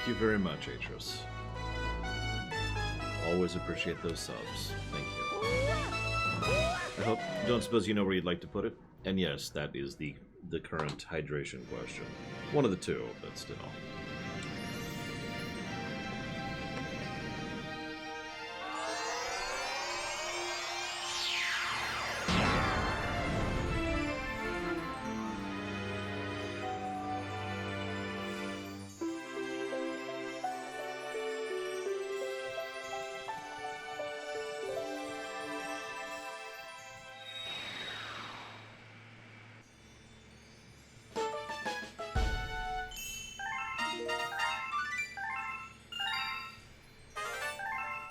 Thank you very much, Atros. Always appreciate those subs. Thank you. Don't suppose you know where you'd like to put it? And yes, that is the current hydration question. One of the two, but still.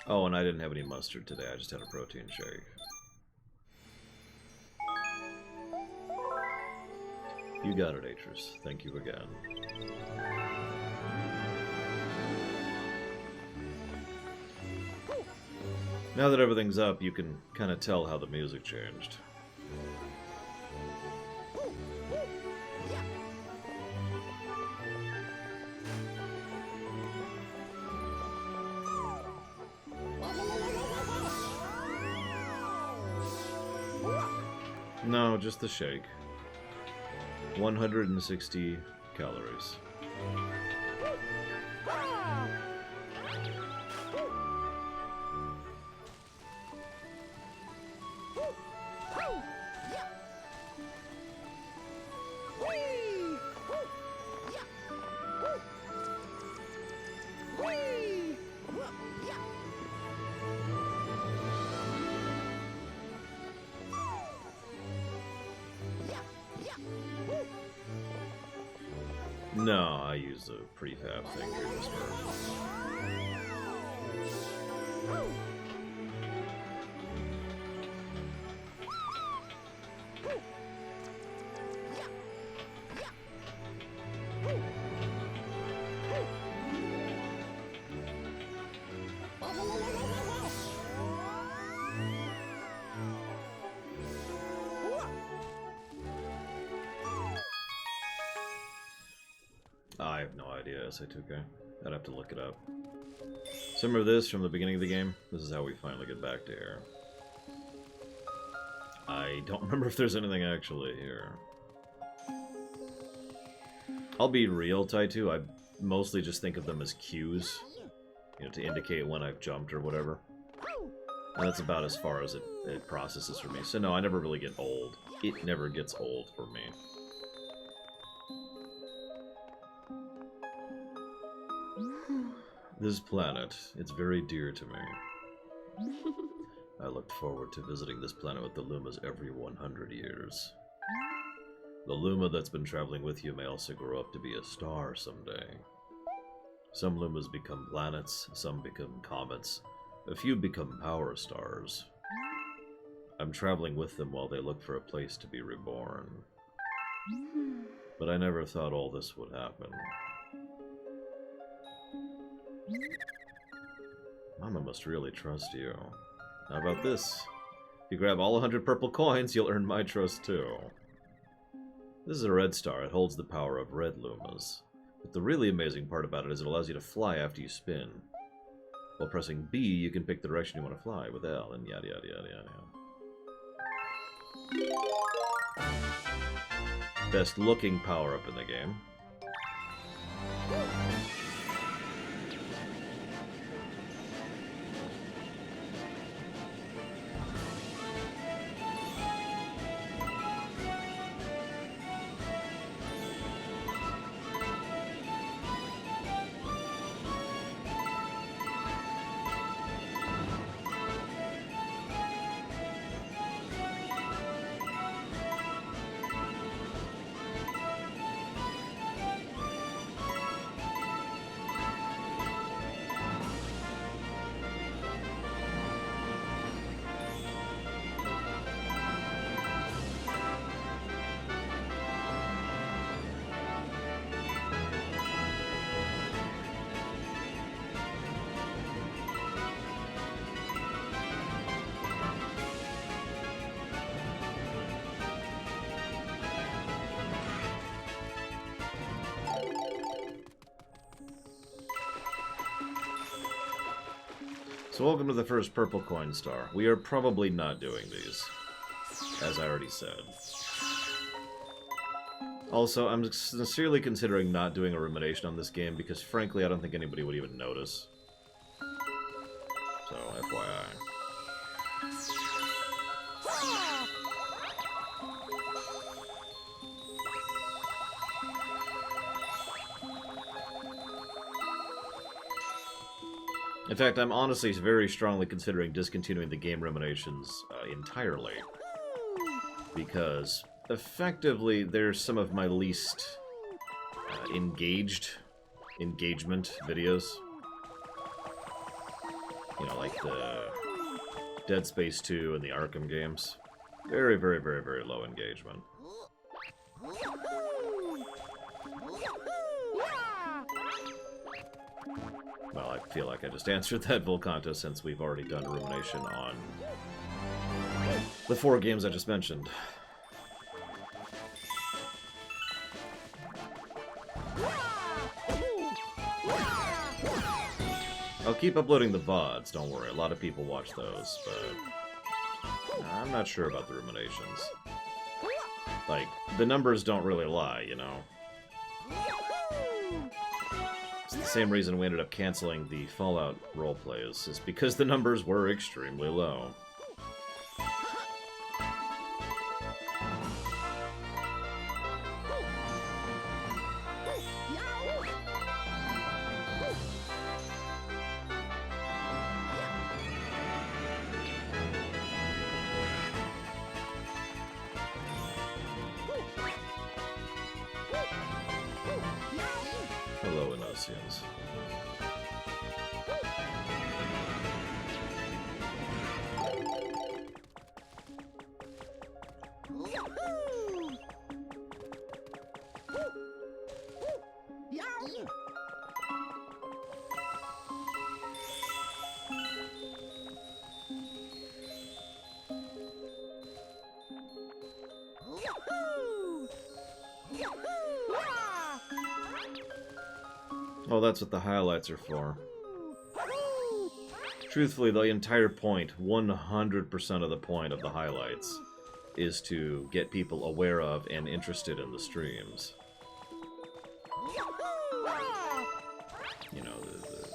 Oh, and I didn't have any mustard today. I just had a protein shake. You got it, Atros. Thank you again. Now that everything's up, you can kind of tell how the music changed. No, just the shake. 160 calories. No, I use a prefab thing here this I have no idea, SI2K. I'd have to look it up. Some of this from the beginning of the game. This is how we finally get back to here. I don't remember if there's anything actually here. I'll be real, Taitu. I mostly just think of them as cues, you know, to indicate when I've jumped or whatever. And that's about as far as it processes for me. So no, I never really get old. It never gets old for me. This planet, it's very dear to me. I looked forward to visiting this planet with the Lumas every 100 years. The Luma that's been traveling with you may also grow up to be a star someday. Some Lumas become planets, some become comets, a few become power stars. I'm traveling with them while they look for a place to be reborn. But I never thought all this would happen. Mama must really trust you. How about this? If you grab all 100 purple coins, you'll earn my trust too. This is a red star. It holds the power of red Lumas. But the really amazing part about it is it allows you to fly after you spin. While pressing B, you can pick the direction you want to fly with L, and yada yada yada yada. Best looking power-up in the game. So welcome to the first purple coin star. We are probably not doing these, as I already said. Also, I'm sincerely considering not doing a rumination on this game because, frankly, I don't think anybody would even notice. So, FYI. In fact, I'm honestly very strongly considering discontinuing the game ruminations entirely. Because, effectively, they're some of my least engagement videos. You know, like the Dead Space 2 and the Arkham games. Very, very, very, very low engagement. Well, I feel like I just answered that, Volcanto, since we've already done a rumination on the 4 games I just mentioned. I'll keep uploading the VODs, don't worry. A lot of people watch those, but I'm not sure about the ruminations. Like, the numbers don't really lie, you know? It's the same reason we ended up canceling the Fallout roleplays, is because the numbers were extremely low. Hello, Inacians. Oh, that's what the highlights are for. Truthfully, the entire point, 100% of the point of the highlights, is to get people aware of and interested in the streams. You know, the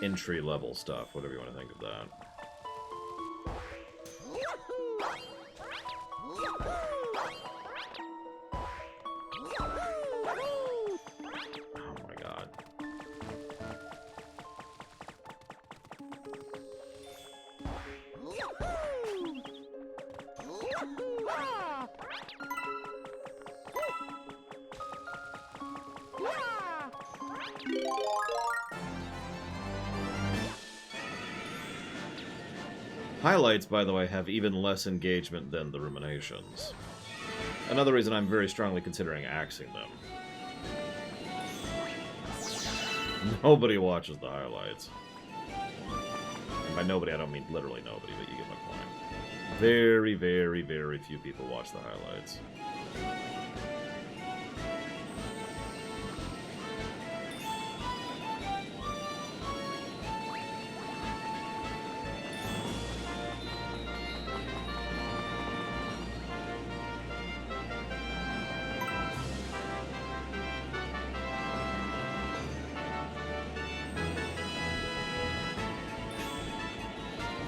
entry-level stuff, whatever you want to think of that. Oh my god. Highlights, by the way, have even less engagement than the ruminations. Another reason I'm very strongly considering axing them. Nobody watches the highlights. And by nobody, I don't mean literally nobody, but you get my point. Very, very, very few people watch the highlights.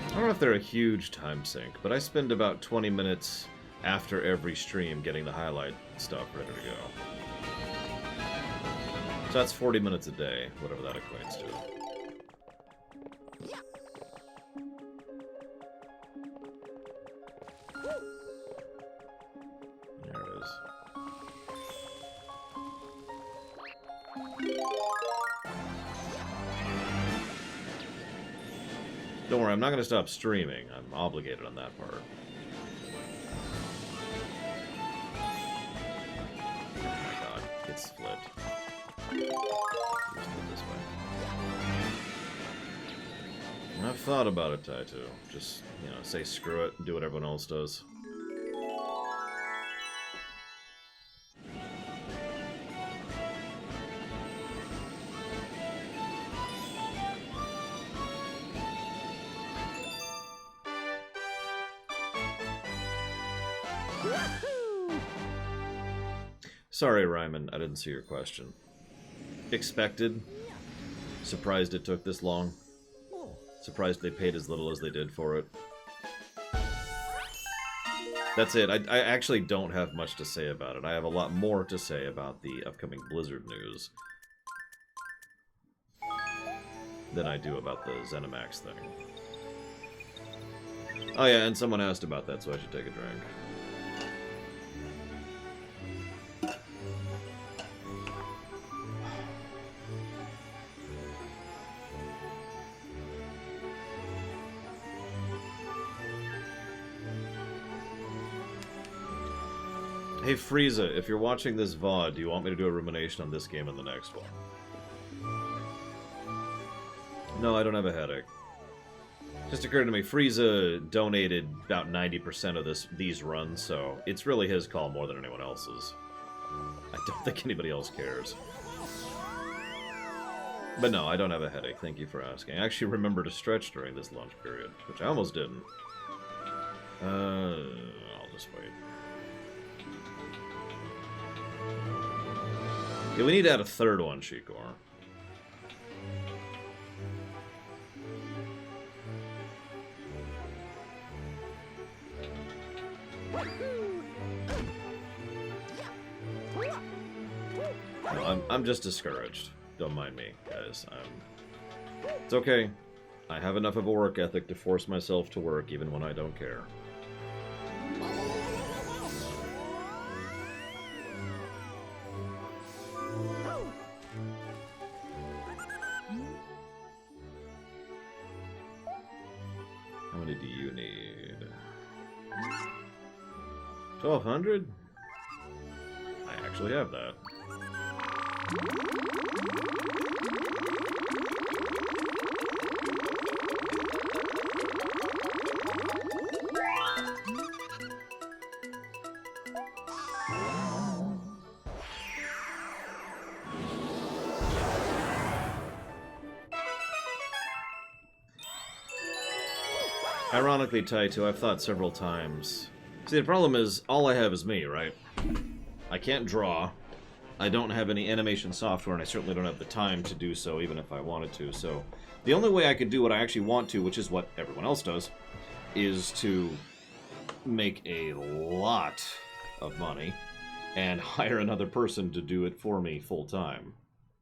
I don't know if they're a huge time sink, but I spend about 20 minutes after every stream getting the highlight stuff ready to go. So that's 40 minutes a day, whatever that equates to. There it is. Don't worry, I'm not going to stop streaming. I'm obligated on that part. Oh my god, it's flipped. Let's put it this way. I've thought about it, Taito. Just, you know, say screw it and do what everyone else does. Sorry, Ryman, I didn't see your question. Expected. Surprised it took this long. Surprised they paid as little as they did for it. That's it. I actually don't have much to say about it. I have a lot more to say about the upcoming Blizzard news than I do about the ZeniMax thing. Oh yeah, and someone asked about that, so I should take a drink. Hey Frieza, if you're watching this VOD, do you want me to do a rumination on this game and the next one? No, I don't have a headache. Just occurred to me, Frieza donated about 90% of these runs, so it's really his call more than anyone else's. I don't think anybody else cares. But no, I don't have a headache, thank you for asking. I actually remember to stretch during this lunch period, which I almost didn't. I'll just wait. Yeah, we need to add a third one, Shikor. No, I'm just discouraged. Don't mind me, guys. It's okay. I have enough of a work ethic to force myself to work even when I don't care. How many do you need? 1,200? I actually have that. Ironically, Taito, I've thought several times. See, the problem is, all I have is me, right? I can't draw. I don't have any animation software, and I certainly don't have the time to do so, even if I wanted to. So, the only way I could do what I actually want to, which is what everyone else does, is to make a lot of money and hire another person to do it for me full-time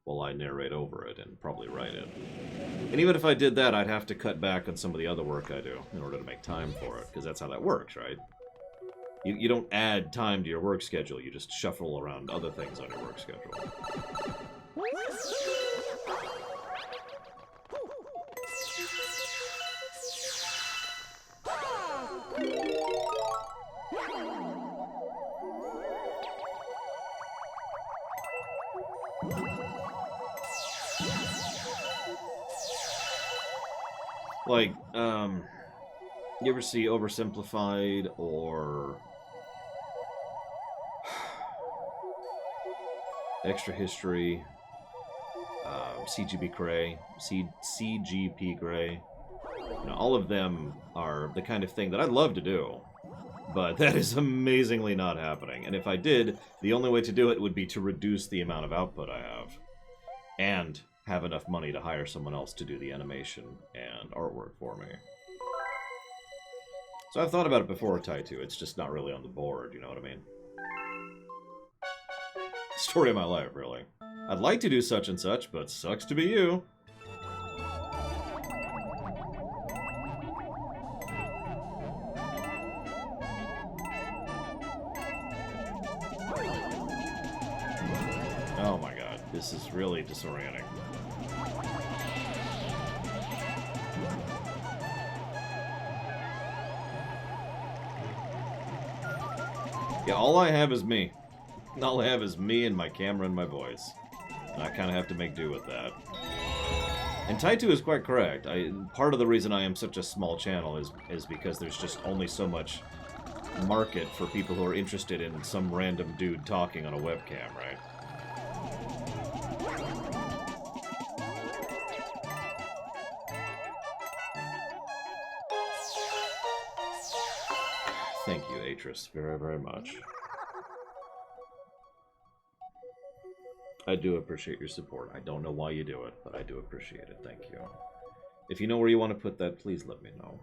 while I narrate over it and probably write it. And even if I did that, I'd have to cut back on some of the other work I do in order to make time for it, because that's how that works, right? You don't add time to your work schedule, you just shuffle around other things on your work schedule. Like, you ever see Oversimplified or Extra History, CGP Grey, CGP Grey? You know, all of them are the kind of thing that I'd love to do, but that is amazingly not happening. And if I did, the only way to do it would be to reduce the amount of output I have, and have enough money to hire someone else to do the animation and artwork for me. So I've thought about it before, Taito. It's just not really on the board, you know what I mean? Story of my life, really. I'd like to do such and such, but sucks to be you. Oh my god, this is really disorienting. Yeah, all I have is me. All I have is me and my camera and my voice. And I kind of have to make do with that. And Taito is quite correct. Part of the reason I am such a small channel is because there's just only so much market for people who are interested in some random dude talking on a webcam, right? Thank you, Atris, very, very much. I do appreciate your support. I don't know why you do it, but I do appreciate it. Thank you. If you know where you want to put that, please let me know.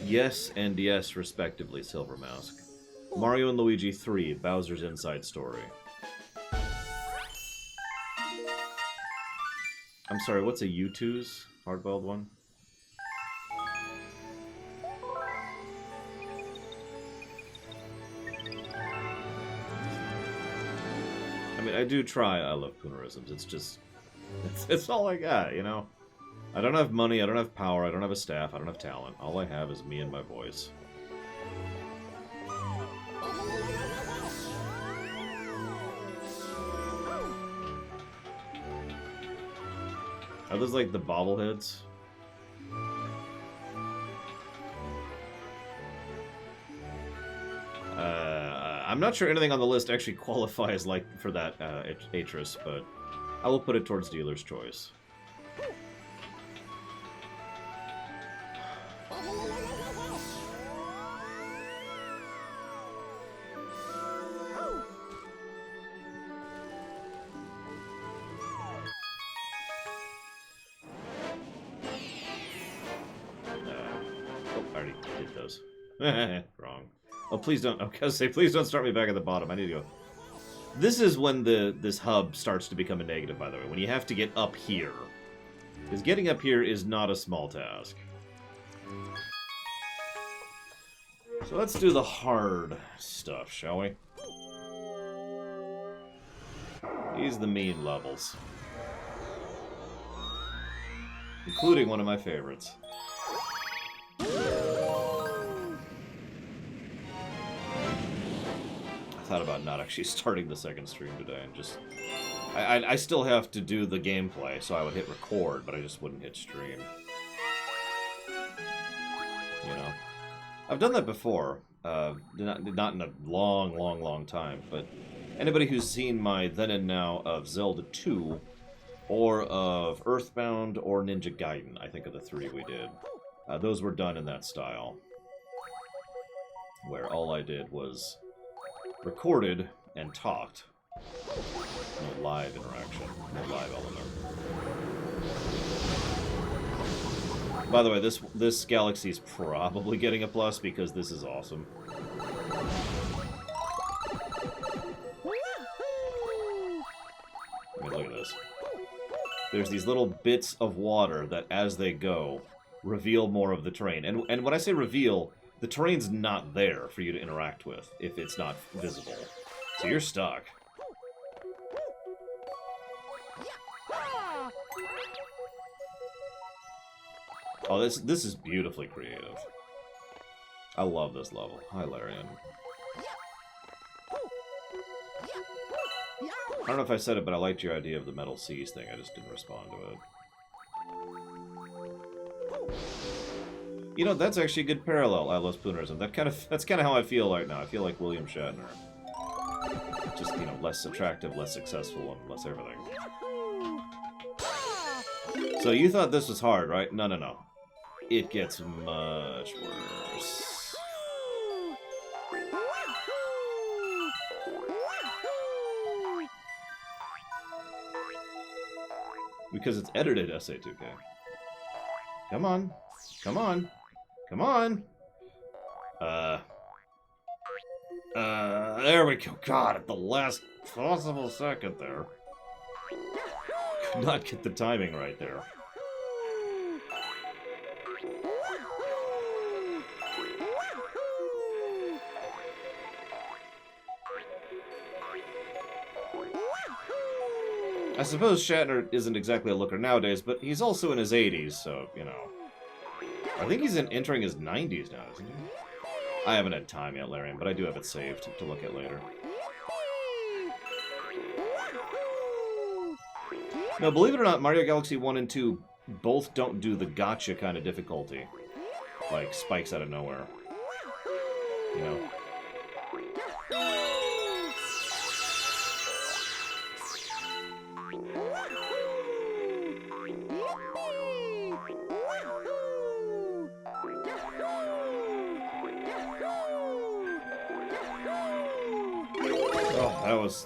Yes and yes, respectively, Silver Mask. Mario and Luigi 3, Bowser's Inside Story. I'm sorry, what's a U2's hard-boiled one? I mean, I do try I Love Poonerisms. It's just... It's all I got, you know? I don't have money, I don't have power, I don't have a staff, I don't have talent. All I have is me and my voice. Are those like the bobbleheads? I'm not sure anything on the list actually qualifies like for that Atris, but I will put it towards dealer's choice. Wrong. Oh, please don't. I was gonna say, please don't start me back at the bottom. I need to go. This is when this hub starts to become a negative, by the way. When you have to get up here. Because getting up here is not a small task. So let's do the hard stuff, shall we? These are the mean levels. Including one of my favorites. I thought about not actually starting the second stream today and just... I still have to do the gameplay, so I would hit record, but I just wouldn't hit stream. You know? I've done that before. Not in a long time, but anybody who's seen my then and now of Zelda 2, or of Earthbound, or Ninja Gaiden, I think are the three we did. Those were done in that style. Where all I did was recorded and talked. No live interaction, no live element. By the way, this galaxy's probably getting a plus because this is awesome. I mean, look at this. There's these little bits of water that, as they go, reveal more of the terrain. And when I say reveal, the terrain's not there for you to interact with if it's not visible. So you're stuck. Oh, this is beautifully creative. I love this level. Hi, Larian. I don't know if I said it, but I liked your idea of the metal seas thing. I just didn't respond to it. You know, that's actually a good parallel, Atlas Poonerism. That's kind of how I feel right now. I feel like William Shatner. Just, you know, less attractive, less successful, and less everything. So you thought this was hard, right? No, no, no. It gets much worse. Because it's edited SA2K. Come on. Come on. Come on. There we go. God, at the last possible second there. Could not get the timing right there. I suppose Shatner isn't exactly a looker nowadays, but he's also in his 80s, so, you know. I think he's entering his 90s now, isn't he? I haven't had time yet, Larian, but I do have it saved to look at later. Now, believe it or not, Mario Galaxy 1 and 2 both don't do the gotcha kind of difficulty. Like, spikes out of nowhere. You know?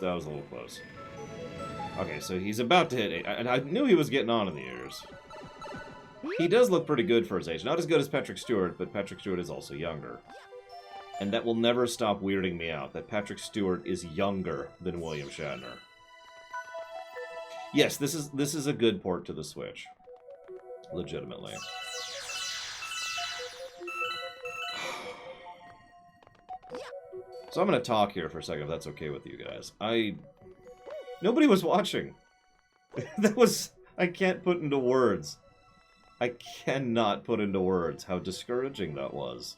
That was a little close. Okay, so he's about to hit 8, and I knew he was getting on in the years. He does look pretty good for his age. Not as good as Patrick Stewart, but Patrick Stewart is also younger. And that will never stop weirding me out, that Patrick Stewart is younger than William Shatner. Yes, this is a good port to the Switch. Legitimately. So I'm going to talk here for a second, if that's okay with you guys. Nobody was watching. I can't put into words. I cannot put into words how discouraging that was.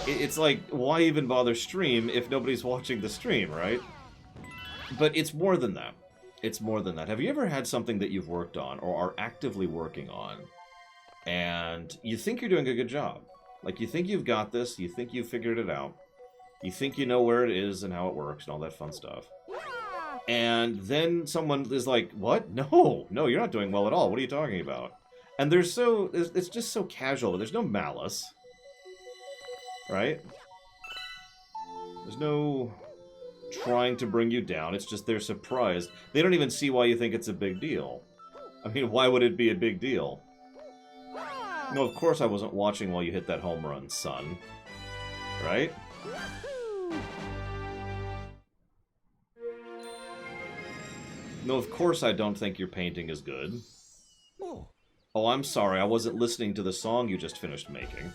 It's like, why even bother stream if nobody's watching the stream, right? But it's more than that. It's more than that. Have you ever had something that you've worked on, or are actively working on, and you think you're doing a good job? Like, you think you've got this, you think you've figured it out, you think you know where it is and how it works and all that fun stuff. And then someone is like, what? No, you're not doing well at all. What are you talking about? And it's just so casual. There's no malice. Right? There's no trying to bring you down. It's just they're surprised. They don't even see why you think it's a big deal. I mean, why would it be a big deal? No, of course I wasn't watching while you hit that home run, son. Right? No, of course I don't think your painting is good. Oh, I'm sorry, I wasn't listening to the song you just finished making.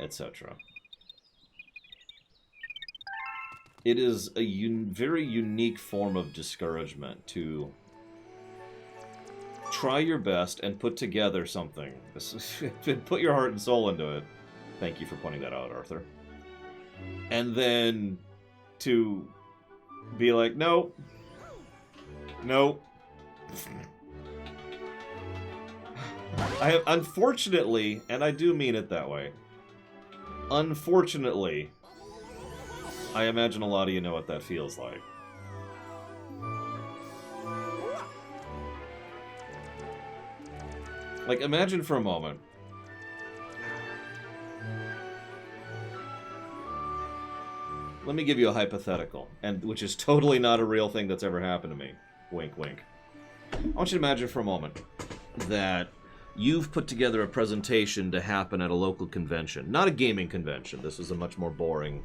Etc. It is a very unique form of discouragement to try your best and put together something. Put your heart and soul into it. Thank you for pointing that out, Arthur. And then to be like, nope. Nope. I have, unfortunately, and I do mean it that way, unfortunately, I imagine a lot of you know what that feels like. Like, imagine for a moment. Let me give you a hypothetical, and which is totally not a real thing that's ever happened to me. Wink, wink. I want you to imagine for a moment that you've put together a presentation to happen at a local convention. Not a gaming convention. This is a much more boring,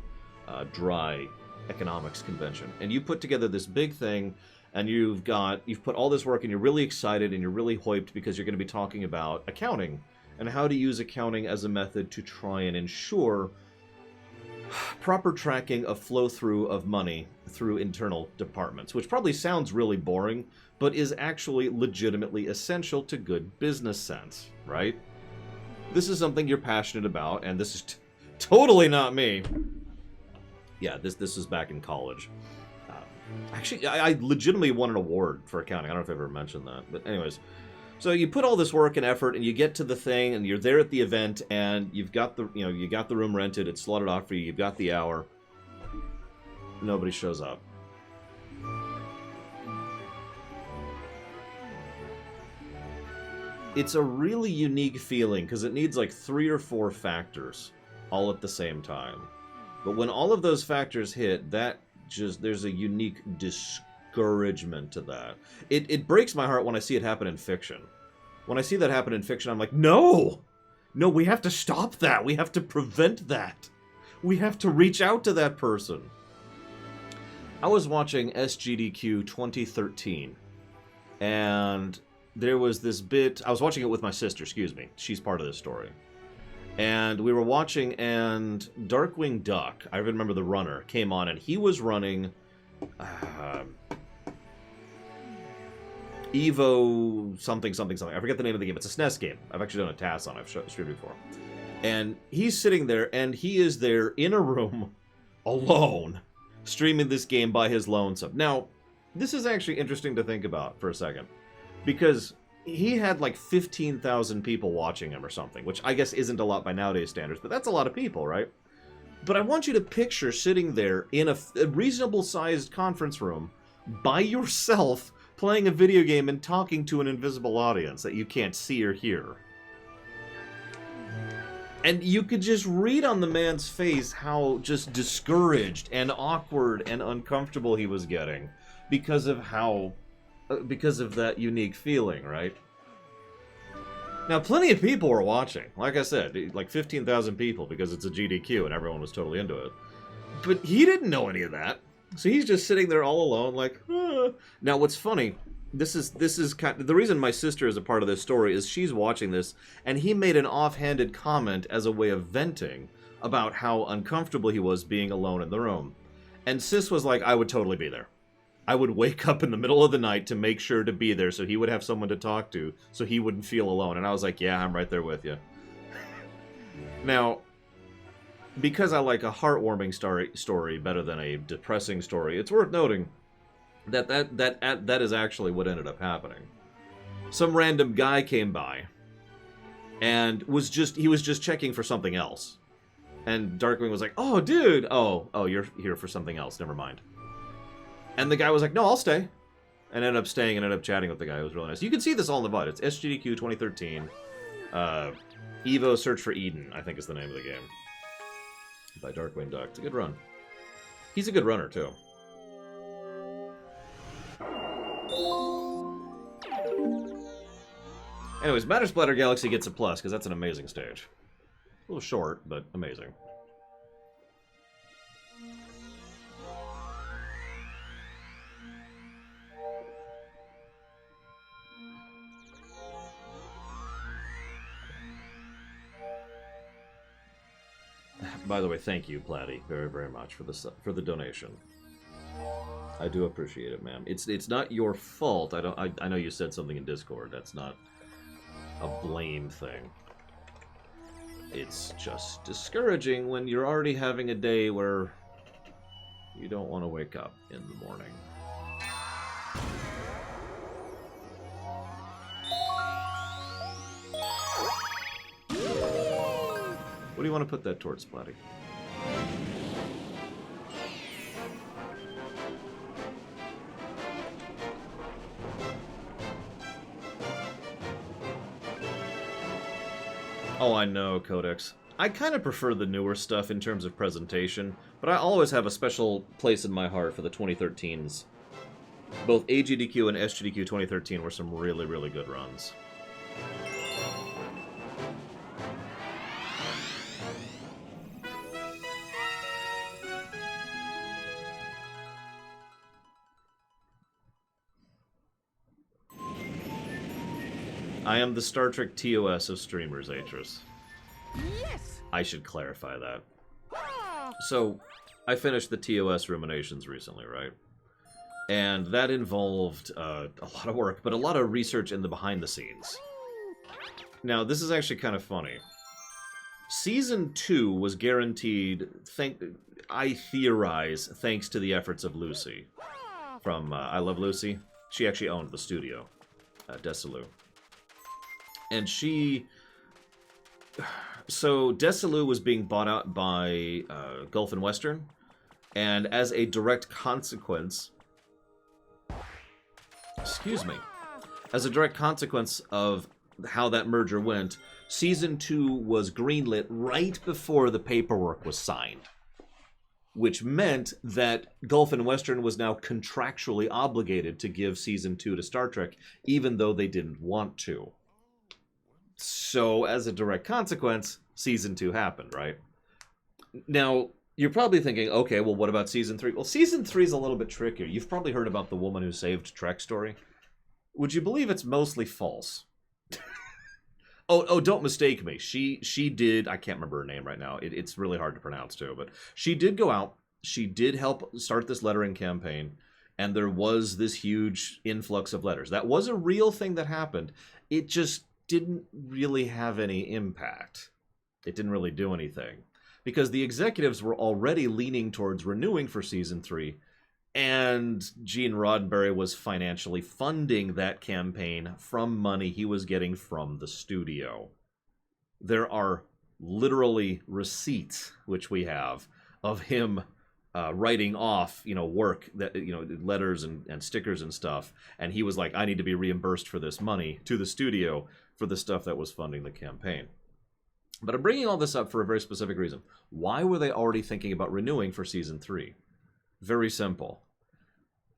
dry economics convention. And you put together this big thing, and you've put all this work, and you're really excited, and you're really hyped because you're going to be talking about accounting, and how to use accounting as a method to try and ensure proper tracking of flow-through of money through internal departments, which probably sounds really boring, but is actually legitimately essential to good business sense, right? This is something you're passionate about, and this is totally not me. Yeah, this was back in college. Actually, I legitimately won an award for accounting. I don't know if I've ever mentioned that, but anyways. So you put all this work and effort, and you get to the thing, and you're there at the event, and you've got the, you got the room rented, it's slotted off for you, you've got the hour. Nobody shows up. It's a really unique feeling, because it needs like 3 or 4 factors, all at the same time. But when all of those factors hit, there's a unique discouragement to that. It breaks my heart when I see it happen in fiction. When I see that happen in fiction, I'm like, no! No, we have to stop that. We have to prevent that. We have to reach out to that person. I was watching SGDQ 2013, and there was this bit. I was watching it with my sister, excuse me. She's part of this story. And we were watching, and Darkwing Duck, I remember the runner, came on, and he was running Evo something. I forget the name of the game. It's a SNES game. I've actually done a task on it. I've streamed it before. And he's sitting there, and he is there in a room alone, streaming this game by his lonesome. Now, this is actually interesting to think about for a second, because he had like 15,000 people watching him or something, which I guess isn't a lot by nowadays standards, but that's a lot of people, right? But I want you to picture sitting there in a reasonable-sized conference room by yourself, playing a video game and talking to an invisible audience that you can't see or hear. And you could just read on the man's face how just discouraged and awkward and uncomfortable he was getting because of that unique feeling, right? Now, plenty of people were watching. Like I said, like 15,000 people, because it's a GDQ and everyone was totally into it. But he didn't know any of that. So he's just sitting there all alone, like, ah. Now, what's funny, this is kind of, the reason my sister is a part of this story is she's watching this, and he made an offhanded comment as a way of venting about how uncomfortable he was being alone in the room. And Sis was like, I would totally be there. I would wake up in the middle of the night to make sure to be there so he would have someone to talk to, so he wouldn't feel alone. And I was like, yeah, I'm right there with you. Now, because I like a heartwarming story better than a depressing story, it's worth noting that is actually what ended up happening. Some random guy came by and he was just checking for something else. And Darkwing was like, oh, dude, oh, you're here for something else, never mind. And the guy was like, no, I'll stay. And ended up staying and ended up chatting with the guy. It was really nice. You can see this all in the VOD. It's SGDQ 2013. Evo Search for Eden, I think is the name of the game. By Darkwing Duck. It's a good run. He's a good runner, too. Anyways, Matter Splatter Galaxy gets a plus, because that's an amazing stage. A little short, but amazing. By the way, thank you, Platty, very, very much for the donation. I do appreciate it, ma'am. It's not your fault. I know you said something in Discord. That's not a blame thing. It's just discouraging when you're already having a day where you don't want to wake up in the morning. What do you want to put that towards, Splatty? Oh, I know, Codex. I kind of prefer the newer stuff in terms of presentation, but I always have a special place in my heart for the 2013s. Both AGDQ and SGDQ 2013 were some really, really good runs. I am the Star Trek TOS of streamers, Atris. Yes! I should clarify that. So, I finished the TOS Ruminations recently, right? And that involved a lot of work, but a lot of research in the behind the scenes. Now, this is actually kind of funny. Season 2 was guaranteed, I theorize, thanks to the efforts of Lucy from I Love Lucy. She actually owned the studio, Desilu. And so Desilu was being bought out by Gulf and Western, and as a direct consequence, as a direct consequence of how that merger went, Season 2 was greenlit right before the paperwork was signed, which meant that Gulf and Western was now contractually obligated to give Season 2 to Star Trek, even though they didn't want to. So, as a direct consequence, Season 2 happened, right? Now, you're probably thinking, okay, well, what about Season 3? Well, Season 3 is a little bit trickier. You've probably heard about the woman who saved Trek story. Would you believe it's mostly false? Oh, don't mistake me. She did, I can't remember her name right now. It's really hard to pronounce, too. But she did go out. She did help start this lettering campaign. And there was this huge influx of letters. That was a real thing that happened. It just didn't really have any impact. It didn't really do anything. Because the executives were already leaning towards renewing for Season 3, and Gene Roddenberry was financially funding that campaign from money he was getting from the studio. There are literally receipts, which we have, of him writing off, work, that letters and stickers and stuff, and he was like, I need to be reimbursed for this money to the studio for the stuff that was funding the campaign. But I'm bringing all this up for a very specific reason. Why were they already thinking about renewing for Season 3? Very simple.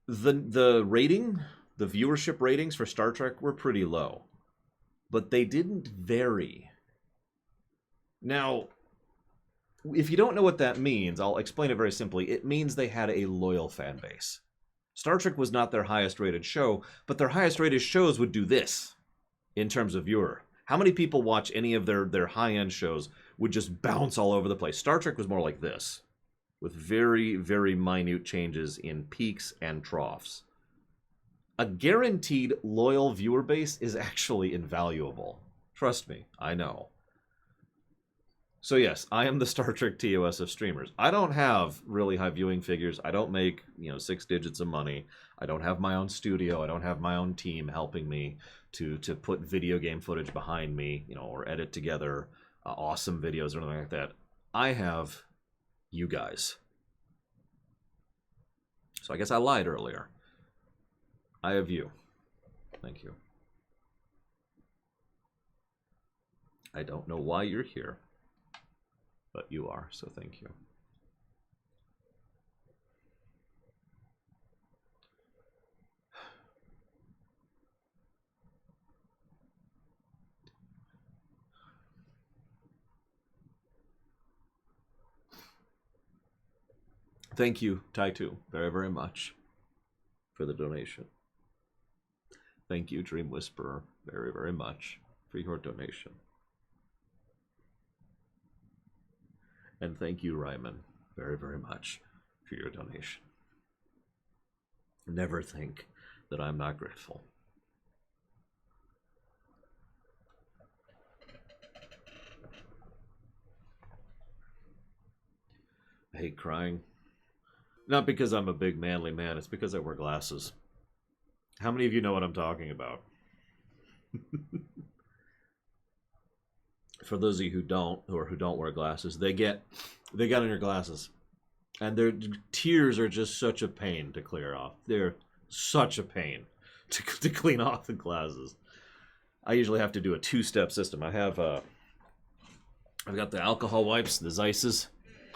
The rating, the viewership ratings for Star Trek were pretty low. But they didn't vary. Now, if you don't know what that means, I'll explain it very simply. It means they had a loyal fan base. Star Trek was not their highest rated show, but their highest rated shows would do this in terms of viewer. How many people watch any of their high-end shows would just bounce all over the place? Star Trek was more like this, with very, very minute changes in peaks and troughs. A guaranteed loyal viewer base is actually invaluable. Trust me, I know. So yes, I am the Star Trek TOS of streamers. I don't have really high viewing figures. I don't make, 6 digits of money. I don't have my own studio. I don't have my own team helping me to put video game footage behind me, or edit together awesome videos or anything like that. I have you guys. So I guess I lied earlier. I have you. Thank you. I don't know why you're here, but you are, so thank you. Thank you, Taitu, very, very much for the donation. Thank you, Dream Whisperer, very, very much for your donation. And thank you, Ryman, very, very much for your donation. Never think that I'm not grateful. I hate crying. Not because I'm a big manly man, it's because I wear glasses. How many of you know what I'm talking about? For those of you who don't wear glasses, they get on your glasses. And their tears are just such a pain to clear off. They're such a pain to clean off the glasses. I usually have to do a two-step system. I've got the alcohol wipes, the Zeisses,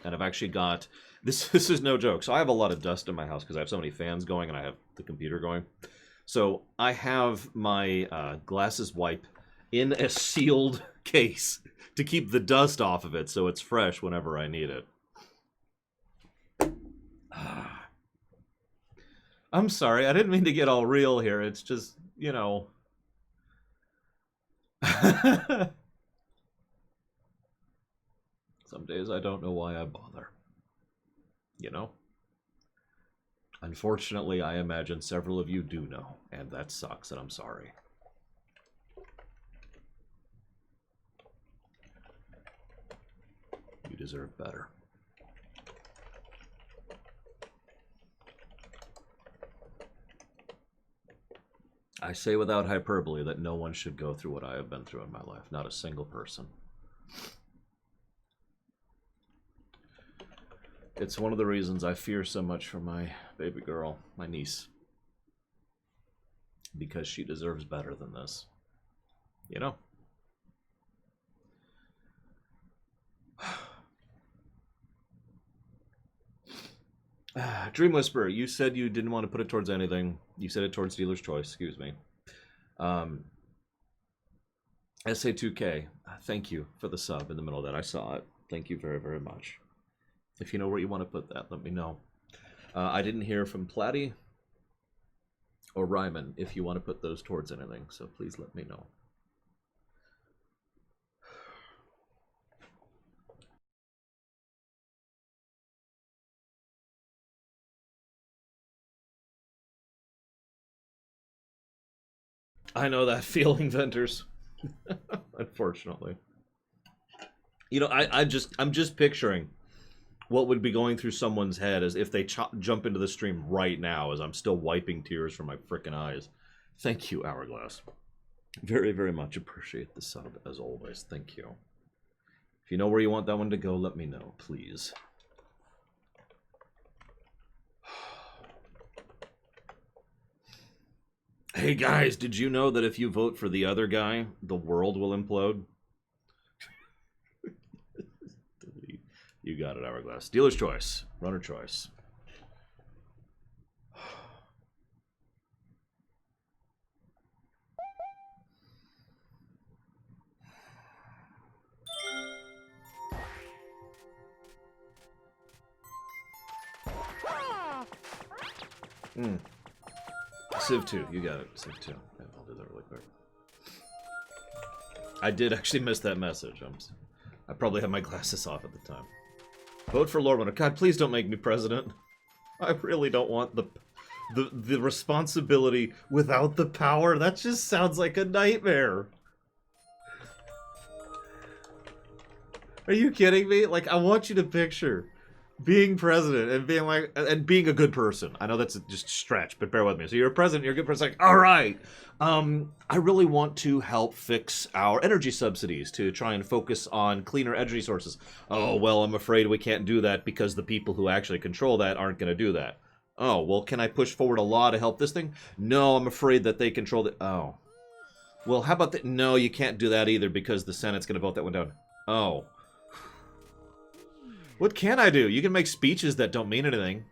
and I've actually got this is no joke. So I have a lot of dust in my house because I have so many fans going and I have the computer going. So I have my glasses wipe in a sealed case to keep the dust off of it so it's fresh whenever I need it. I'm sorry, I didn't mean to get all real here. It's just, you know. Some days I don't know why I bother. You know? Unfortunately, I imagine several of you do know, and that sucks, and I'm sorry. You deserve better. I say without hyperbole that no one should go through what I have been through in my life. Not a single person. It's one of the reasons I fear so much for my baby girl, my niece. Because she deserves better than this. You know? Dream Whisperer, you said you didn't want to put it towards anything. You said it towards Dealer's Choice, excuse me. SA2K, thank you for the sub in the middle of that. I saw it. Thank you very, very much. If you know where you want to put that, let me know. I didn't hear from Platty or Ryman if you want to put those towards anything, so please let me know. I know that feeling, Venters. Unfortunately. You know, I'm just picturing what would be going through someone's head as if they jump into the stream right now as I'm still wiping tears from my frickin' eyes. Thank you, Hourglass. Very, very much appreciate the sub, as always. Thank you. If you know where you want that one to go, let me know, please. Hey guys, did you know that if you vote for the other guy, the world will implode? You got it, Hourglass. Dealer's choice. Runner choice. Civ 2, you got it. Civ 2. Yeah, I'll do that really quick. I did actually miss that message. I probably had my glasses off at the time. Vote for Lord Winter. God, please don't make me president. I really don't want the responsibility without the power. That just sounds like a nightmare. Are you kidding me? Like, I want you to picture being president and being like, and being a good person. I know that's just a stretch, but bear with me. So you're a president, you're a good person. Like, all right, I really want to help fix our energy subsidies to try and focus on cleaner energy sources. Oh, well, I'm afraid we can't do that because the people who actually control that aren't going to do that. Oh, well, can I push forward a law to help this thing? No, I'm afraid that they control the... Oh. Well, how about that? No, you can't do that either because the Senate's going to vote that one down. Oh. What can I do? You can make speeches that don't mean anything.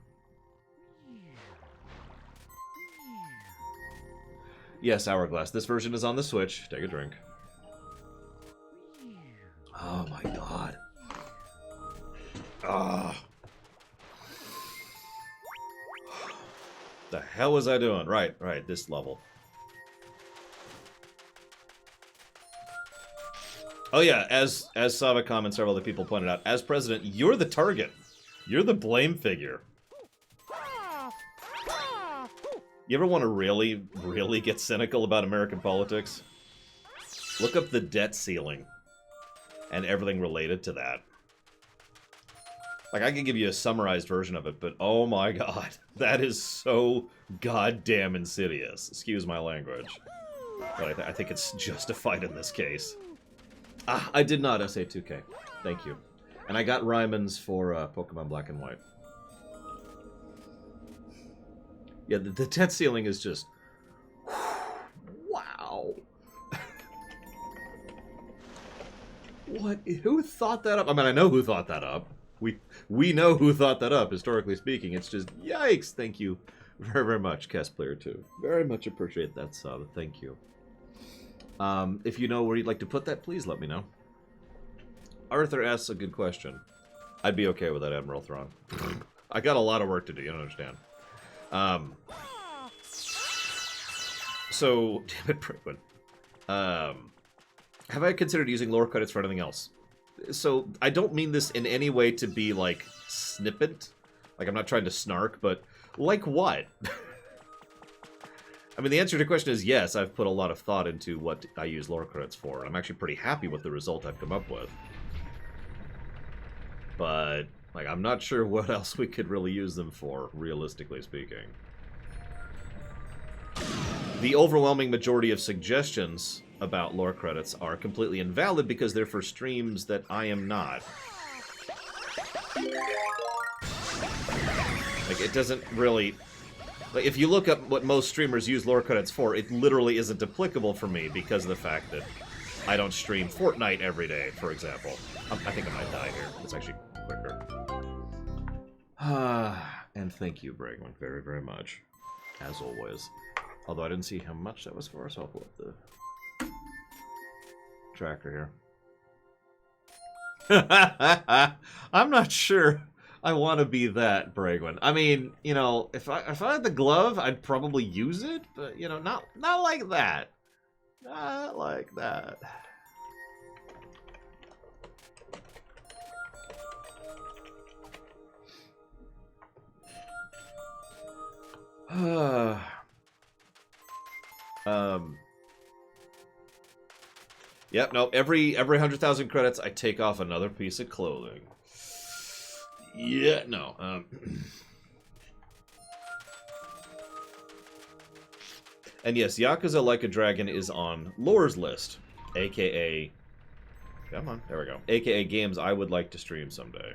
Yes, Hourglass. This version is on the Switch. Take a drink. Oh my god. Ah. The hell was I doing? Right, this level. Oh yeah, as Savacom and several other people pointed out, as president, you're the target. You're the blame figure. You ever want to really, really get cynical about American politics? Look up the debt ceiling and everything related to that. Like, I could give you a summarized version of it, but oh my god, that is so goddamn insidious. Excuse my language. But I think it's justified in this case. Ah, I did not SA2K. Thank you. And I got Ryman's for Pokemon Black and White. Yeah, the debt ceiling is just... Wow. What? Who thought that up? I mean, I know who thought that up. We know who thought that up, historically speaking. It's just, yikes. Thank you very, very much, Castplayer 2. Very much appreciate that sub. Thank you. If you know where you'd like to put that, please let me know. Arthur asks a good question. I'd be okay with that, Admiral Thrawn. I got a lot of work to do, you don't understand. So, damn it, Brooklyn. Have I considered using lore credits for anything else? So, I don't mean this in any way to be, like, snippet. Like, I'm not trying to snark, but like what? I mean, the answer to the question is yes, I've put a lot of thought into what I use lore credits for, and I'm actually pretty happy with the result I've come up with. But, like, I'm not sure what else we could really use them for, realistically speaking. The overwhelming majority of suggestions about lore credits are completely invalid because they're for streams that I am not. Like, it doesn't really... Like, if you look up what most streamers use lore credits for, it literally isn't applicable for me because of the fact that I don't stream Fortnite every day, for example. I think I might die here. It's actually quicker. And thank you, Bregman, very, very much. As always. Although I didn't see how much that was for, so I'll pull up the tracker here. I'm not sure I want to be that, Bregman. I mean, you know, if I had the glove, I'd probably use it, but, you know, not like that. Not like that. Yep, no, every 100,000 credits, I take off another piece of clothing. Yeah, no, And yes, Yakuza Like a Dragon is on Lore's list, aka... Come on, there we go. AKA games I would like to stream someday.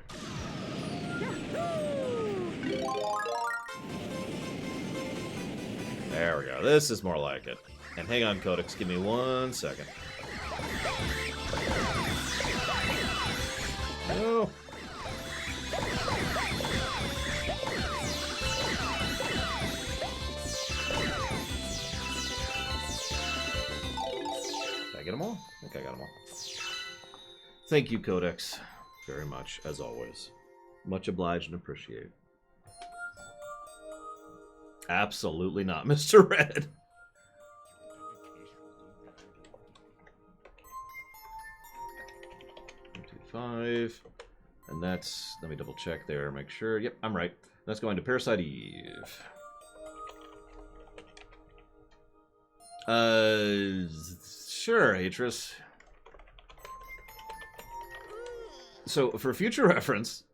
There we go. This is more like it. And hang on, Codex, give me 1 second. No. Did I get them all? I think I got them all. Thank you, Codex, very much, as always. Much obliged and appreciate. Absolutely not, Mr. Red. Five, and that's, let me double check there, make sure, yep, I'm right. That's going to Parasite Eve. Sure, Atris. So, for future reference,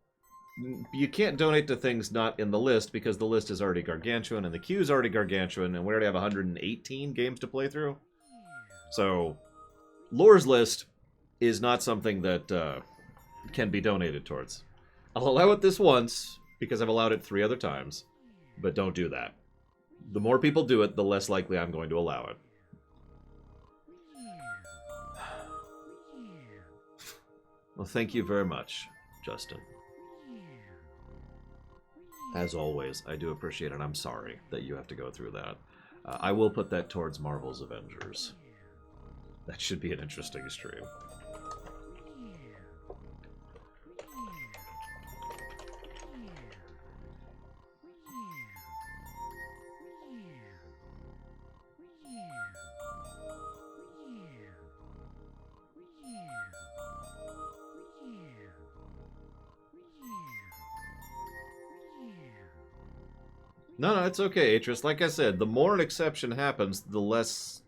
you can't donate to things not in the list because the list is already gargantuan and the queue is already gargantuan and we already have 118 games to play through. So, Lore's list is not something that can be donated towards. I'll allow it this once because I've allowed it 3 other times, but don't do that. The more people do it, the less likely I'm going to allow it. Well, thank you very much, Justin. As always, I do appreciate it. I'm sorry that you have to go through that. I will put that towards Marvel's Avengers. That should be an interesting stream. No, it's okay, Atris. Like I said, the more an exception happens, the less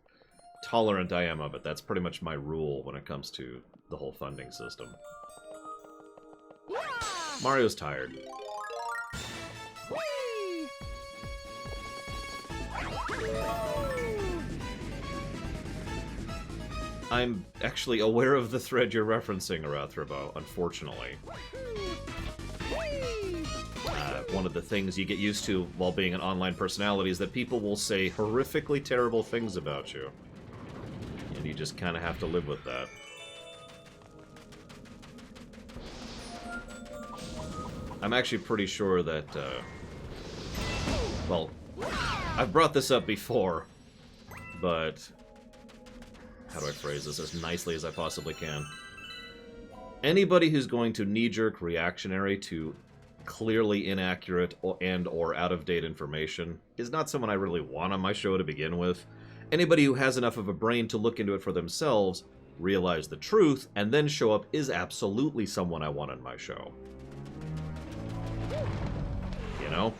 tolerant I am of it. That's pretty much my rule when it comes to the whole funding system. Mario's tired. I'm actually aware of the thread you're referencing, Arathrobo, unfortunately. One of the things you get used to while being an online personality is that people will say horrifically terrible things about you. And you just kind of have to live with that. I'm actually pretty sure that, well, I've brought this up before, but how do I phrase this as nicely as I possibly can? Anybody who's going to knee-jerk reactionary to clearly inaccurate and/or out-of-date information is not someone I really want on my show to begin with. Anybody who has enough of a brain to look into it for themselves, realize the truth, and then show up is absolutely someone I want on my show. You know?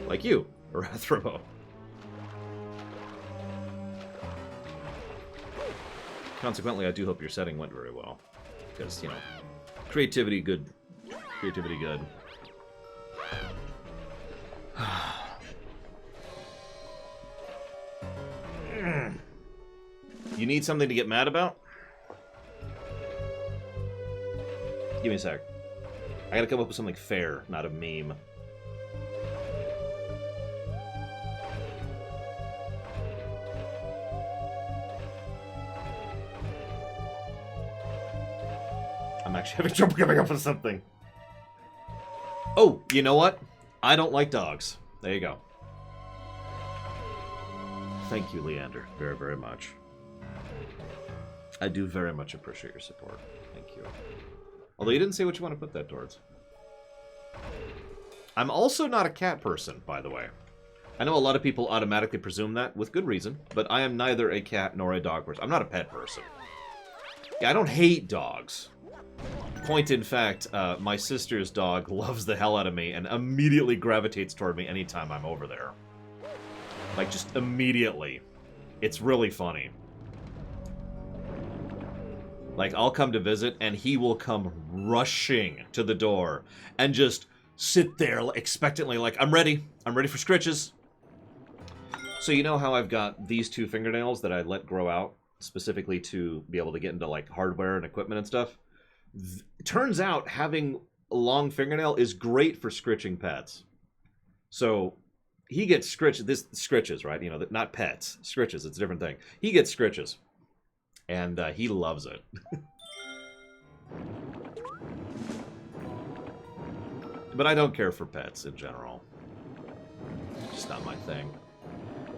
Like you, Arathrobo. Consequently, I do hope your setting went very well. Because, you know, creativity good. Creativity good. You need something to get mad about? Give me a sec. I gotta come up with something fair, not a meme. I'm actually having trouble coming up with something. Oh, you know what? I don't like dogs. There you go. Thank you, Leander, very, very much. I do very much appreciate your support. Thank you. Although you didn't say what you want to put that towards. I'm also not a cat person, by the way. I know a lot of people automatically presume that, with good reason, but I am neither a cat nor a dog person. I'm not a pet person. Yeah, I don't hate dogs. Point in fact, my sister's dog loves the hell out of me and immediately gravitates toward me anytime I'm over there. Like, just immediately. It's really funny. Like, I'll come to visit, and he will come rushing to the door and just sit there expectantly like, I'm ready for scritches. So you know how I've got these two fingernails that I let grow out specifically to be able to get into, like, hardware and equipment and stuff? Turns out having a long fingernail is great for scritching pets. So he gets scritches, right? You know, not pets, scritches. It's a different thing. He gets scritches, and he loves it. But I don't care for pets in general. It's just not my thing.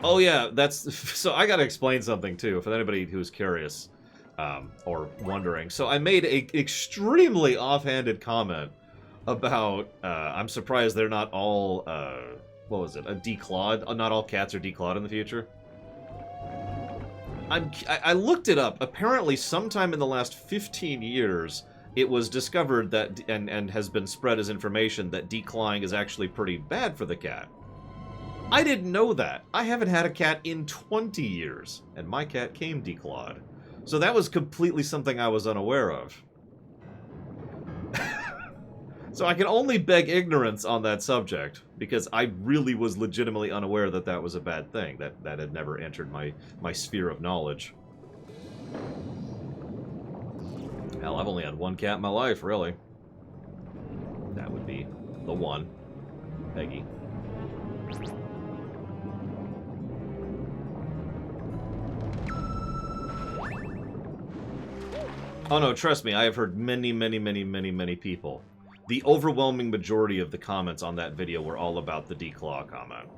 Oh yeah, that's so. I gotta explain something too for anybody who's curious. Or wondering. So I made a extremely offhanded comment about, I'm surprised they're not all, what was it, a declawed? Not all cats are declawed in the future? I looked it up. Apparently sometime in the last 15 years, it was discovered that, and has been spread as information, that declawing is actually pretty bad for the cat. I didn't know that. I haven't had a cat in 20 years, and my cat came declawed. So that was completely something I was unaware of. So I can only beg ignorance on that subject, because I really was legitimately unaware that that was a bad thing. That had never entered my sphere of knowledge. Hell, I've only had one cat in my life, really. That would be the one. Peggy. Oh no, trust me, I have heard many people. The overwhelming majority of the comments on that video were all about the declaw comment.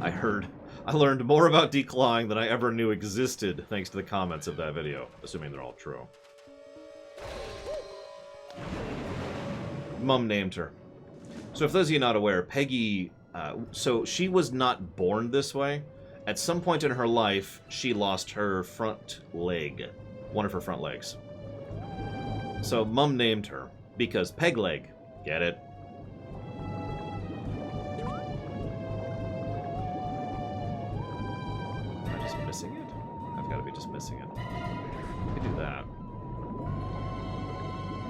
I learned more about declawing than I ever knew existed thanks to the comments of that video, assuming they're all true. Mum named her. So if those of you not aware, Peggy, so she was not born this way. At some point in her life, she lost her front leg. One of her front legs. So Mum named her because peg leg. Get it? missing it? I've got to be just missing it. I can do that.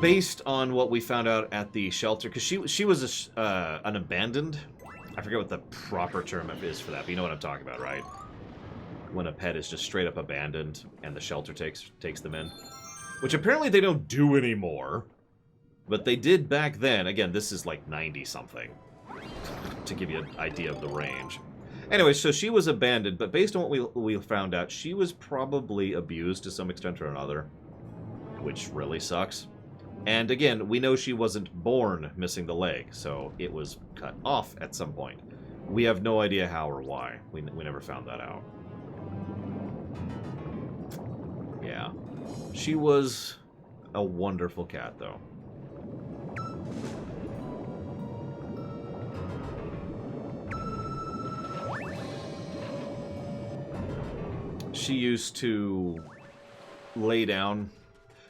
Based on what we found out at the shelter, because she was an abandoned. I forget what the proper term is for that, but you know what I'm talking about, right? When a pet is just straight up abandoned and the shelter takes them in. Which apparently they don't do anymore. But they did back then. Again, this is like 90-something. To give you an idea of the range. Anyway, so she was abandoned, but based on what we found out, she was probably abused to some extent or another. Which really sucks. And again, we know she wasn't born missing the leg, so it was cut off at some point. We have no idea how or why. We never found that out. Yeah. She was a wonderful cat, though. She used to lay down.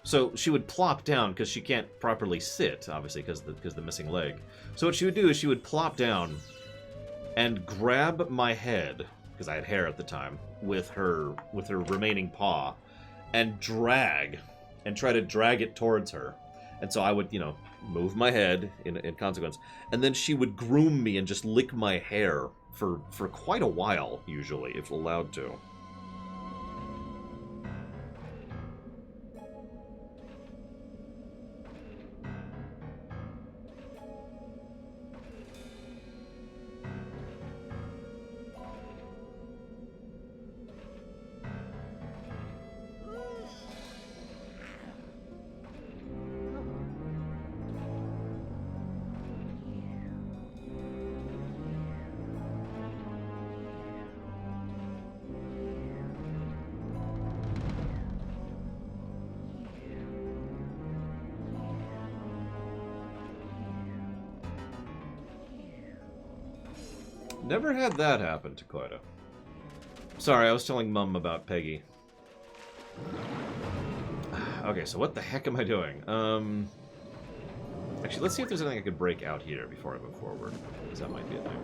So she would plop down because she can't properly sit, obviously, because the missing leg. So what she would do is she would plop down and grab my head, because I had hair at the time, with her remaining paw, and drag, and try to drag it towards her. And so I would, you know, move my head in consequence. And then she would groom me and just lick my hair for quite a while, usually, if allowed to. Never had that happen to Clyda. Sorry, I was telling Mum about Peggy. Okay, so what the heck am I doing? Actually, let's see if there's anything I could break out here before I move forward, because that might be a thing.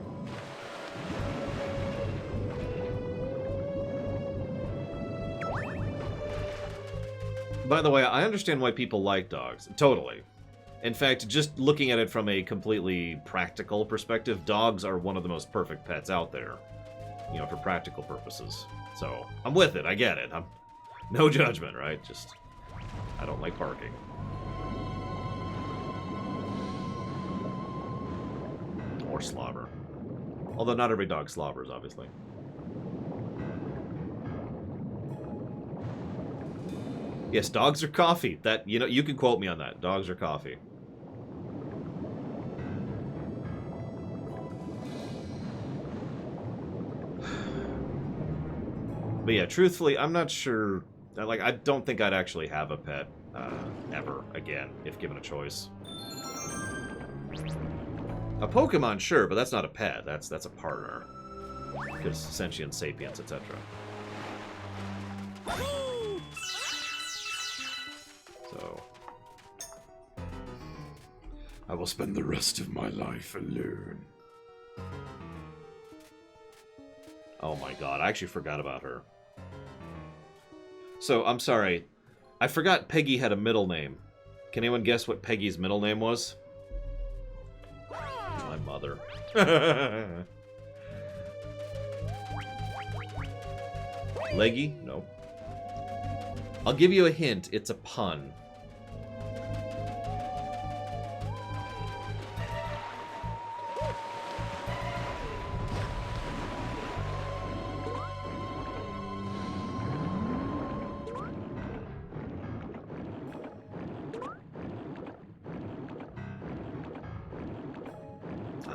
By the way, I understand why people like dogs. Totally. In fact, just looking at it from a completely practical perspective, dogs are one of the most perfect pets out there. You know, for practical purposes. So, I'm with it, I get it. No judgment, right? Just, I don't like barking. Or slobber. Although not every dog slobbers, obviously. Yes, dogs are coffee. That, you know, you can quote me on that. Dogs are coffee. But yeah, truthfully, I'm not sure. Like, I don't think I'd actually have a pet ever again, if given a choice. A Pokemon, sure, but that's not a pet. That's a partner. Because sentient sapiens, etc. So, I will spend the rest of my life alone. Oh my god, I actually forgot about her. So, I'm sorry. I forgot Peggy had a middle name. Can anyone guess what Peggy's middle name was? My mother. Leggy? No. I'll give you a hint. It's a pun.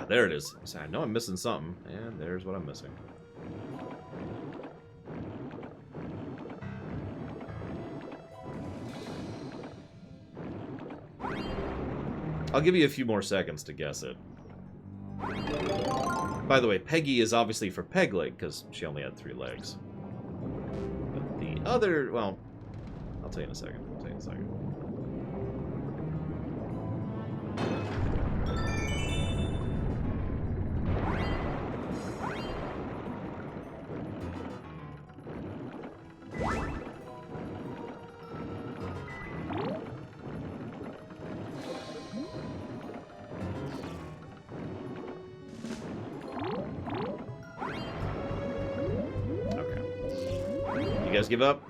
There it is. So I know I'm missing something, and there's what I'm missing. I'll give you a few more seconds to guess it. By the way, Peggy is obviously for peg leg, because she only had 3 legs. But the other, well, I'll tell you in a second. I'll tell you in a second. guys give up?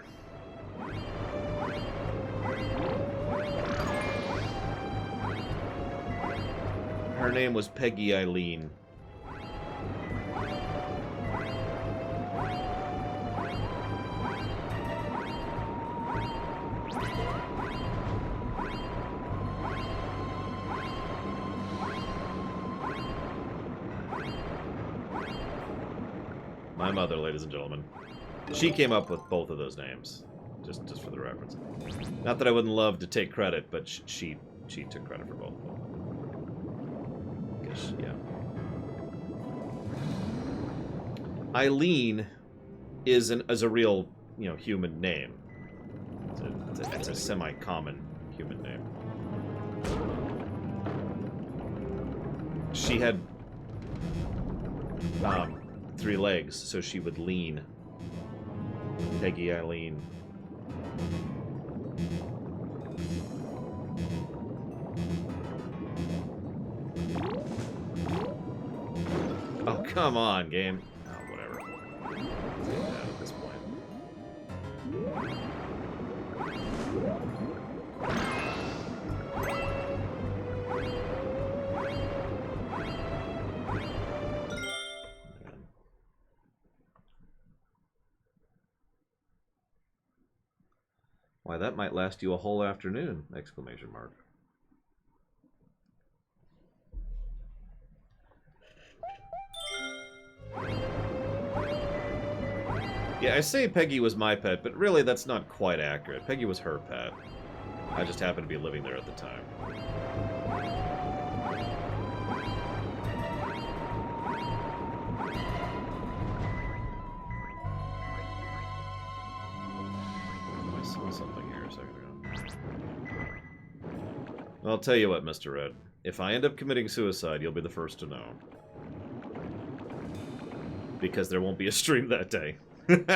Her name was Peggy Eileen. My mother, ladies and gentlemen. She came up with both of those names, just for the reference. Not that I wouldn't love to take credit, but she took credit for both of them. Guess, yeah. Eileen is a real, you know, human name. It's a semi-common human name. She had 3 legs, so she would lean. Peggy Eileen. Oh, come on, game. Oh, whatever. Let's get that at this point. Why, that might last you a whole afternoon! Exclamation mark. Yeah, I say Peggy was my pet, but really that's not quite accurate. Peggy was her pet. I just happened to be living there at the time. I saw something here a second ago. Well, I'll tell you what, Mr. Red. If I end up committing suicide, you'll be the first to know. Because there won't be a stream that day. That's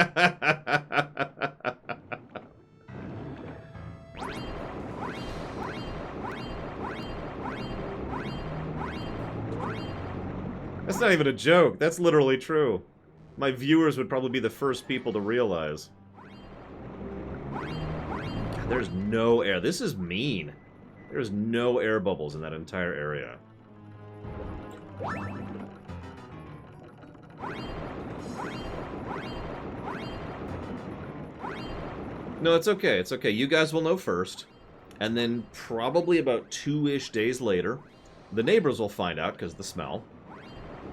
not even a joke. That's literally true. My viewers would probably be the first people to realize. God, there's no air. This is mean. There's no air bubbles in that entire area. No, it's okay. It's okay. You guys will know first. And then probably about 2-ish days later, the neighbors will find out because of the smell.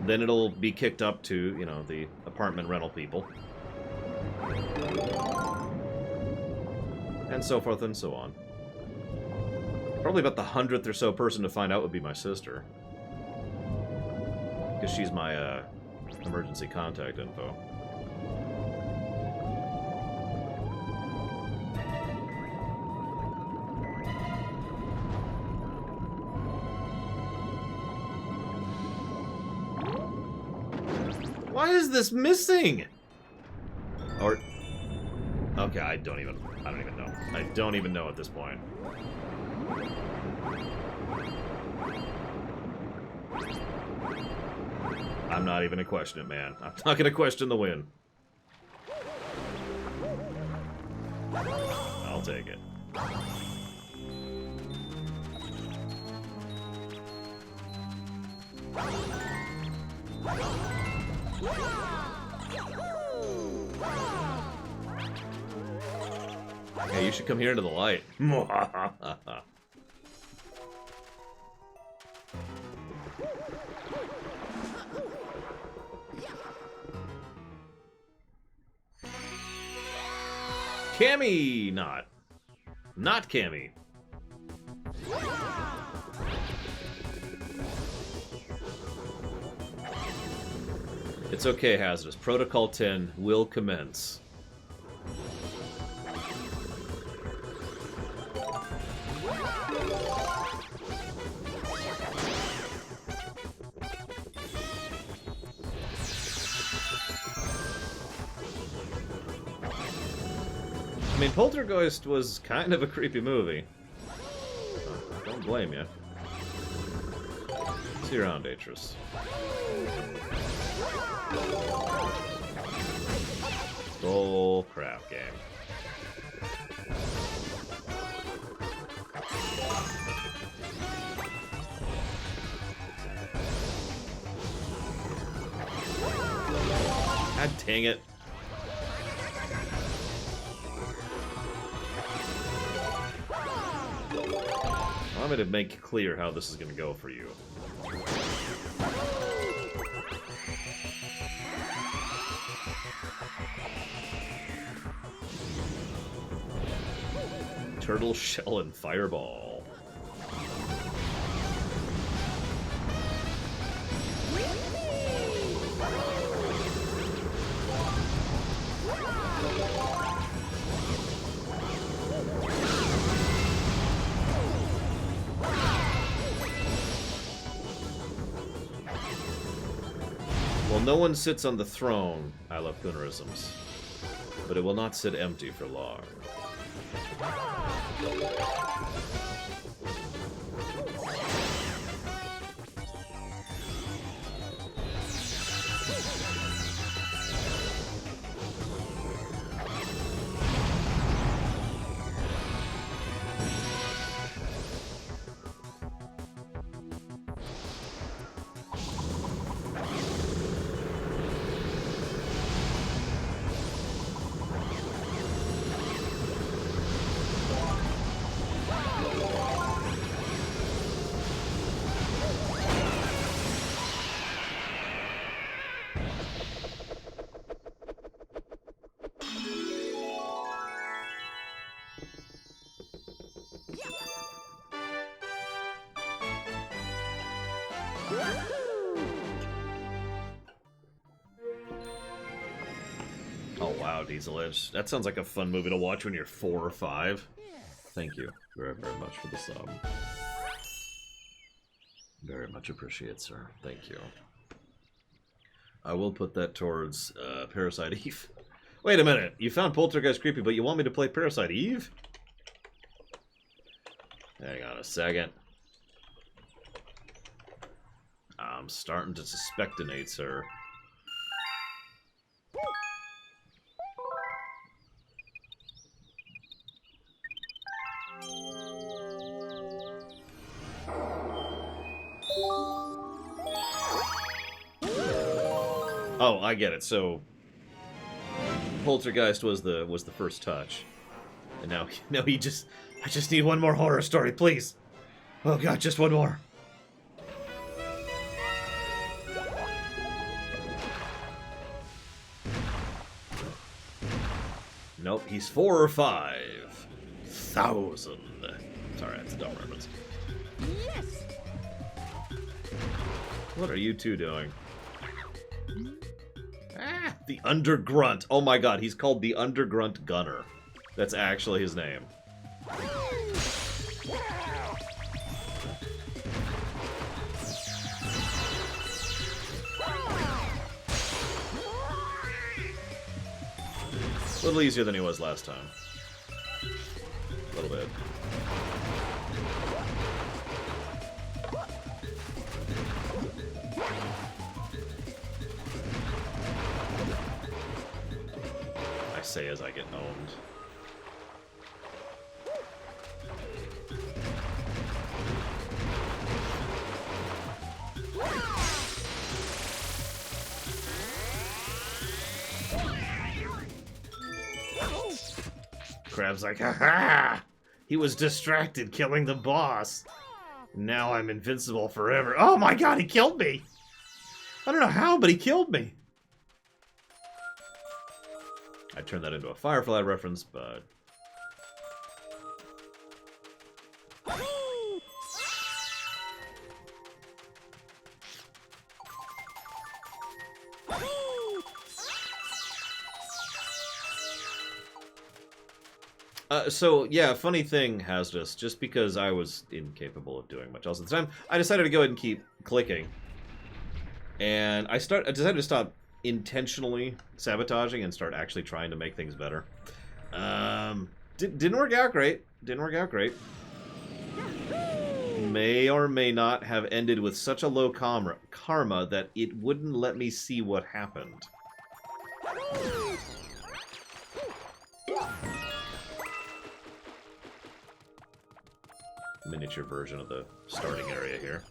Then it'll be kicked up to, you know, the apartment rental people. And so forth and so on. Probably about the 100th or so person to find out would be my sister. Because she's my emergency contact info. Why is this missing? Or... Okay, I don't even know. I don't even know at this point. I'm not even gonna question it, man. I'm not gonna question the win. I'll take it. Hey, you should come here into the light. Cammy! Not Cammy. It's okay, Hazardous. Protocol 10 will commence. I mean, Poltergeist was kind of a creepy movie. Don't blame you. See you around, Atris. Roll. crap, game. God dang it. I'm going to make clear how this is going to go for you. Turtle Shell and Fireball. Well, no one sits on the throne, I love Coonerisms, but it will not sit empty for long. Oh wow, Diesel Edge. That sounds like a fun movie to watch when you're 4 or 5. Thank you very, very much for the sub. Very much appreciate, sir. Thank you. I will put that towards Parasite Eve. Wait a minute, you found Poltergeist creepy, but you want me to play Parasite Eve? Hang on a second. I'm starting to suspectinate, sir. Oh, I get it. So Poltergeist was the first touch, and now I just need one more horror story, please. Oh God, just one more. Nope, he's 4 or 5,000. Sorry, that's a dumb reference. Yes. What are you two doing? Ah, the Undergrunt. Oh my God, he's called the Undergrunt Gunner. That's actually his name. A little easier than he was last time. A little bit. I say as I get owned. Crab's like, ha-ha! He was distracted killing the boss. Now I'm invincible forever. Oh my God, he killed me! I don't know how, but he killed me. I turned that into a Firefly reference, but... So, yeah, funny thing, Hazardous, just because I was incapable of doing much else at the time, I decided to go ahead and keep clicking. And I decided to stop intentionally sabotaging and start actually trying to make things better. Didn't work out great. Didn't work out great. May or may not have ended with such a low karma that it wouldn't let me see what happened. miniature version of the starting area here.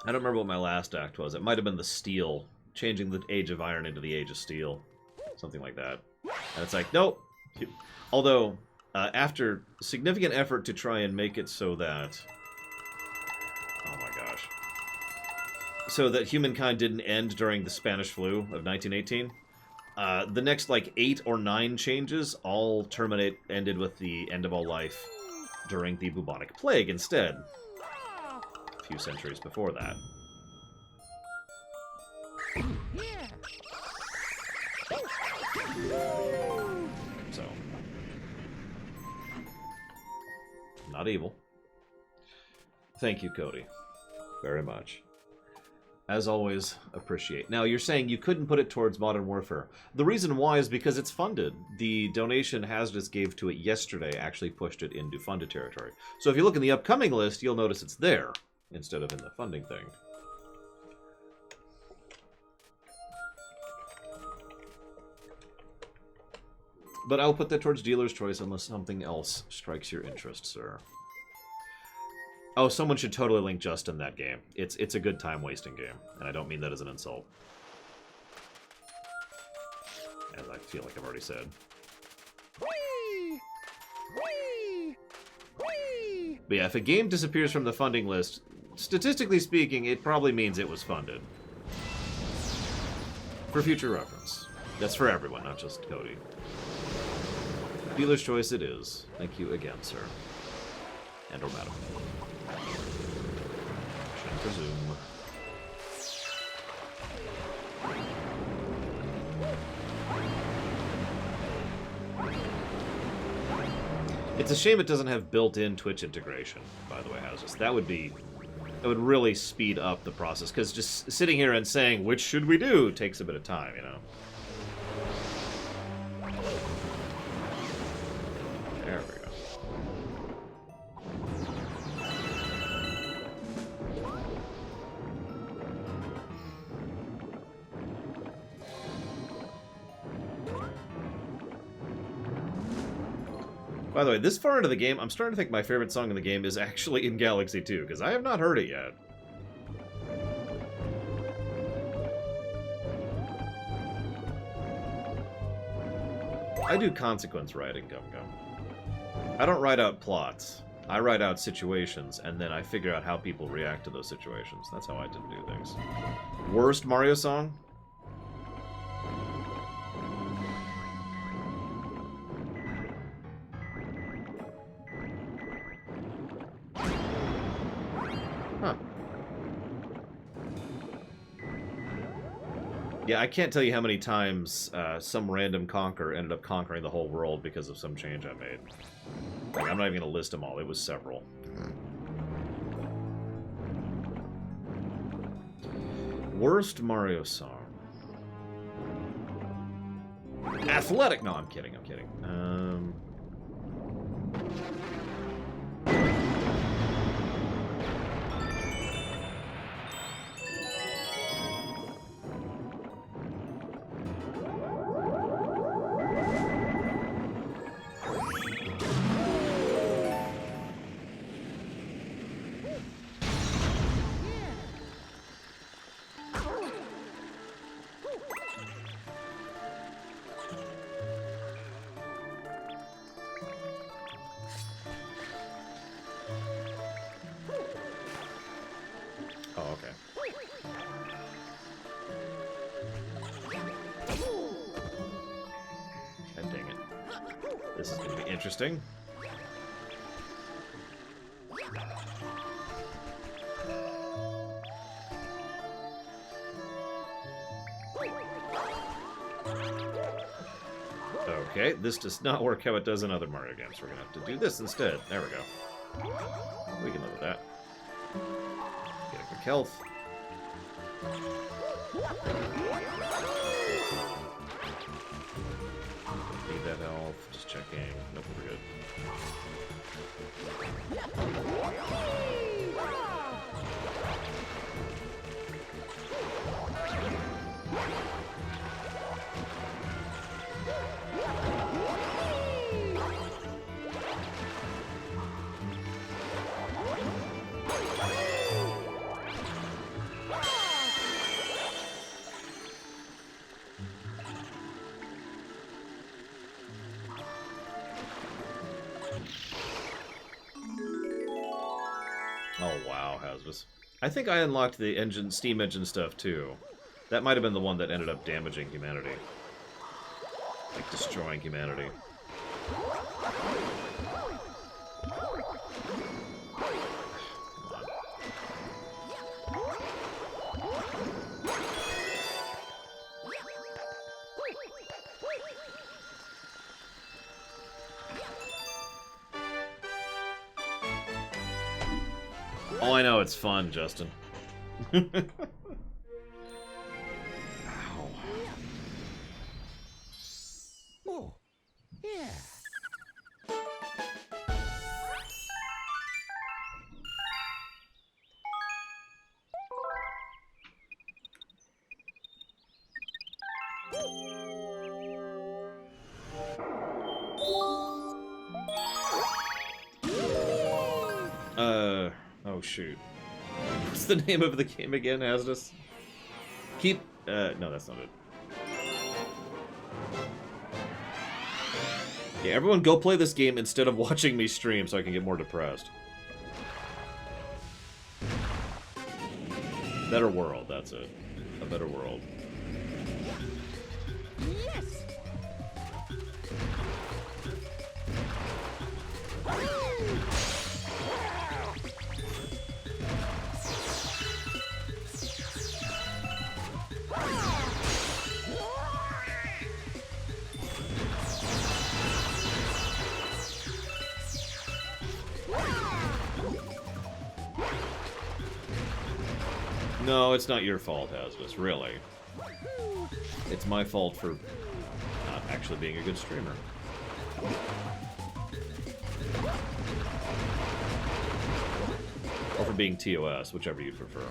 I don't remember what my last act was. It might have been the steel. Changing the Age of Iron into the Age of Steel. Something like that. And it's like, nope. Although, after significant effort to try and make it so that... Oh my gosh. So that humankind didn't end during the Spanish flu of 1918. The next, like, 8 or 9 changes all ended with the end of all life during the bubonic plague instead. A few centuries before that. So, not evil. Thank you, Cody. Very much. As always, appreciate. Now, you're saying you couldn't put it towards Modern Warfare. The reason why is because it's funded. The donation Hazardous gave to it yesterday actually pushed it into funded territory. So if you look in the upcoming list, you'll notice it's there instead of in the funding thing. But I'll put that towards dealer's choice unless something else strikes your interest, sir. Oh, someone should totally link Justin that game. It's a good time-wasting game, and I don't mean that as an insult. As I feel like I've already said. But yeah, if a game disappears from the funding list, statistically speaking, it probably means it was funded. For future reference. That's for everyone, not just Cody. Dealer's choice it is. Thank you again, sir. And or madam. Should presume. It's a shame it doesn't have built-in Twitch integration, by the way, Houses. That would really speed up the process, because just sitting here and saying, which should we do, takes a bit of time, you know? There we go. By the way, this far into the game, I'm starting to think my favorite song in the game is actually in Galaxy 2, because I have not heard it yet. I do consequence writing, Gum Gum. I don't write out plots. I write out situations, and then I figure out how people react to those situations. That's how I tend to do things. Worst Mario song? Huh. Yeah, I can't tell you how many times some random conqueror ended up conquering the whole world because of some change I made. Like, I'm not even going to list them all. It was several. Worst Mario song. Athletic! No, I'm kidding, I'm kidding. Oh, okay. God dang it. This is going to be interesting. Okay, this does not work how it does in other Mario games. We're going to have to do this instead. There we go. We can live with that. Get a quick health. Need that health. Just checking. Nope, we're good. Oh wow, Hazardous. I think I unlocked the engine, steam engine stuff too. That might have been the one that ended up damaging humanity. Like destroying humanity. Oh, I know, it's fun, Justin. Ow. Oh, yeah. Oh shoot. What's the name of the game again, Hazardous? Keep, no, that's not it. Yeah, everyone go play this game instead of watching me stream so I can get more depressed. Better World, that's it. A Better World. Yes. No, it's not your fault, Hazardous, really. It's my fault for not actually being a good streamer. Or for being TOS, whichever you prefer.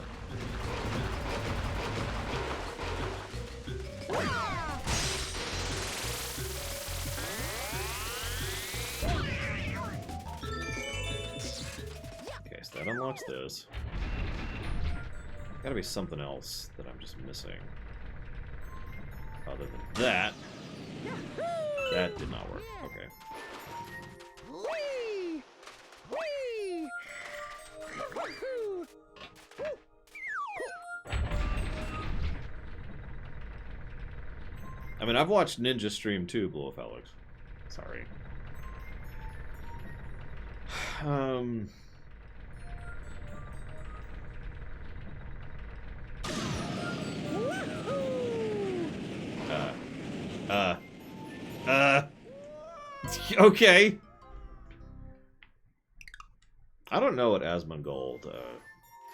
Okay, so that unlocks this. Gotta be something else that I'm just missing. Other than that. That did not work. Okay. Whee! Whee! I mean, I've watched Ninja stream too, Blue Felix. Sorry. Okay. I don't know what Asmongold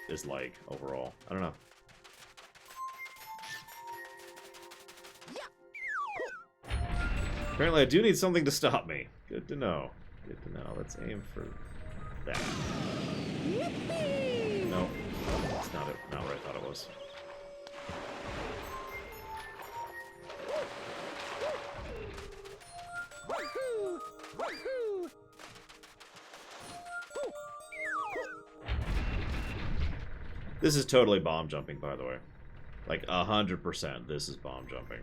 is like overall. I don't know. Apparently, I do need something to stop me. Good to know. Good to know. Let's aim for that. No, that's not it. Not what I thought it was. This is totally bomb jumping, by the way. Like 100%. This is bomb jumping.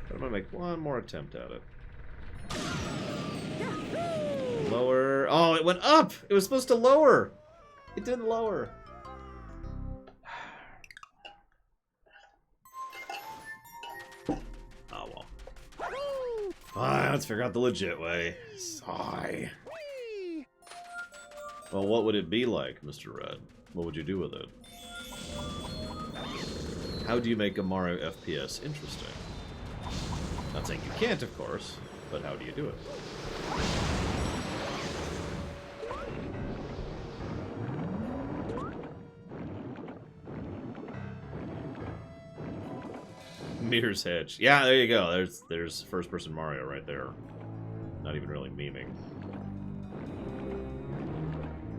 But I'm gonna make one more attempt at it. Lower. Oh, it went up! It was supposed to lower! It didn't lower. Oh well. Fine, let's figure out the legit way. Sigh. Well, what would it be like, Mr. Red? What would you do with it? How do you make a Mario FPS interesting? Not saying you can't, of course, but how do you do it? Mirror's Hedge. Yeah, there you go. There's first-person Mario right there. Not even really memeing.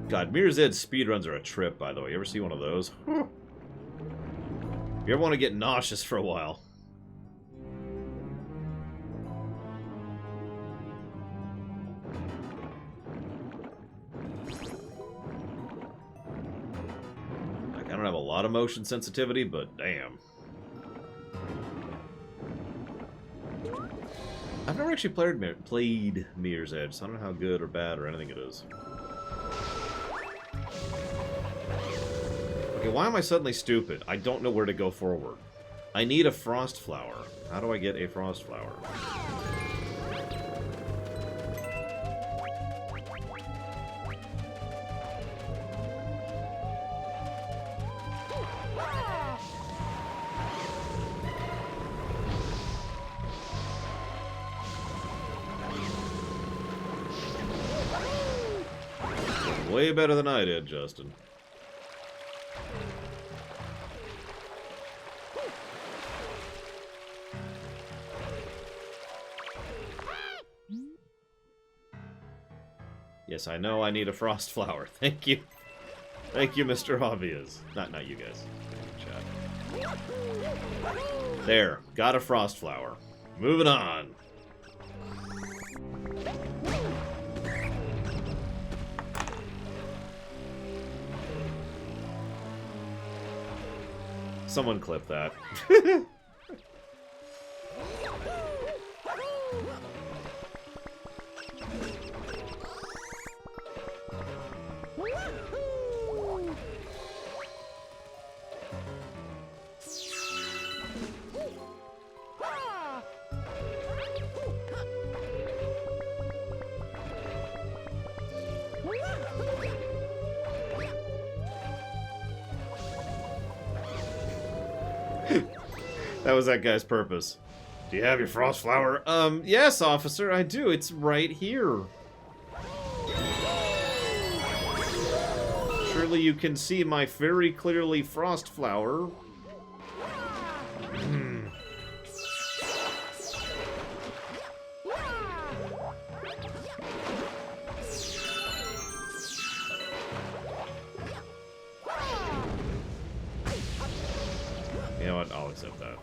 God, Mirror's Edge speedruns are a trip, by the way. You ever see one of those? You ever want to get nauseous for a while? Like, I don't have a lot of motion sensitivity, but damn. I've never actually played Mirror's Edge, so I don't know how good or bad or anything it is. Okay, why am I suddenly stupid? I don't know where to go forward. I need a frost flower. How do I get a frost flower? Way better than I did, Justin. Yes, I know I need a frost flower. Thank you. Thank you, Mr. Obvious. Not you guys. Chat. There. Got a frost flower. Moving on. Someone clip that. That was that guy's purpose. Do you have your frost flower? Yes, officer, I do. It's right here. Surely you can see my very clearly frost flower. You know what? I'll accept that.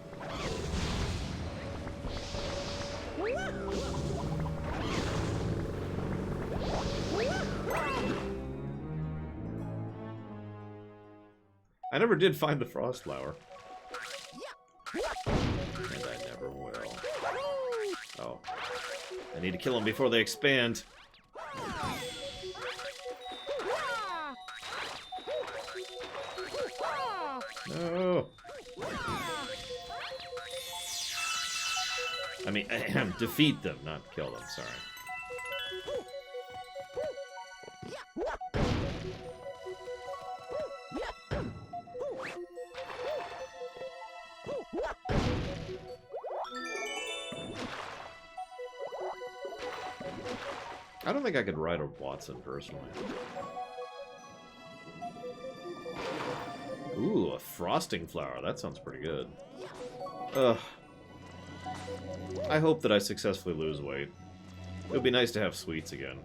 I never did find the frost flower. And I never will. Oh. I need to kill them before they expand. No. I mean, defeat them, not kill them, sorry. I don't think I could ride a Watson personally. Ooh, a frosting flower. That sounds pretty good. Ugh. I hope that I successfully lose weight. It would be nice to have sweets again.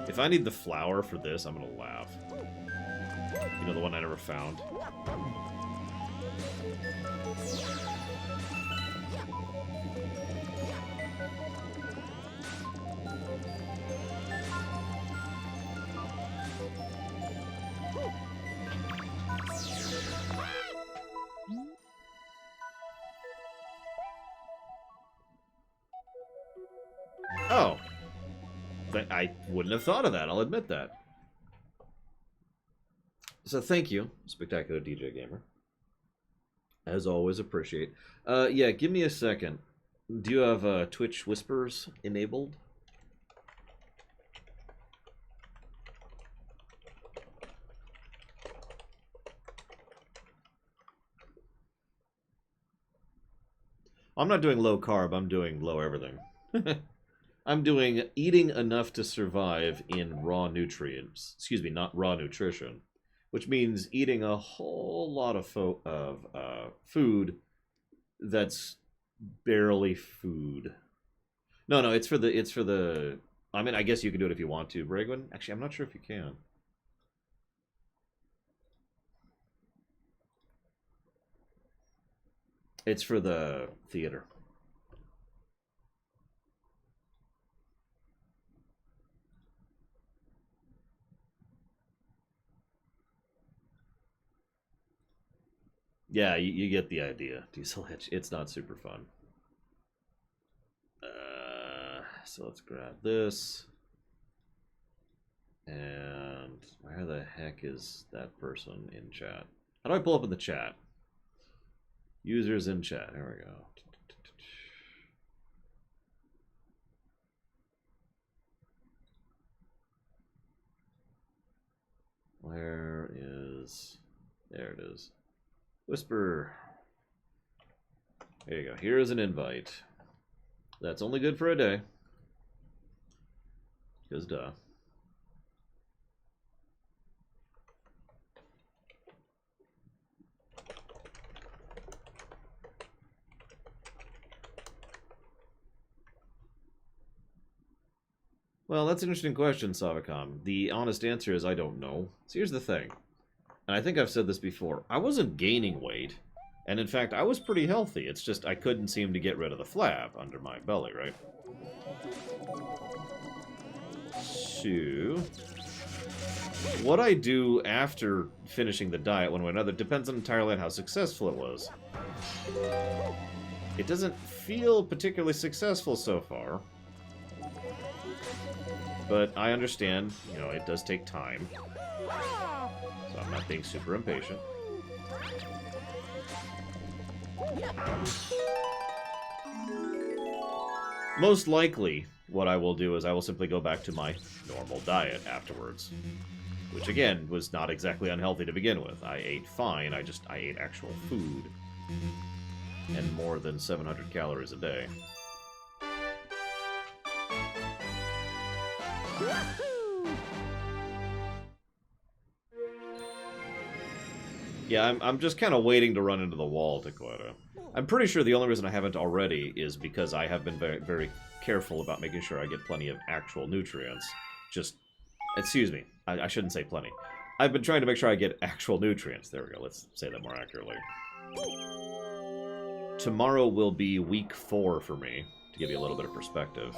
If I need the flower for this, I'm gonna laugh. You know, the one I never found? Oh. I wouldn't have thought of that, I'll admit that. So thank you, Spectacular DJ Gamer. As always, appreciate. Yeah, give me a second. Do you have Twitch Whispers enabled? I'm not doing low carb, I'm doing low everything. I'm doing eating enough to survive in raw nutrients. Excuse me, not raw nutrition. Which means eating a whole lot of food that's barely food. No, it's for the... I mean, I guess you can do it if you want to, Bragwin. Actually, I'm not sure if you can. It's for the theater. Yeah, you get the idea. Diesel hitch. It's not super fun. So let's grab this. And where the heck is that person in chat? How do I pull up in the chat? Users in chat. There we go. Where is... There it is. Whisper. There you go. Here is an invite. That's only good for a day. Because duh. Well, that's an interesting question, Savacom. The honest answer is I don't know. So here's the thing. And I think I've said this before. I wasn't gaining weight. And in fact, I was pretty healthy. It's just I couldn't seem to get rid of the flab under my belly, right? So, what I do after finishing the diet one way or another depends entirely on how successful it was. It doesn't feel particularly successful so far. But I understand, you know, it does take time. So I'm not being super impatient. Most likely, what I will do is I will simply go back to my normal diet afterwards. Which, again, was not exactly unhealthy to begin with. I ate fine, I ate actual food. And more than 700 calories a day. Yeah, I'm just kind of waiting to run into the wall, Dakota. I'm pretty sure the only reason I haven't already is because I have been very, very careful about making sure I get plenty of actual nutrients. Just, excuse me, I shouldn't say plenty. I've been trying to make sure I get actual nutrients. There we go, let's say that more accurately. Tomorrow will be week 4 for me, to give you a little bit of perspective.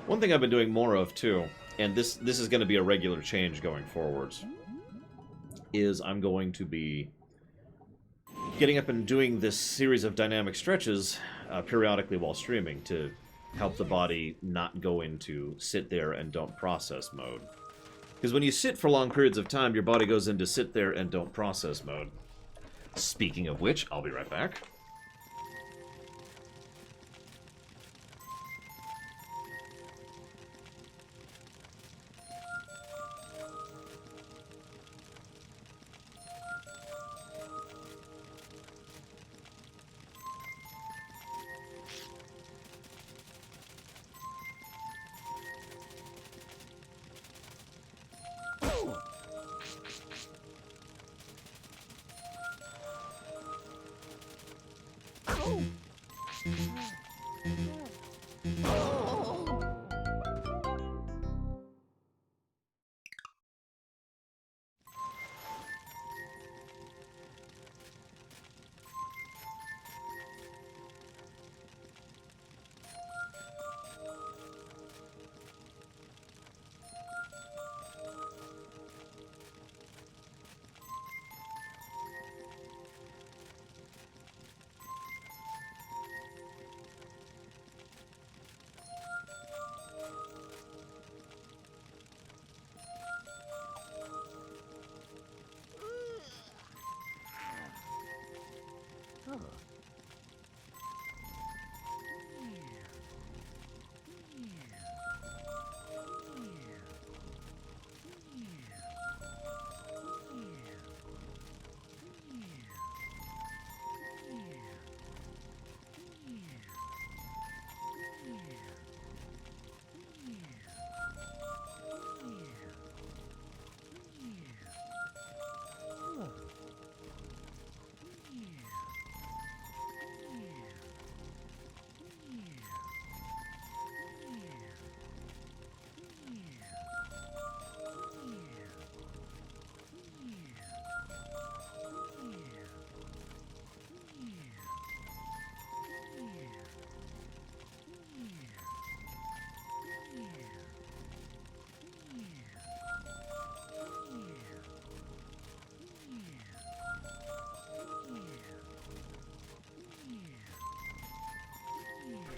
One thing I've been doing more of, too, and this is going to be a regular change going forwards, is I'm going to be getting up and doing this series of dynamic stretches periodically while streaming to help the body not go into sit there and don't process mode. Because when you sit for long periods of time, your body goes into sit there and don't process mode. Speaking of which, I'll be right back.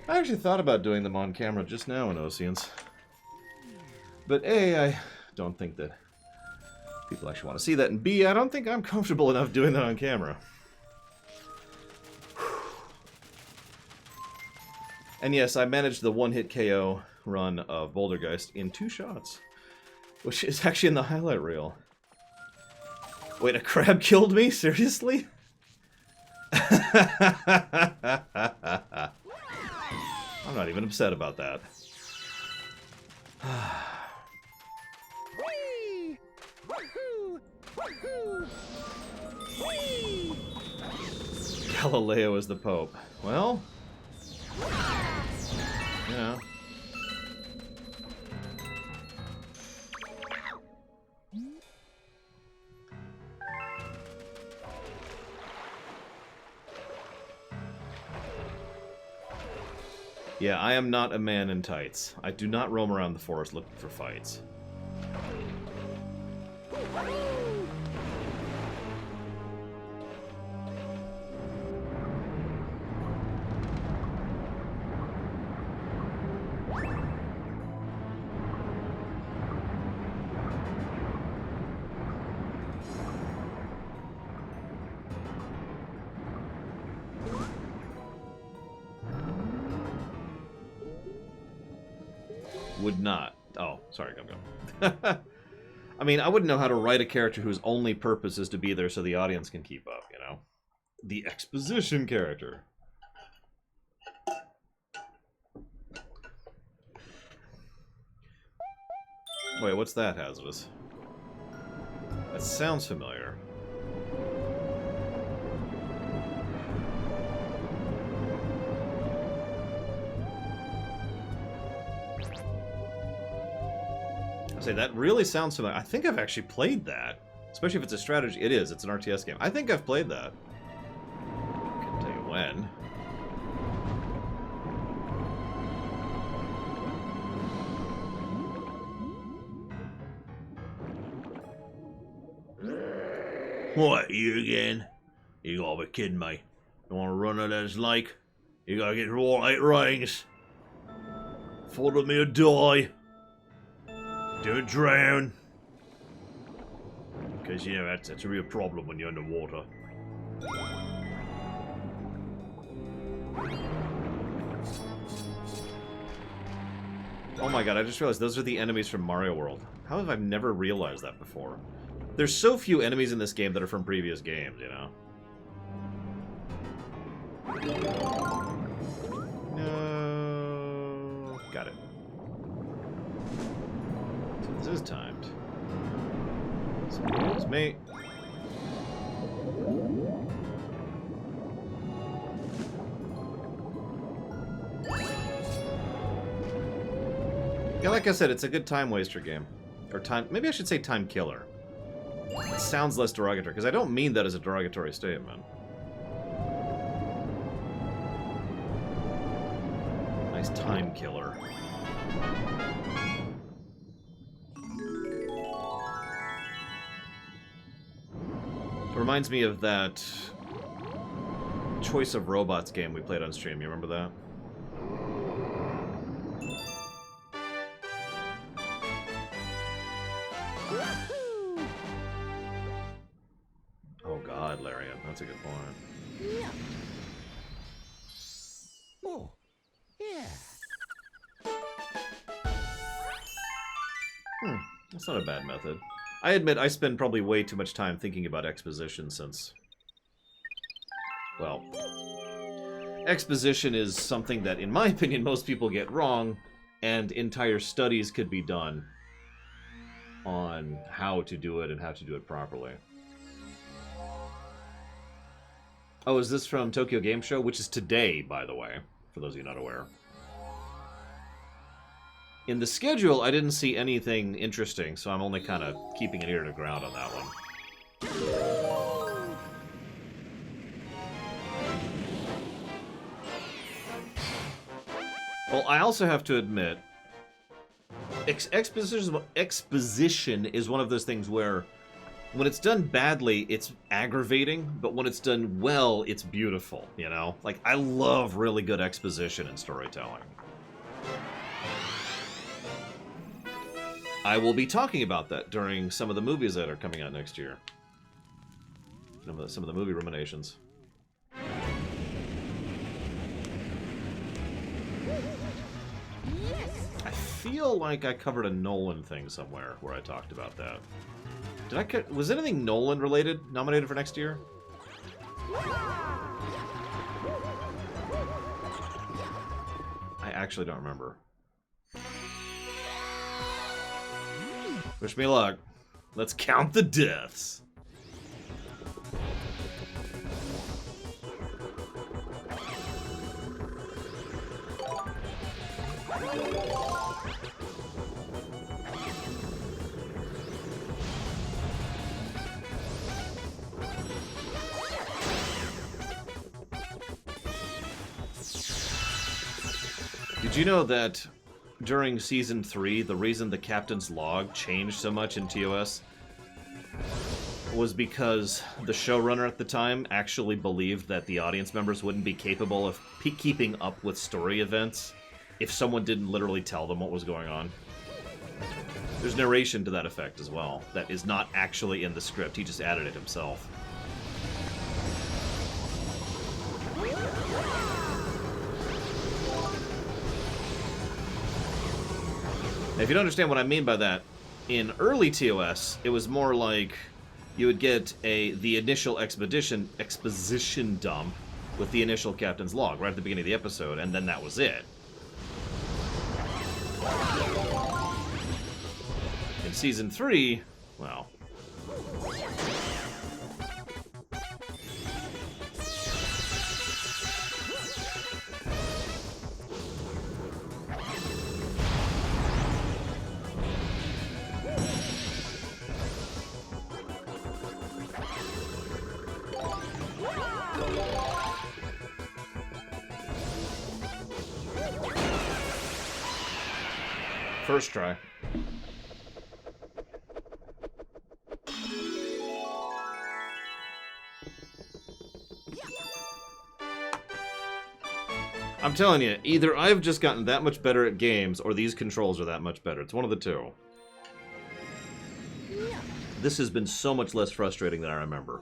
I actually thought about doing them on camera just now in Oceans. But A, I don't think that people actually want to see that, and B, I don't think I'm comfortable enough doing that on camera. And yes, I managed the one-hit KO run of Bouldergeist in 2 shots, which is actually in the highlight reel. Wait, a crab killed me? Seriously? I'm not even upset about that. Whee! Woohoo! Woohoo! Whee! Galileo is the Pope. Well, you know. Yeah, I am not a man in tights. I do not roam around the forest looking for fights. Would not. Oh, sorry, Gum Gum. I mean, I wouldn't know how to write a character whose only purpose is to be there so the audience can keep up, you know? The exposition character. Wait, what's that, Hazardous? That sounds familiar. Say that really sounds familiar. I think I've actually played that, especially if it's a strategy. It is. It's an RTS game. I think I've played that. I can't tell you when. What, you again? You gotta be kidding me. You wanna run at this lake? You gotta get through all 8 rings. Follow me or die. Don't drown. Because, you know, that's a real problem when you're underwater. Oh my god, I just realized those are the enemies from Mario World. How have I never realized that before? There's so few enemies in this game that are from previous games, you know? No. Got it. So this is timed. So here's me. Yeah, like I said, it's a good time waster game. Or time... Maybe I should say time killer. It sounds less derogatory, because I don't mean that as a derogatory statement. Nice time killer. It reminds me of that Choice of Robots game we played on stream. You remember that? Oh god, Larian. That's a good point. Yeah. Oh, yeah. That's not a bad method. I admit I spend probably way too much time thinking about exposition since... Well... Exposition is something that, in my opinion, most people get wrong, and entire studies could be done on how to do it and how to do it properly. Oh, is this from Tokyo Game Show? Which is today, by the way, for those of you not aware. In the schedule, I didn't see anything interesting, so I'm only kind of keeping an ear to the ground on that one. Well, I also have to admit, exposition is one of those things where when it's done badly, it's aggravating, but when it's done well, it's beautiful, you know? Like, I love really good exposition and storytelling. I will be talking about that during some of the movies that are coming out next year. Some of the movie ruminations. I feel like I covered a Nolan thing somewhere where I talked about that. Was anything Nolan related nominated for next year? I actually don't remember. Wish me luck. Let's count the deaths. Did you know that during Season 3, the reason the Captain's Log changed so much in TOS was because the showrunner at the time actually believed that the audience members wouldn't be capable of keeping up with story events if someone didn't literally tell them what was going on. There's narration to that effect as well that is not actually in the script. He just added it himself. If you don't understand what I mean by that, in early TOS, it was more like you would get the initial exposition dump with the initial Captain's Log right at the beginning of the episode, and then that was it. In Season 3, well... First try. I'm telling you, either I've just gotten that much better at games, or these controls are that much better. It's one of the two. This has been so much less frustrating than I remember.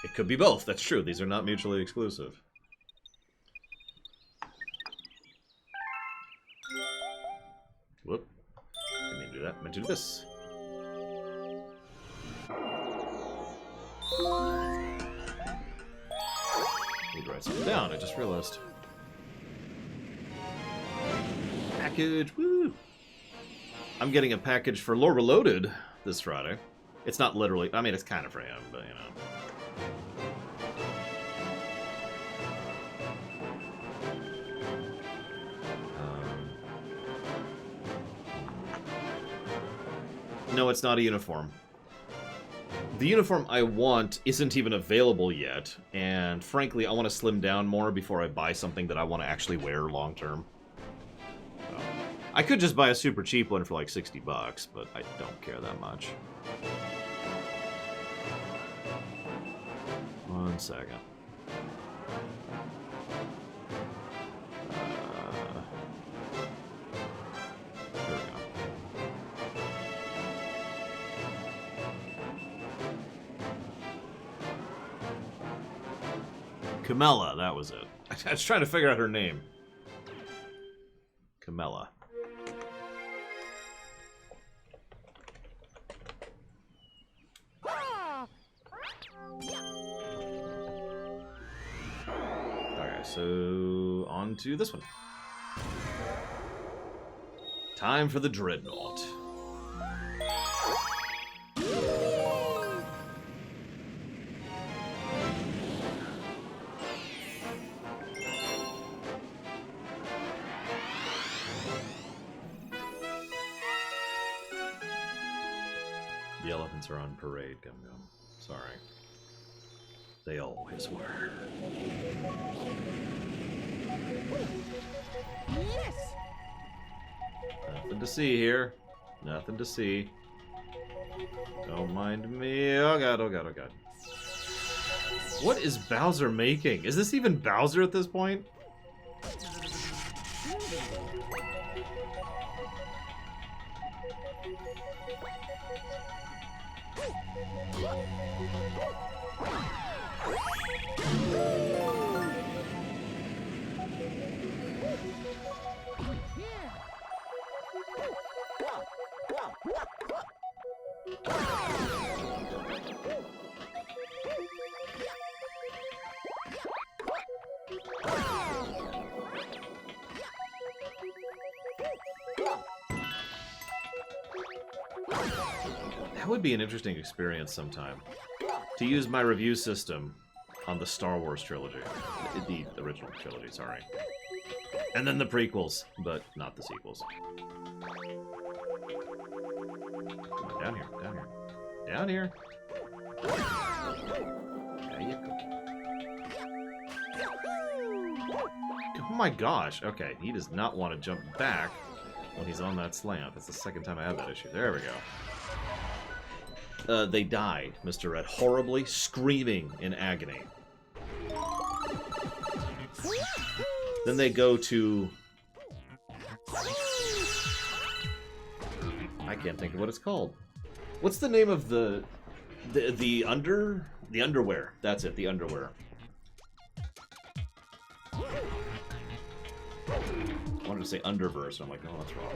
It could be both, that's true. These are not mutually exclusive. Whoop. Didn't mean to do that. I meant to do this. Need to write something down, I just realized. Package, woo! I'm getting a package for Lore Reloaded this Friday. It's not literally, I mean, it's kind of for him, but you know. No, it's not a uniform. The uniform I want isn't even available yet, and frankly, I want to slim down more before I buy something that I want to actually wear long term. So, I could just buy a super cheap one for like $60, but I don't care that much. 1 second. There we go. Camella, that was it. I was trying to figure out her name. Camella. Okay, so on to this one. Time for the Dreadnought. The elephants are on parade, Gum Gum. Sorry. They always were. Yes! Nothing to see here. Nothing to see. Don't mind me. Oh god, oh god, oh god. What is Bowser making? Is this even Bowser at this point? That would be an interesting experience sometime. To use my review system on the Star Wars trilogy. The original trilogy, sorry. And then the prequels, but not the sequels. Come on, down here, down here. Down here. There you go. Oh my gosh, okay, he does not want to jump back when he's on that slant. That's the second time I had that issue. There we go. They die, Mr. Red, horribly, screaming in agony. Then they go to... I can't think of what it's called. What's the name of the underwear? That's it, the underwear. I wanted to say Underverse, and I'm like, oh, that's wrong.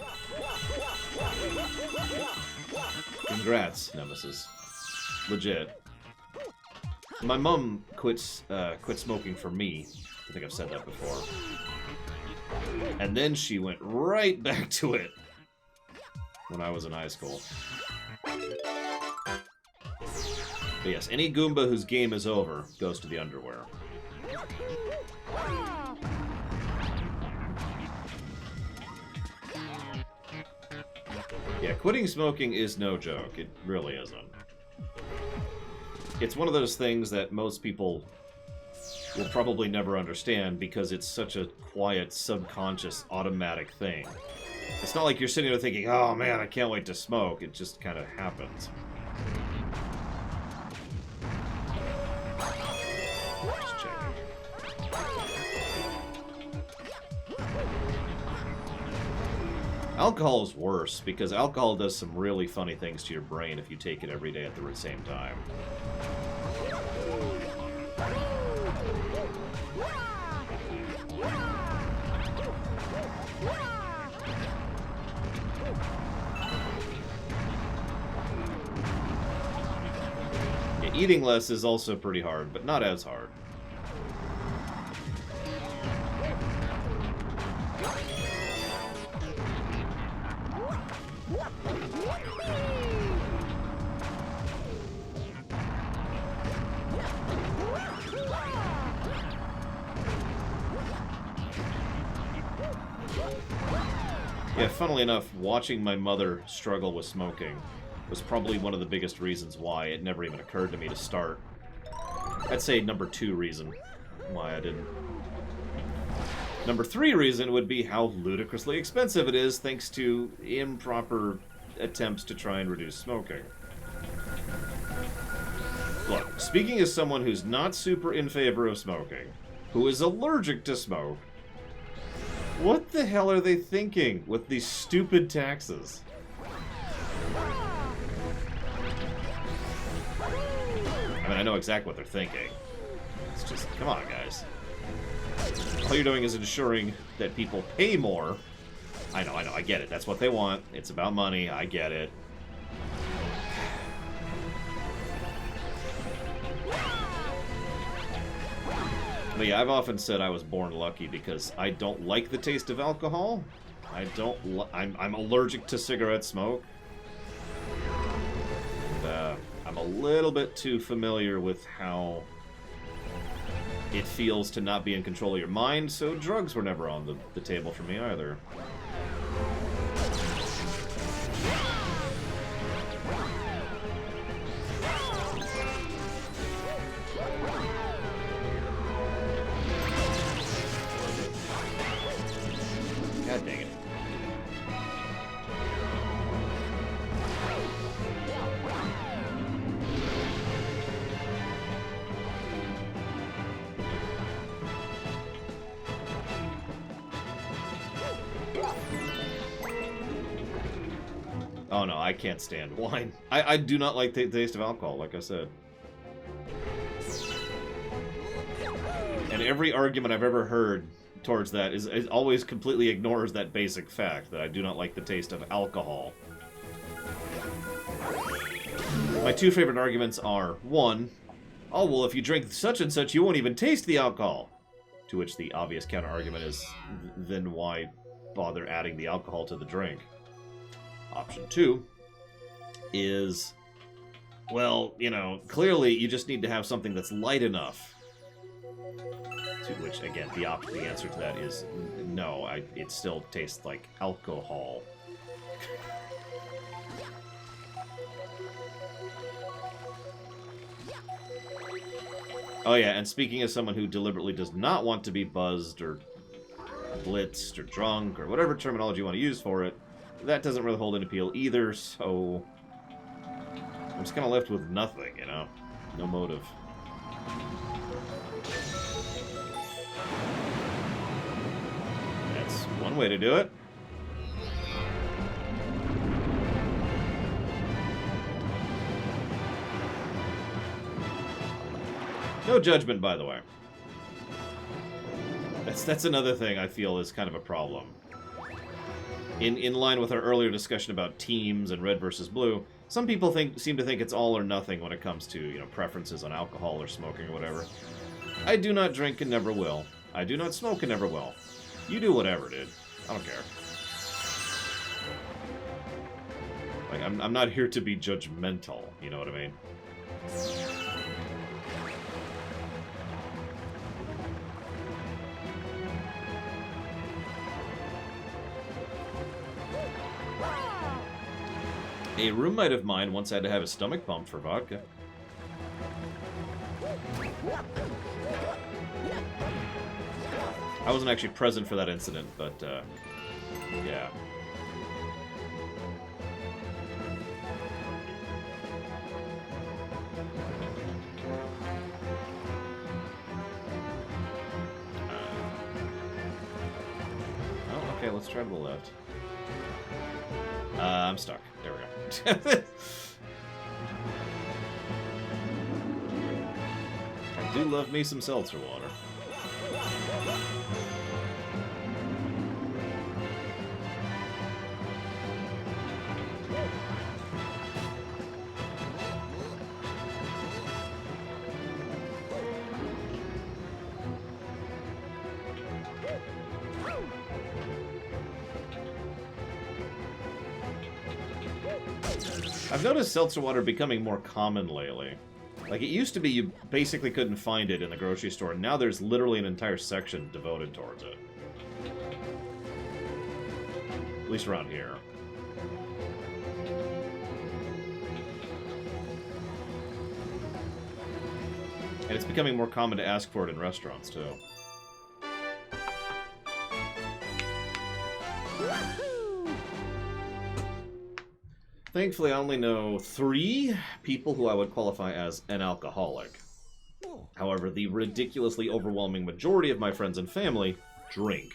Congrats, Nemesis. Legit. My mom quit smoking for me. I think I've said that before. And then she went right back to it when I was in high school. But yes, any Goomba whose game is over goes to the underwear. Yeah, quitting smoking is no joke. It really isn't. It's one of those things that most people will probably never understand because it's such a quiet, subconscious, automatic thing. It's not like you're sitting there thinking, oh man, I can't wait to smoke. It just kind of happens. Just checking. Alcohol is worse because alcohol does some really funny things to your brain if you take it every day at the same time. Yeah, eating less is also pretty hard, but not as hard. Yeah, funnily enough, watching my mother struggle with smoking was probably one of the biggest reasons why it never even occurred to me to start. I'd say number 2 reason why I didn't. Number 3 reason would be how ludicrously expensive it is thanks to improper attempts to try and reduce smoking. Look, speaking as someone who's not super in favor of smoking, who is allergic to smoke, what the hell are they thinking with these stupid taxes? I mean, I know exactly what they're thinking. It's just, come on, guys. All you're doing is ensuring that people pay more. I know, I get it. That's what they want. It's about money. I get it. But yeah, I've often said I was born lucky because I don't like the taste of alcohol. I'm allergic to cigarette smoke. And, I'm a little bit too familiar with how it feels to not be in control of your mind, so drugs were never on the table for me either. God dang it. Oh no, I can't stand wine. I do not like the taste of alcohol, like I said. And every argument I've ever heard towards that is always completely ignores that basic fact that I do not like the taste of alcohol. My two favorite arguments are, one, oh, well, if you drink such and such, you won't even taste the alcohol. To which the obvious counter-argument is, then why bother adding the alcohol to the drink? Option two is, well, you know, clearly you just need to have something that's light enough. To which, again, the answer to that is no, it still tastes like alcohol. Oh yeah, and speaking as someone who deliberately does not want to be buzzed or blitzed or drunk or whatever terminology you want to use for it, that doesn't really hold any appeal either, so I'm just kind of left with nothing, you know? No motive. That's one way to do it. No judgment, by the way. That's another thing I feel is kind of a problem. In line with our earlier discussion about teams and red versus blue, some people seem to think it's all or nothing when it comes to, you know, preferences on alcohol or smoking or whatever. I do not drink and never will. I do not smoke and never will. You do whatever, dude. I don't care. Like, I'm not here to be judgmental, you know what I mean? A roommate of mine once had to have his stomach pumped for vodka. I wasn't actually present for that incident, but, yeah. Oh, okay, let's try to the left. I'm stuck. There we go. I do love me some seltzer water. I've noticed seltzer water becoming more common lately. Like, it used to be you basically couldn't find it in the grocery store, and now there's literally an entire section devoted towards it. At least around here. And it's becoming more common to ask for it in restaurants, too. Thankfully, I only know 3 people who I would qualify as an alcoholic. However, the ridiculously overwhelming majority of my friends and family drink.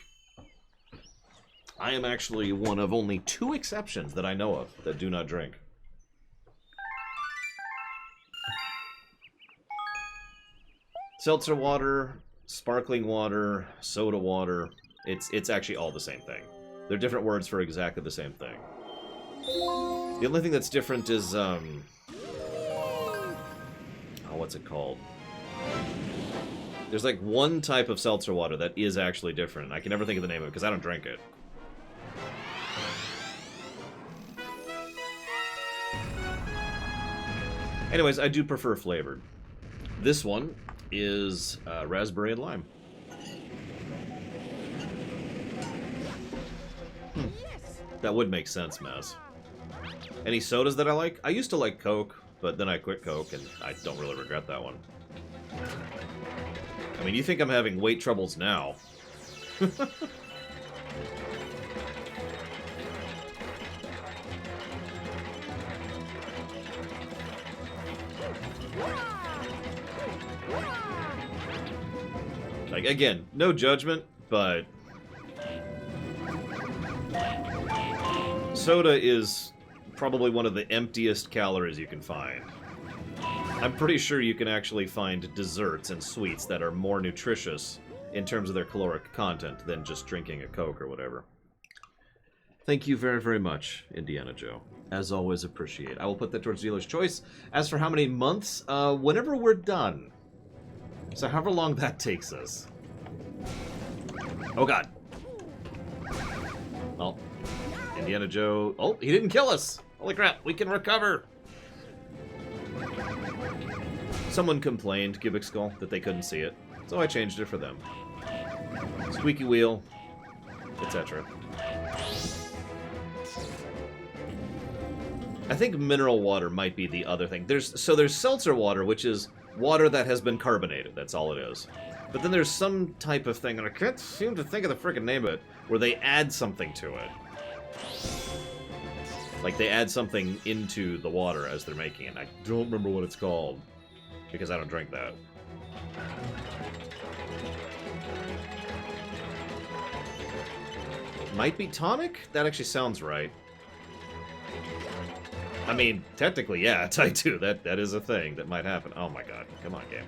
I am actually one of only 2 exceptions that I know of that do not drink. Seltzer water, sparkling water, soda water, it's actually all the same thing. They're different words for exactly the same thing. The only thing that's different is, oh, what's it called? There's like one type of seltzer water that is actually different. I can never think of the name of it because I don't drink it. Anyways, I do prefer flavored. This one is raspberry and lime. That would make sense, Maz. Any sodas that I like? I used to like Coke, but then I quit Coke, and I don't really regret that one. I mean, you think I'm having weight troubles now. Like, again, no judgment, but soda is probably one of the emptiest calories you can find. I'm pretty sure you can actually find desserts and sweets that are more nutritious in terms of their caloric content than just drinking a Coke or whatever. Thank you very, very much, Indiana Joe. As always, appreciate. I will put that towards dealer's choice. As for how many months, whenever we're done. So however long that takes us. Oh god. Oh. Indiana Joe... Oh, he didn't kill us! Holy crap, we can recover! Someone complained, Cubic Skull, that they couldn't see it. So I changed it for them. Squeaky wheel, etc. I think mineral water might be the other thing. There's seltzer water, which is water that has been carbonated. That's all it is. But then there's some type of thing, and I can't seem to think of the frickin' name of it, where they add something to it. Like, they add something into the water as they're making it. I don't remember what it's called, because I don't drink that. Might be tonic? That actually sounds right. I mean, technically, yeah, Type 2. That is a thing that might happen. Oh my god. Come on, game.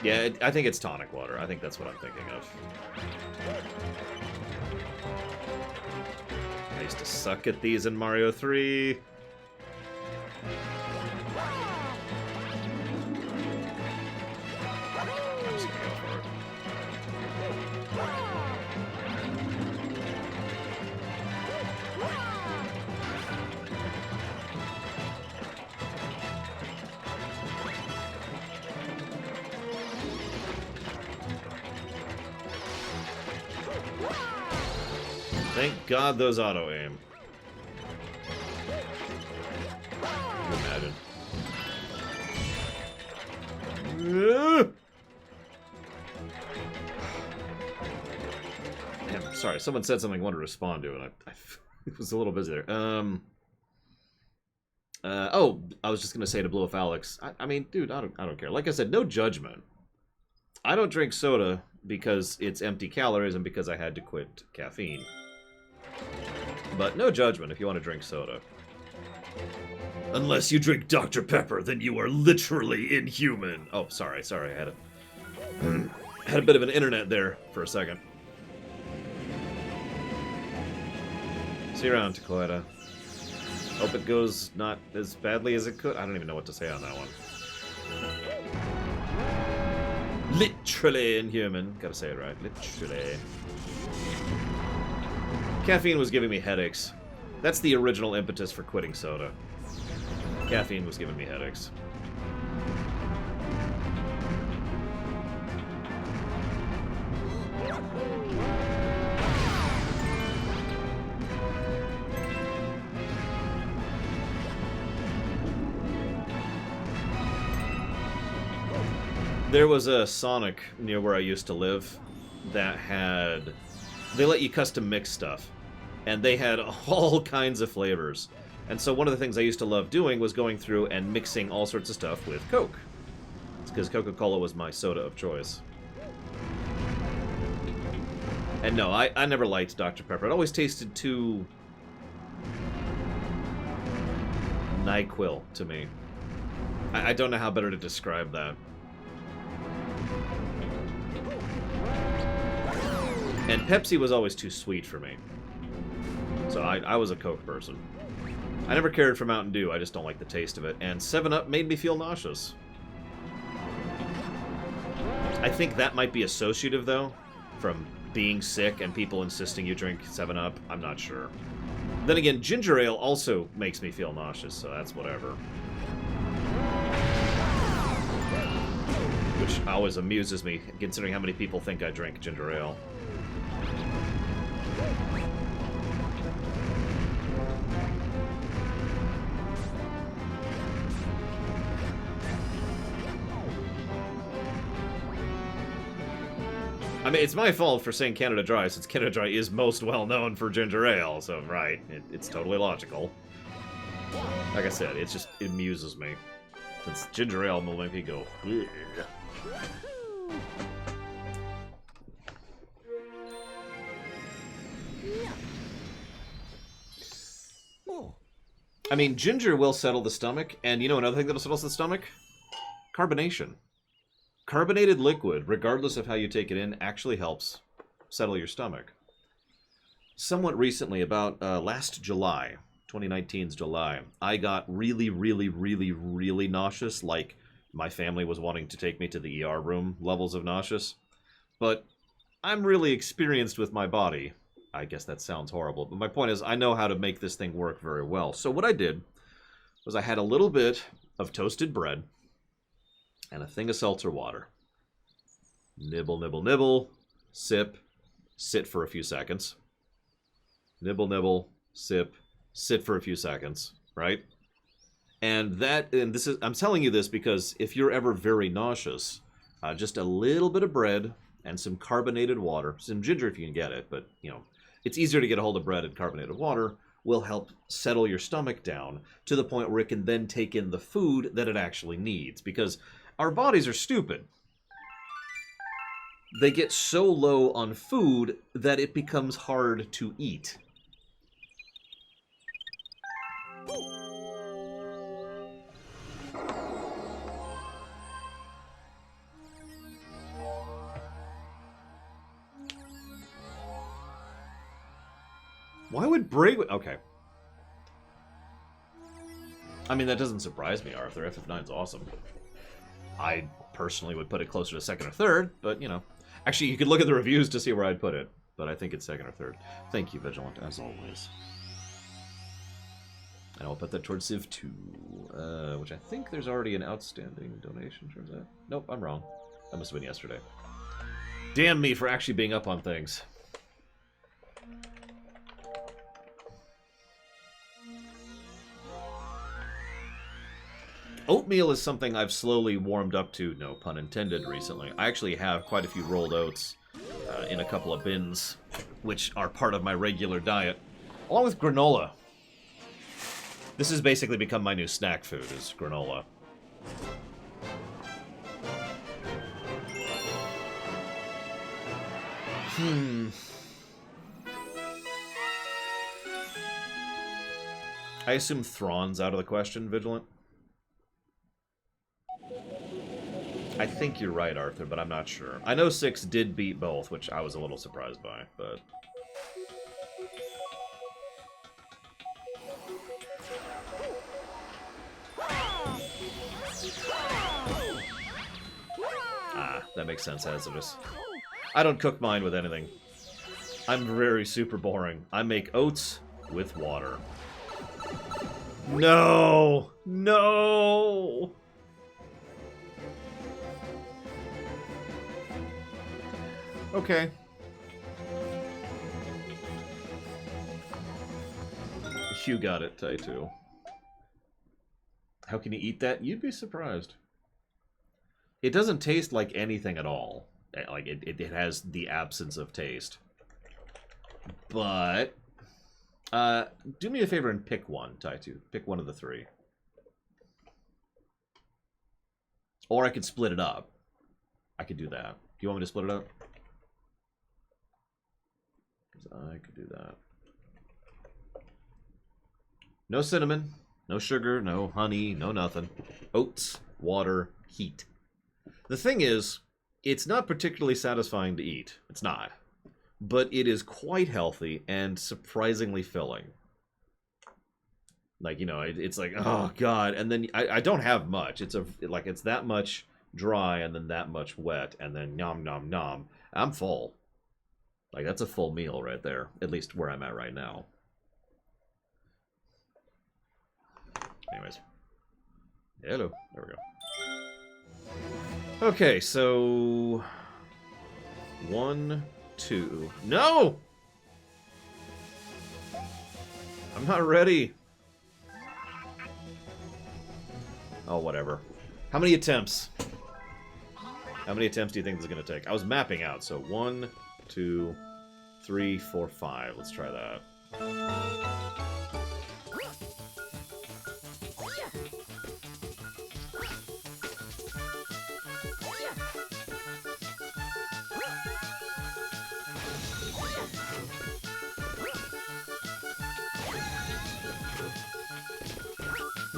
Yeah, I think it's tonic water. I think that's what I'm thinking of. I used to suck at these in Mario 3. I'm just gonna go for it. Thank God those auto-aim. Imagine. Damn, sorry, someone said something I wanted to respond to, and I was a little busy there. Oh, I was just gonna say to blow off Alex. I mean, dude, I don't care. Like I said, no judgment. I don't drink soda because it's empty calories and because I had to quit caffeine. But no judgment if you want to drink soda. Unless you drink Dr. Pepper, then you are literally inhuman. Oh, sorry, I had a bit of an internet there for a second. See you around, Takoida. Hope it goes not as badly as it could. I don't even know what to say on that one. Literally inhuman. Gotta say it right. Literally. Caffeine was giving me headaches. That's the original impetus for quitting soda. Caffeine was giving me headaches. There was a Sonic near where I used to live that had... They let you custom mix stuff, and they had all kinds of flavors. And so one of the things I used to love doing was going through and mixing all sorts of stuff with Coke. It's because Coca-Cola was my soda of choice. And no, I never liked Dr. Pepper. It always tasted too... NyQuil to me. I don't know how better to describe that. And Pepsi was always too sweet for me. So I was a Coke person. I never cared for Mountain Dew, I just don't like the taste of it. And 7-Up made me feel nauseous. I think that might be associative, though, from being sick and people insisting you drink 7-Up. I'm not sure. Then again, ginger ale also makes me feel nauseous, so that's whatever. Which always amuses me, considering how many people think I drink ginger ale. I mean, it's my fault for saying Canada Dry, since Canada Dry is most well known for ginger ale, so, right, it's totally logical. Like I said, it amuses me. Since ginger ale will make me go, ugh. I mean, ginger will settle the stomach, and you know another thing that'll settle the stomach? Carbonation. Carbonated liquid, regardless of how you take it in, actually helps settle your stomach. Somewhat recently, about last July, 2019's July, I got really, really, really, really nauseous, like my family was wanting to take me to the ER room levels of nauseous. But I'm really experienced with my body. I guess that sounds horrible, but my point is I know how to make this thing work very well. So what I did was I had a little bit of toasted bread and a thing of seltzer water. Nibble, nibble, nibble, sip, sit for a few seconds. Nibble, nibble, sip, sit for a few seconds, right? And this is, I'm telling you this because if you're ever very nauseous, just a little bit of bread and some carbonated water, some ginger if you can get it, but you know, it's easier to get a hold of bread and carbonated water, will help settle your stomach down to the point where it can then take in the food that it actually needs. Because our bodies are stupid. They get so low on food that it becomes hard to eat. Why would Brig... Okay. I mean, that doesn't surprise me, Arthur. FF9's awesome. I personally would put it closer to second or third, but, you know. Actually, you could look at the reviews to see where I'd put it, but I think it's second or third. Thank you, Vigilant, as always. And I'll put that towards Civ 2, which I think there's already an outstanding donation towards that. Nope, I'm wrong. That must have been yesterday. Damn me for actually being up on things. Oatmeal is something I've slowly warmed up to, no pun intended, recently. I actually have quite a few rolled oats in a couple of bins, which are part of my regular diet, along with granola. This has basically become my new snack food, is granola. I assume Thrawn's out of the question, Vigilant? I think you're right, Arthur, but I'm not sure. I know 6 did beat both, which I was a little surprised by, but... Ah, that makes sense, Hazardous. I don't cook mine with anything. I'm very super boring. I make oats with water. No! No! Okay. You got it, Taito. How can you eat that? You'd be surprised. It doesn't taste like anything at all. Like, it has the absence of taste. But... do me a favor and pick one, Taito. Pick one of the 3. Or I could split it up. I could do that. Do you want me to split it up? I could do that. No cinnamon, no sugar, no honey, no nothing. Oats, water, heat. The thing is, it's not particularly satisfying to eat. It's not. But it is quite healthy and surprisingly filling. Like, you know, it's like, oh god. And then I don't have much. It's it's that much dry and then that much wet and then nom nom nom. I'm full. Like, that's a full meal right there. At least where I'm at right now. Anyways. Hello. There we go. Okay, so... 1, 2... No! I'm not ready. Oh, whatever. How many attempts? How many attempts do you think this is going to take? I was mapping out, so 1... 2, 3, 4, 5. Let's try that.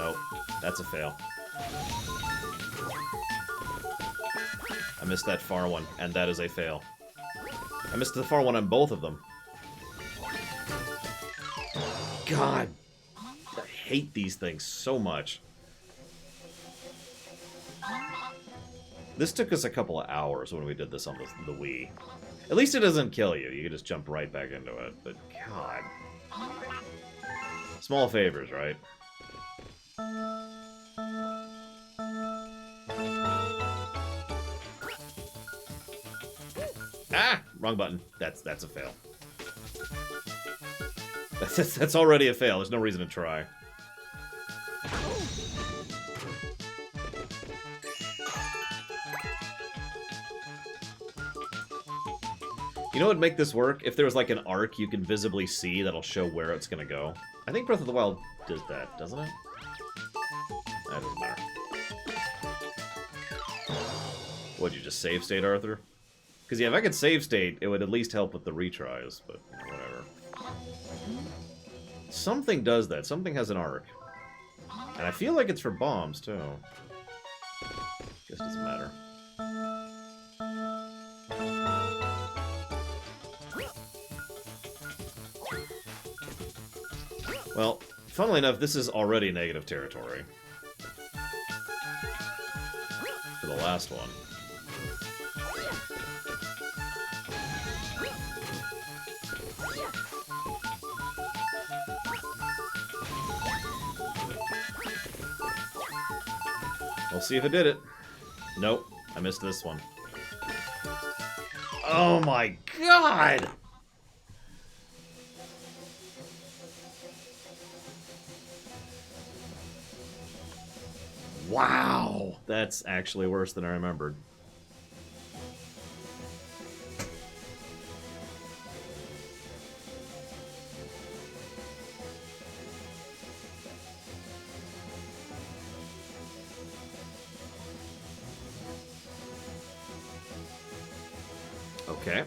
Nope. That's a fail. I missed that far one, and that is a fail. I missed the far one on both of them. God! I hate these things so much. This took us a couple of hours when we did this on the Wii. At least it doesn't kill you. You can just jump right back into it. But, God. Small favors, right? Ah! Wrong button. That's a fail. That's already a fail. There's no reason to try. You know what would make this work? If there was like an arc you can visibly see that'll show where it's gonna go. I think Breath of the Wild does that, doesn't it? That doesn't matter. What'd you just save state, Arthur? Because yeah, if I could save state, it would at least help with the retries, but whatever. Something does that. Something has an arc. And I feel like it's for bombs, too. Guess it doesn't matter. Well, funnily enough, this is already negative territory. For the last one. We'll see if it did it. Nope, I missed this one. Oh my god! Wow! That's actually worse than I remembered. Okay.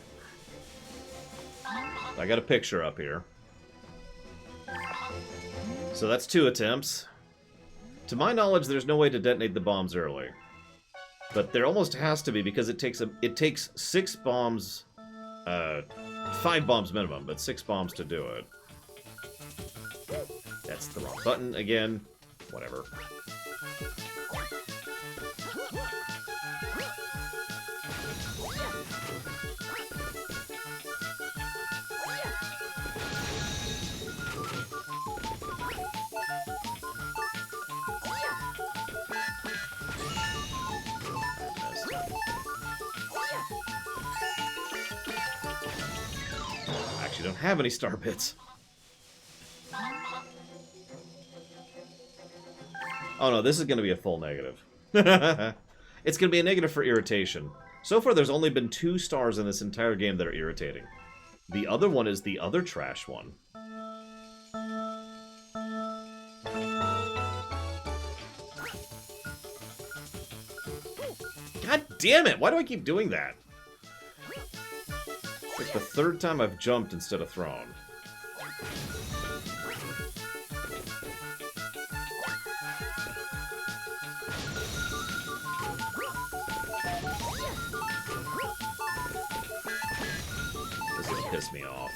I got a picture up here. So that's 2 attempts. To my knowledge, there's no way to detonate the bombs early. But there almost has to be, because it takes 6 bombs, 5 bombs minimum, but 6 bombs to do it. That's the wrong button again. Whatever. Don't have any star bits. Oh no, this is going to be a full negative. It's going to be a negative for irritation. So far, there's only been 2 stars in this entire game that are irritating. The other one is the other trash one. God damn it! Why do I keep doing that? It's like the 3rd time I've jumped instead of thrown. This is piss me off.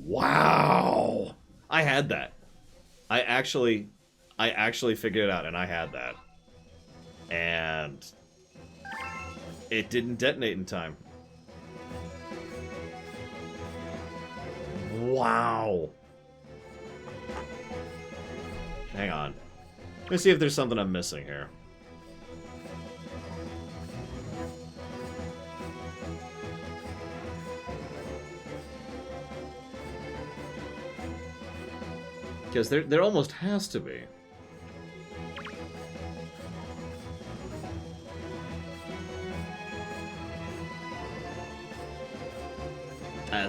Wow! I had that. I actually figured it out, and I had that. And it didn't detonate in time. Wow. Hang on. Let me see if there's something I'm missing here. Because there almost has to be.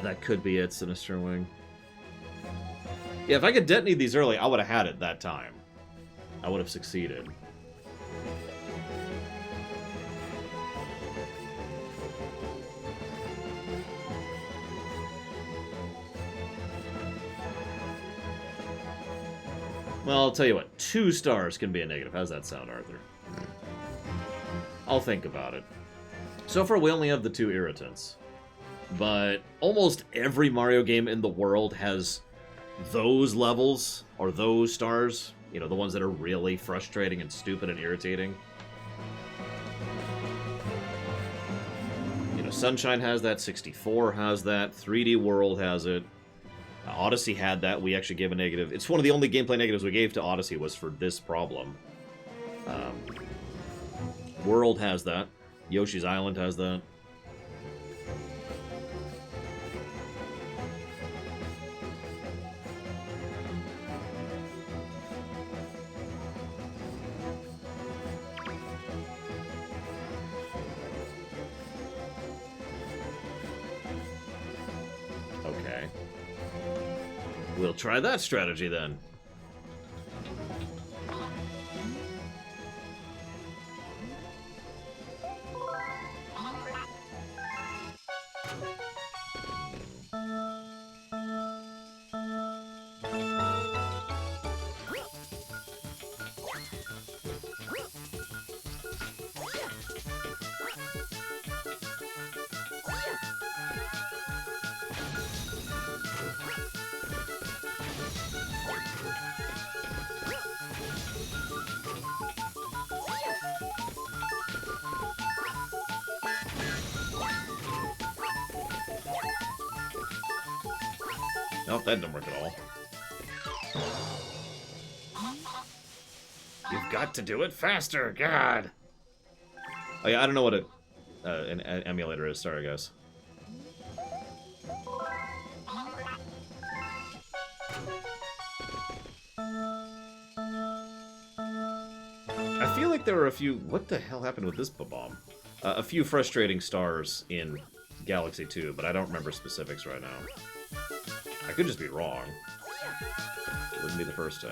That could be it, Sinister Wing. Yeah, if I could detonate these early, I would have had it that time. I would have succeeded. Well, I'll tell you what. 2 stars can be a negative. How's that sound, Arthur? I'll think about it. So far, we only have the 2 irritants. But almost every Mario game in the world has those levels, or those stars. You know, the ones that are really frustrating and stupid and irritating. You know, Sunshine has that, 64 has that, 3D World has it. Odyssey had that. We actually gave a negative. It's one of the only gameplay negatives we gave to Odyssey was for this problem. World has that. Yoshi's Island has that. Okay. We'll try that strategy then. Nope, that didn't work at all. You've got to do it faster, God! Oh yeah, I don't know what an emulator is. Sorry, guys. I feel like there were a few... What the hell happened with this bomb? A few frustrating stars in Galaxy 2, but I don't remember specifics right now. I could just be wrong. It wouldn't be the first time.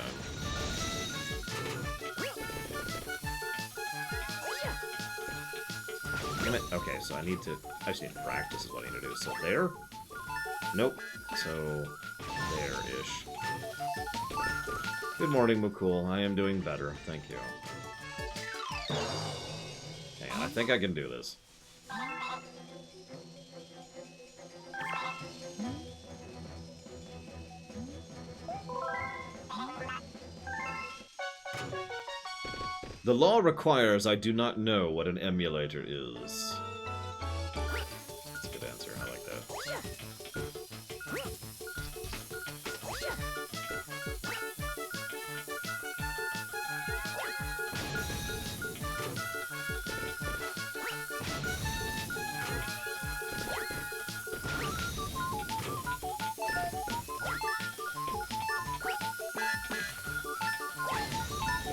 Damn it. Okay, so I just need to practice is what I need to do. So there? Nope. So there-ish. Good morning, Mukul. I am doing better. Thank you. Hang on, I think I can do this. The law requires I do not know what an emulator is. That's a good answer. I like that.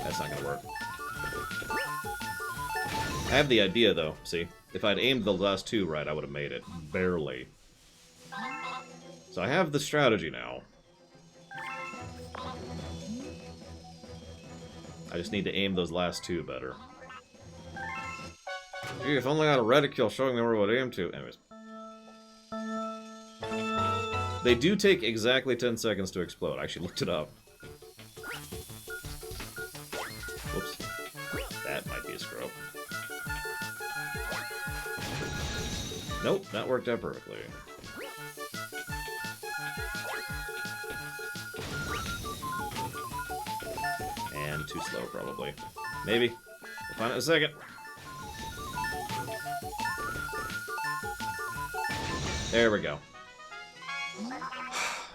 That's not gonna work. I have the idea, though. See? If I'd aimed the last 2 right, I would have made it. Barely. So I have the strategy now. I just need to aim those last 2 better. Gee, if only I had a reticule showing me where I would aim to. Anyways. They do take exactly 10 seconds to explode. I actually looked it up. Whoops. That might be a screw-up. Nope, that worked out perfectly. And too slow, probably. Maybe. We'll find out in a second. There we go.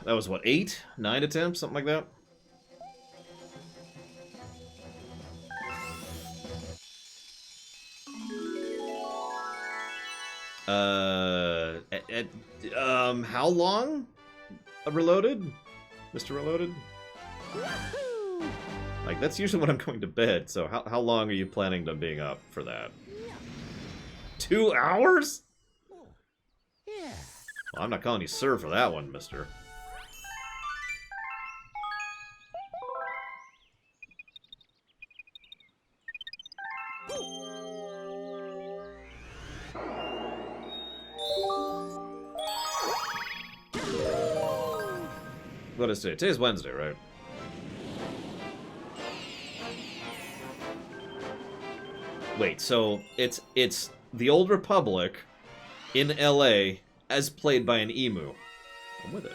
That was, what, 8? 9 attempts? Something like that? How long? Reloaded? Mr. Reloaded? Like, that's usually when I'm going to bed, so how long are you planning on being up for that? 2 hours? Yeah. Well, I'm not calling you sir for that one, mister. What is today? Today's Wednesday, right? Wait, so it's the Old Republic in LA as played by an emu. I'm with it.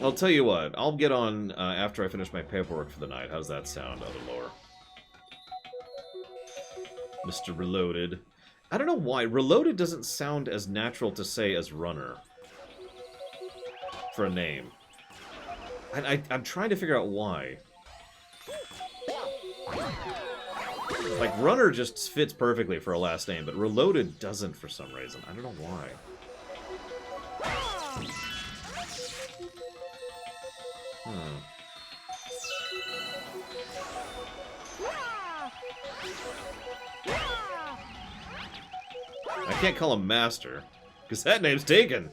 I'll tell you what, I'll get on after I finish my paperwork for the night. How's that sound, other lore? Mr. Reloaded. I don't know why. Reloaded doesn't sound as natural to say as Runner. For a name. I'm trying to figure out why. Like, Runner just fits perfectly for a last name, but Reloaded doesn't for some reason. I don't know why. I can't call him Master, because that name's taken.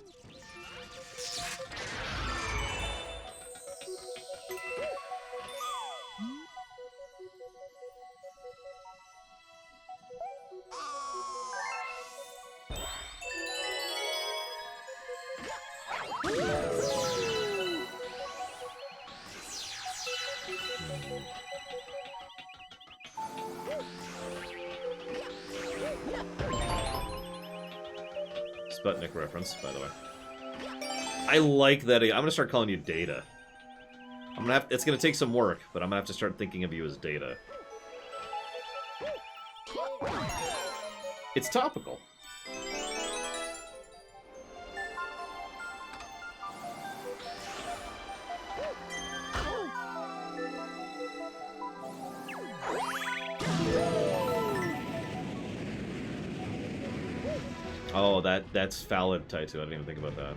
Sputnik reference, by the way. I like that. I'm gonna start calling you Data. It's gonna take some work, but I'm gonna have to start thinking of you as Data. It's topical. Oh, that's valid, Taito. I didn't even think about that.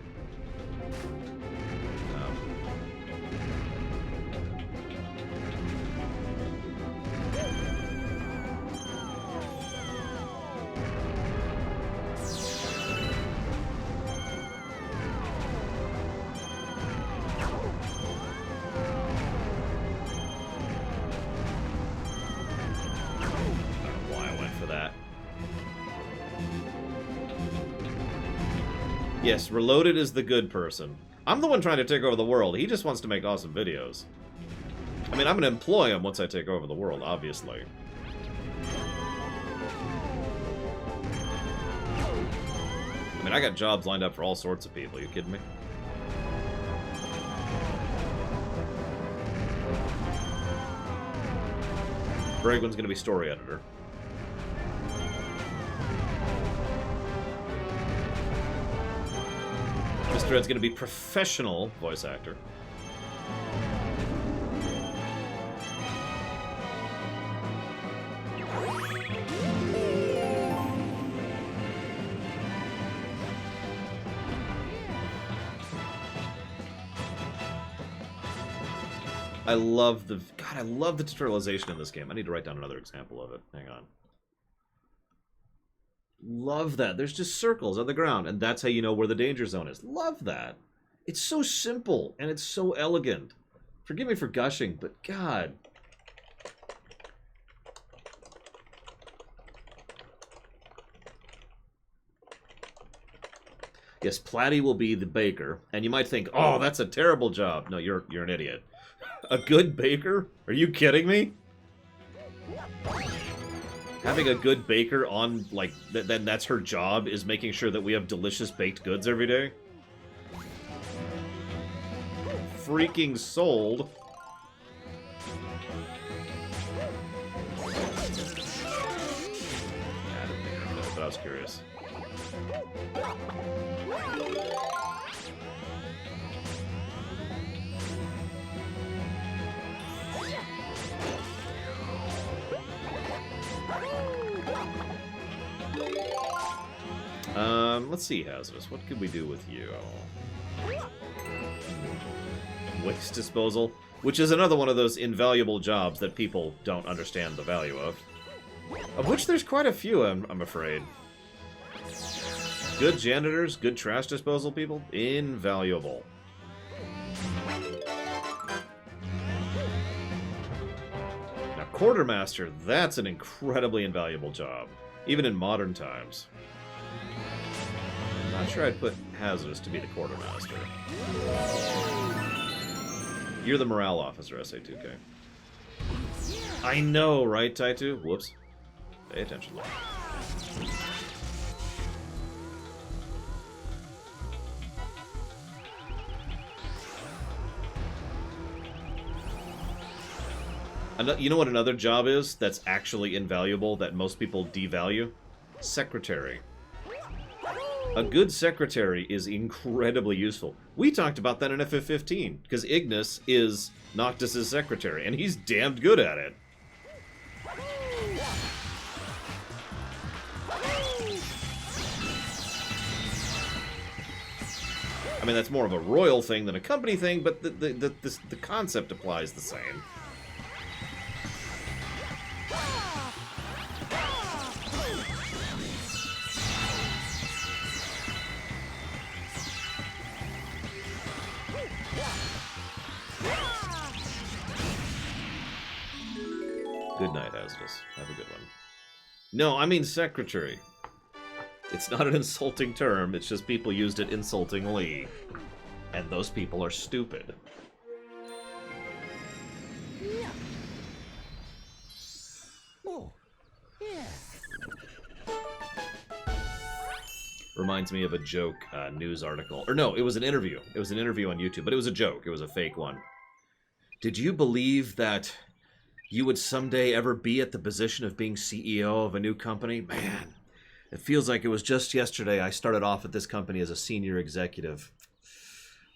Yes, Reloaded is the good person. I'm the one trying to take over the world. He just wants to make awesome videos. I mean, I'm going to employ him once I take over the world, obviously. I mean, I got jobs lined up for all sorts of people. Are you kidding me? Bragwin's going to be story editor. Mr. Ed's going to be professional voice actor. I love the tutorialization in this game. I need to write down another example of it. Hang on. Love that. There's just circles on the ground, and that's how you know where the danger zone is. Love that. It's so simple, and it's so elegant. Forgive me for gushing, but God. Yes, Platty will be the baker, and you might think, oh, that's a terrible job. No, you're an idiot. A good baker? Are you kidding me? Having a good baker on, like, then that's her job, is making sure that we have delicious baked goods every day? Freaking sold. I didn't think of that, but I was curious. Let's see, Hazardous. What could we do with you? Waste disposal, which is another one of those invaluable jobs that people don't understand the value of which there's quite a few, I'm afraid. Good janitors, good trash disposal people, invaluable. Now, quartermaster, that's an incredibly invaluable job, even in modern times. I'm not sure I'd put Hazardous to be the quartermaster. You're the morale officer, SA2K. I know, right, Taitu? Whoops. Pay attention. You know what another job is that's actually invaluable that most people devalue? Secretary. A good secretary is incredibly useful. We talked about that in FF15, because Ignis is Noctis' secretary, and he's damned good at it. I mean, that's more of a royal thing than a company thing, but the concept applies the same. Good night, Asdus. Have a good one. No, I mean secretary. It's not an insulting term, it's just people used it insultingly. And those people are stupid. Yeah. Oh, yeah. Reminds me of a joke news article. Or no, it was an interview. It was an interview on YouTube, but it was a joke. It was a fake one. Did you believe that you would someday ever be at the position of being CEO of a new company? Man, it feels like it was just yesterday I started off at this company as a senior executive.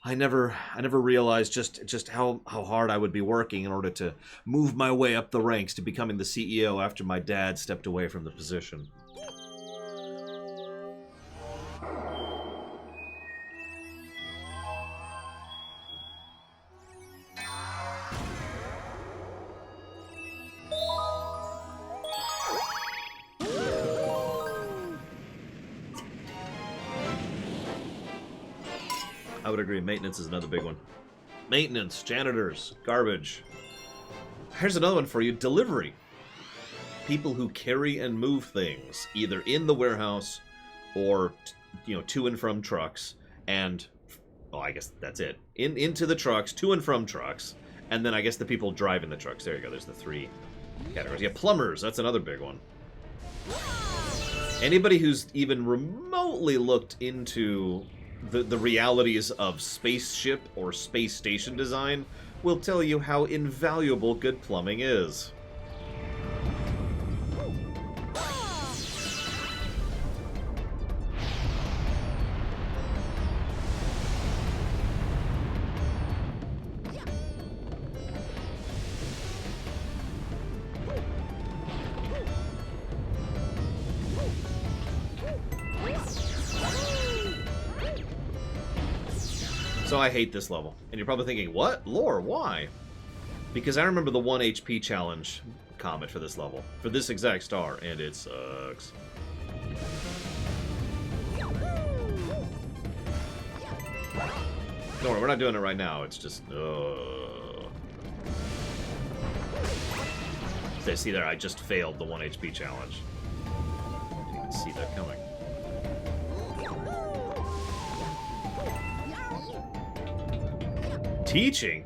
I never realized just how hard I would be working in order to move my way up the ranks to becoming the CEO after my dad stepped away from the position. I would agree, maintenance is another big one. Maintenance, janitors, garbage. Here's another one for you, delivery. People who carry and move things, either in the warehouse or, to and from trucks, and, well, I guess that's it. Into the trucks, to and from trucks, and then I guess the people driving the trucks. There you go, there's the three categories. Yeah, plumbers, that's another big one. Anybody who's even remotely looked into the realities of spaceship or space station design will tell you how invaluable good plumbing is. So I hate this level. And you're probably thinking, what? Lore, why? Because I remember the 1 HP challenge comment for this level. For this exact star, and it sucks. Don't worry, we're not doing it right now. It's just, See there, I just failed the 1 HP challenge. You can see that coming. Teaching?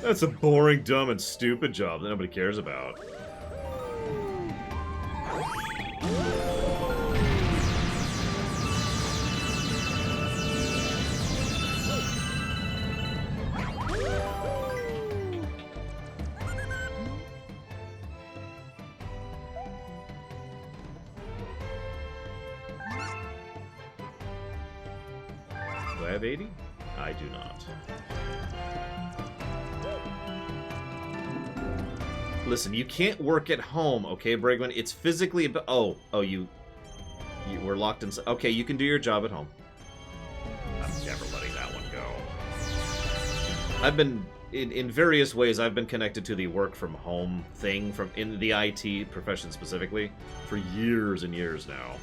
That's a boring, dumb, and stupid job that nobody cares about. Do I have 80? I do not. Listen, you can't work at home, okay, Bregman? It's physically about... Oh, you were locked inside. Okay, you can do your job at home. I'm never letting that one go. I've been... In various ways, I've been connected to the work from home thing in the IT profession specifically for years and years now.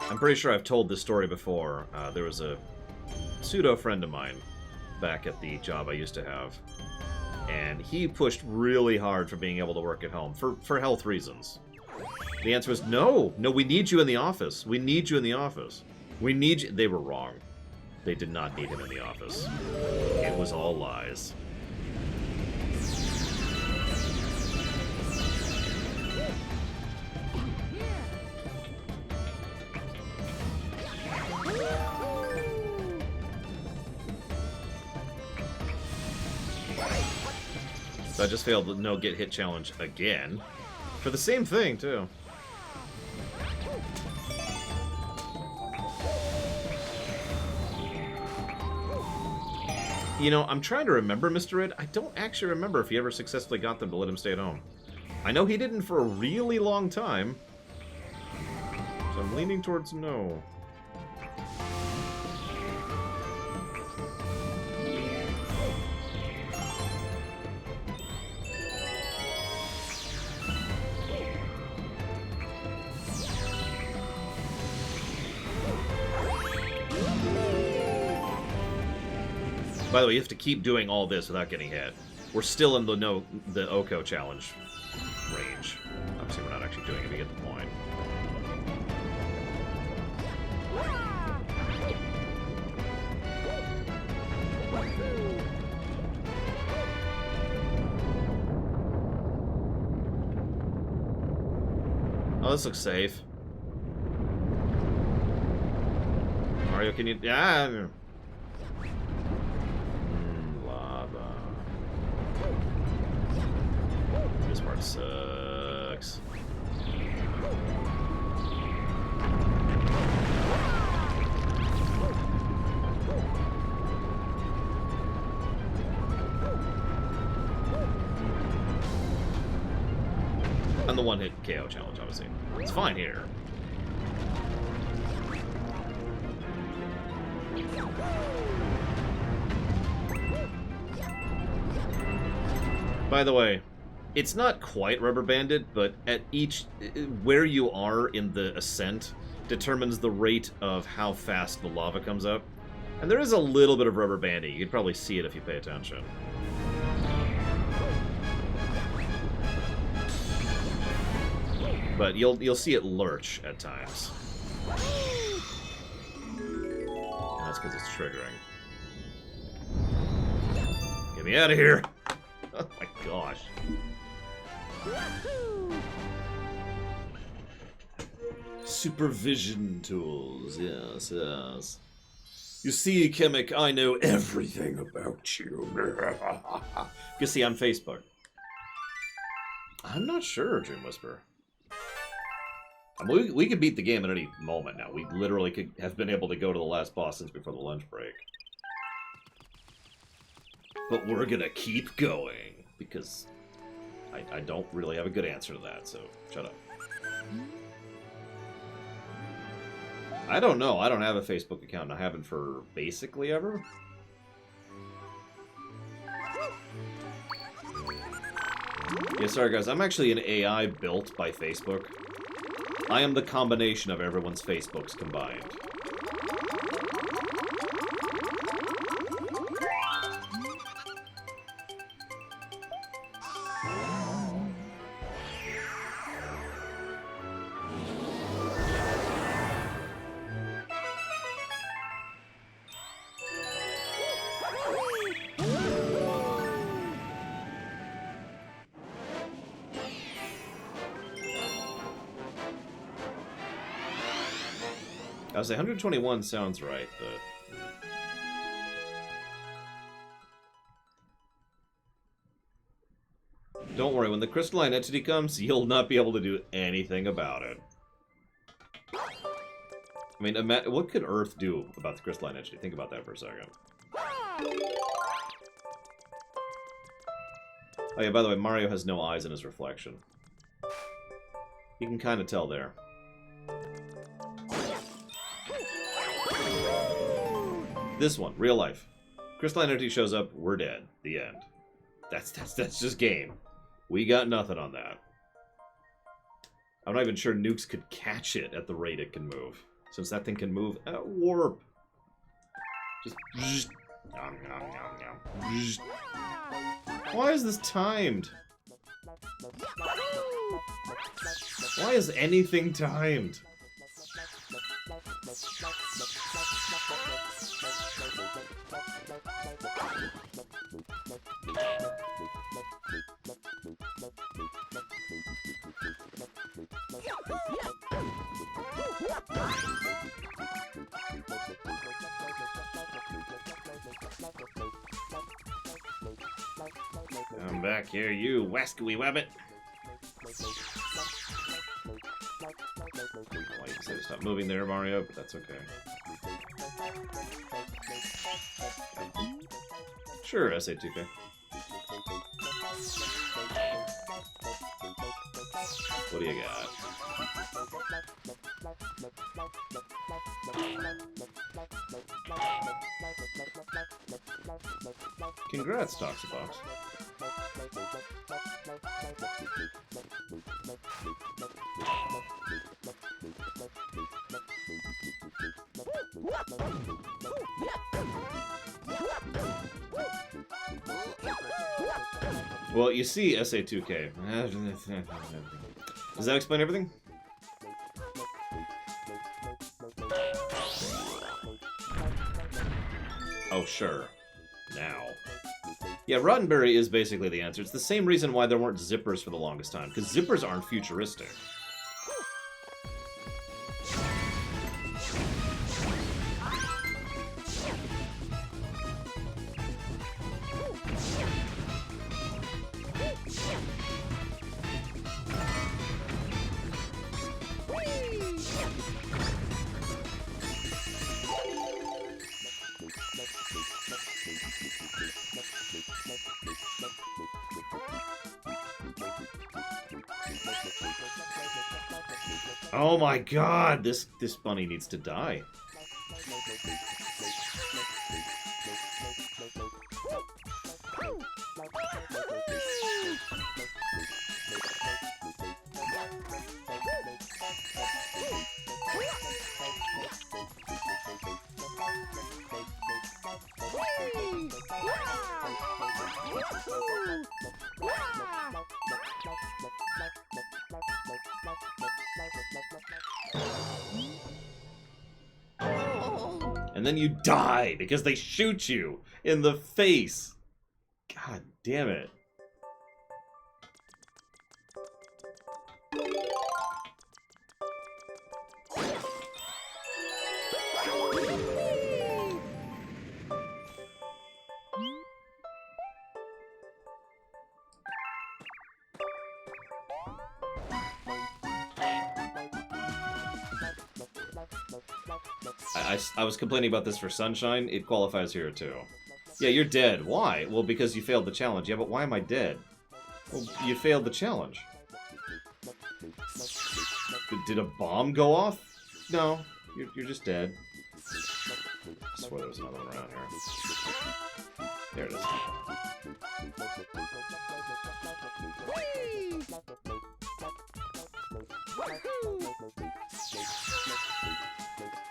I'm pretty sure I've told this story before. There was a pseudo friend of mine back at the job I used to have, and he pushed really hard for being able to work at home for health reasons. The answer was no, we need you in the office. We need you in the office. We need you. They were wrong. They did not need him in the office. It was all lies. So I just failed the no get hit challenge again. For the same thing, too. You know, I'm trying to remember Mr. Red. I don't actually remember if he ever successfully got them to let him stay at home. I know he didn't for a really long time. So I'm leaning towards no. By the way, you have to keep doing all this without getting hit. We're still in the Oko challenge range. Obviously, we're not actually doing it, we get the point. Oh, this looks safe. Mario, can you... Ah! Lava. This part sucks. And the one-hit KO challenge, obviously. It's fine here. By the way, it's not quite rubber banded, but at each... where you are in the ascent determines the rate of how fast the lava comes up. And there is a little bit of rubber banding. You could probably see it if you pay attention. But you'll see it lurch at times. And that's because it's triggering. Get me out of here! Oh my gosh. Supervision tools, yes, yes. You see, Chemic, I know everything about you. You see, on Facebook. I'm not sure, Dream Whisper. I mean, we could beat the game at any moment now. We literally could have been able to go to the last boss since before the lunch break. But we're gonna keep going, because I don't really have a good answer to that, so shut up. I don't know. I don't have a Facebook account, and I haven't for basically ever. Yeah, sorry guys, I'm actually an AI built by Facebook. I am the combination of everyone's Facebooks combined. I was like, 121 sounds right, but... Don't worry, when the crystalline entity comes, you'll not be able to do anything about it. I mean, what could Earth do about the crystalline entity? Think about that for a second. Oh yeah, by the way, Mario has no eyes in his reflection. You can kind of tell there. This one, real life. Crystalline entity shows up, we're dead. The end. That's just game. We got nothing on that. I'm not even sure nukes could catch it at the rate it can move. Since that thing can move at warp. Just... Nom, nom, nom, nom. Why is this timed? Why is anything timed? Come back here, you wascally wabbit. Why you decided to stop moving there, Mario, but that's okay. Sure, SA2K. What do you got? Congrats, Toxabox. Well, you see SA2K. Does that explain everything? Oh, sure. Now. Yeah, Roddenberry is basically the answer. It's the same reason why there weren't zippers for the longest time, because zippers aren't futuristic. Oh my god, this bunny needs to die. And then you die because they shoot you in the face. God damn it. I was complaining about this for Sunshine. It qualifies here too. Yeah, you're dead. Why? Well, because you failed the challenge. Yeah, but why am I dead? Well, you failed the challenge. Did a bomb go off? No, you're just dead. I swear there was another one around here. There it is.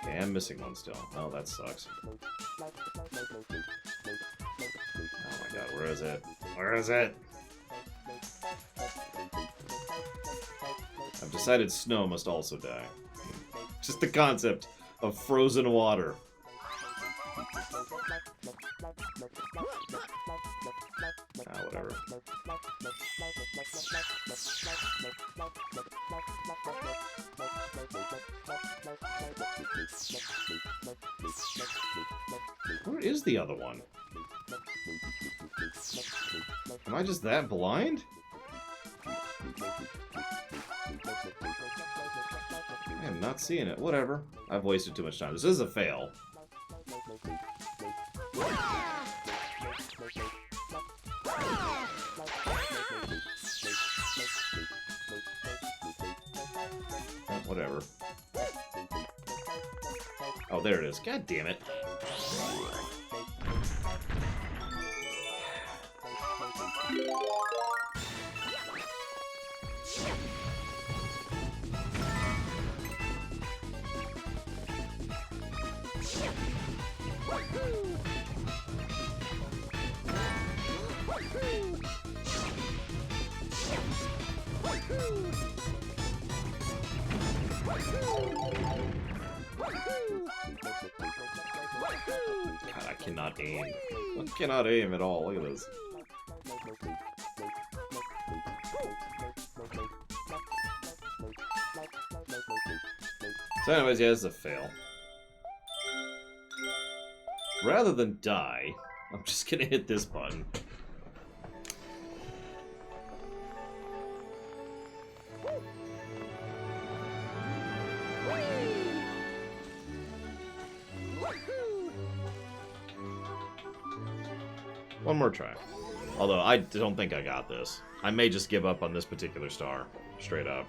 Okay, I'm missing one still. Oh, that sucks. Oh my god, where is it? Where is it? I've decided Snow must also die. Just the concept of frozen water. Ah, whatever. Where is the other one? Am I just that blind? I am not seeing it. Whatever. I've wasted too much time. This is a fail. Whatever. Oh, there it is. God damn it. God, I cannot aim. I cannot aim at all. Look at this. So anyways, yeah, this is a fail. Rather than die, I'm just gonna hit this button. One more try. Although, I don't think I got this. I may just give up on this particular star. Straight up.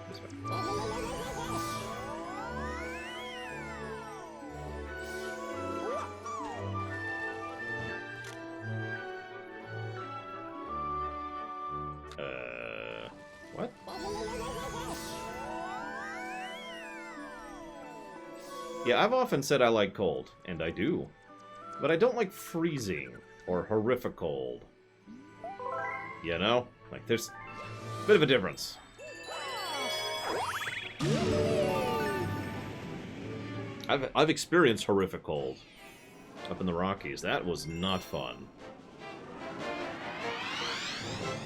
This way. What? Yeah, I've often said I like cold, and I do. But I don't like freezing or horrific cold. You know? Like, there's a bit of a difference. I've experienced horrific cold up in the Rockies. That was not fun.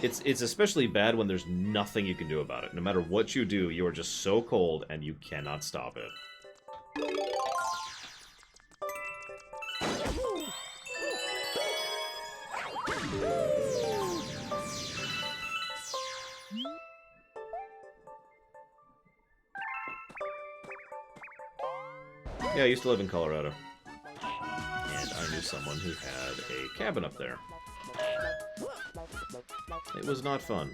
It's especially bad when there's nothing you can do about it. No matter what you do, you are just so cold and you cannot stop it. Yeah, I used to live in Colorado. And I knew someone who had a cabin up there. It was not fun.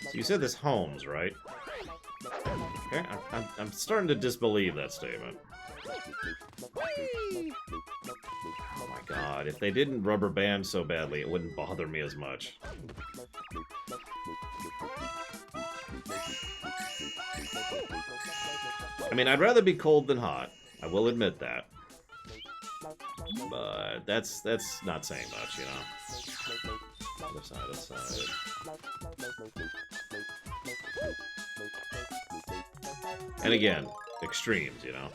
So you said this Holmes, right? Okay, I'm starting to disbelieve that statement. Oh my god, if they didn't rubber band so badly, it wouldn't bother me as much. I mean, I'd rather be cold than hot. I will admit that. But that's not saying much, you know. Other side, other side. And again, extremes, you know.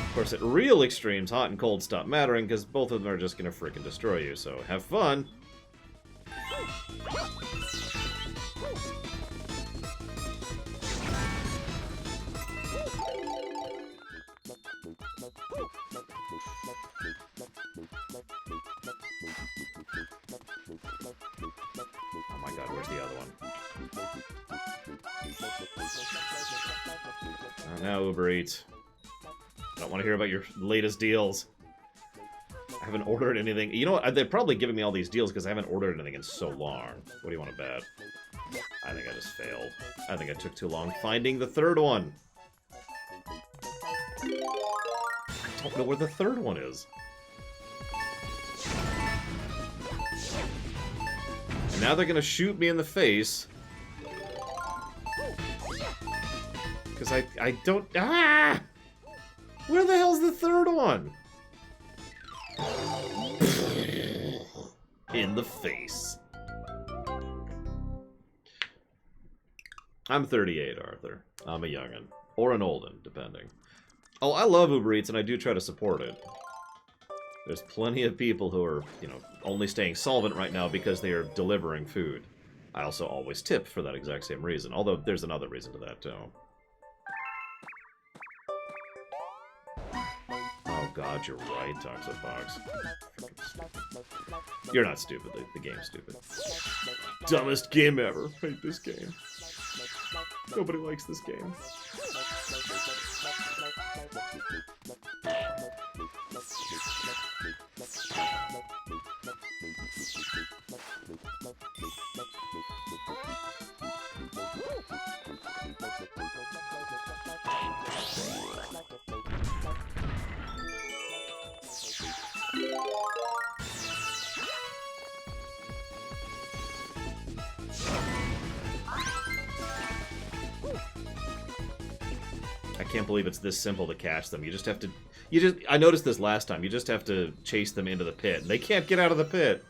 Of course, at real extremes, hot and cold stop mattering because both of them are just gonna frickin' destroy you, so have fun! Oh my god, where's the other one? Oh, now Uber Eats. I don't want to hear about your latest deals. I haven't ordered anything. You know what? They're probably giving me all these deals because I haven't ordered anything in so long. What do you want to bet? I think I just failed. I think I took too long finding the third one. I don't know where the third one is. And now they're gonna shoot me in the face. Because I don't... Ah! Where the hell's the third one? In the face. I'm 38, Arthur. I'm a young'un. Or an old'un, depending. Oh, I love Uber Eats, and I do try to support it. There's plenty of people who are, you know, only staying solvent right now because they are delivering food. I also always tip for that exact same reason, although there's another reason to that, too. Oh god, you're right, Toxofox. You're not stupid, the game's stupid. Dumbest game ever. Hate this game. Nobody likes this game. I can't believe it's this simple to catch them. You just have to... I noticed this last time. You just have to chase them into the pit. And they can't get out of the pit.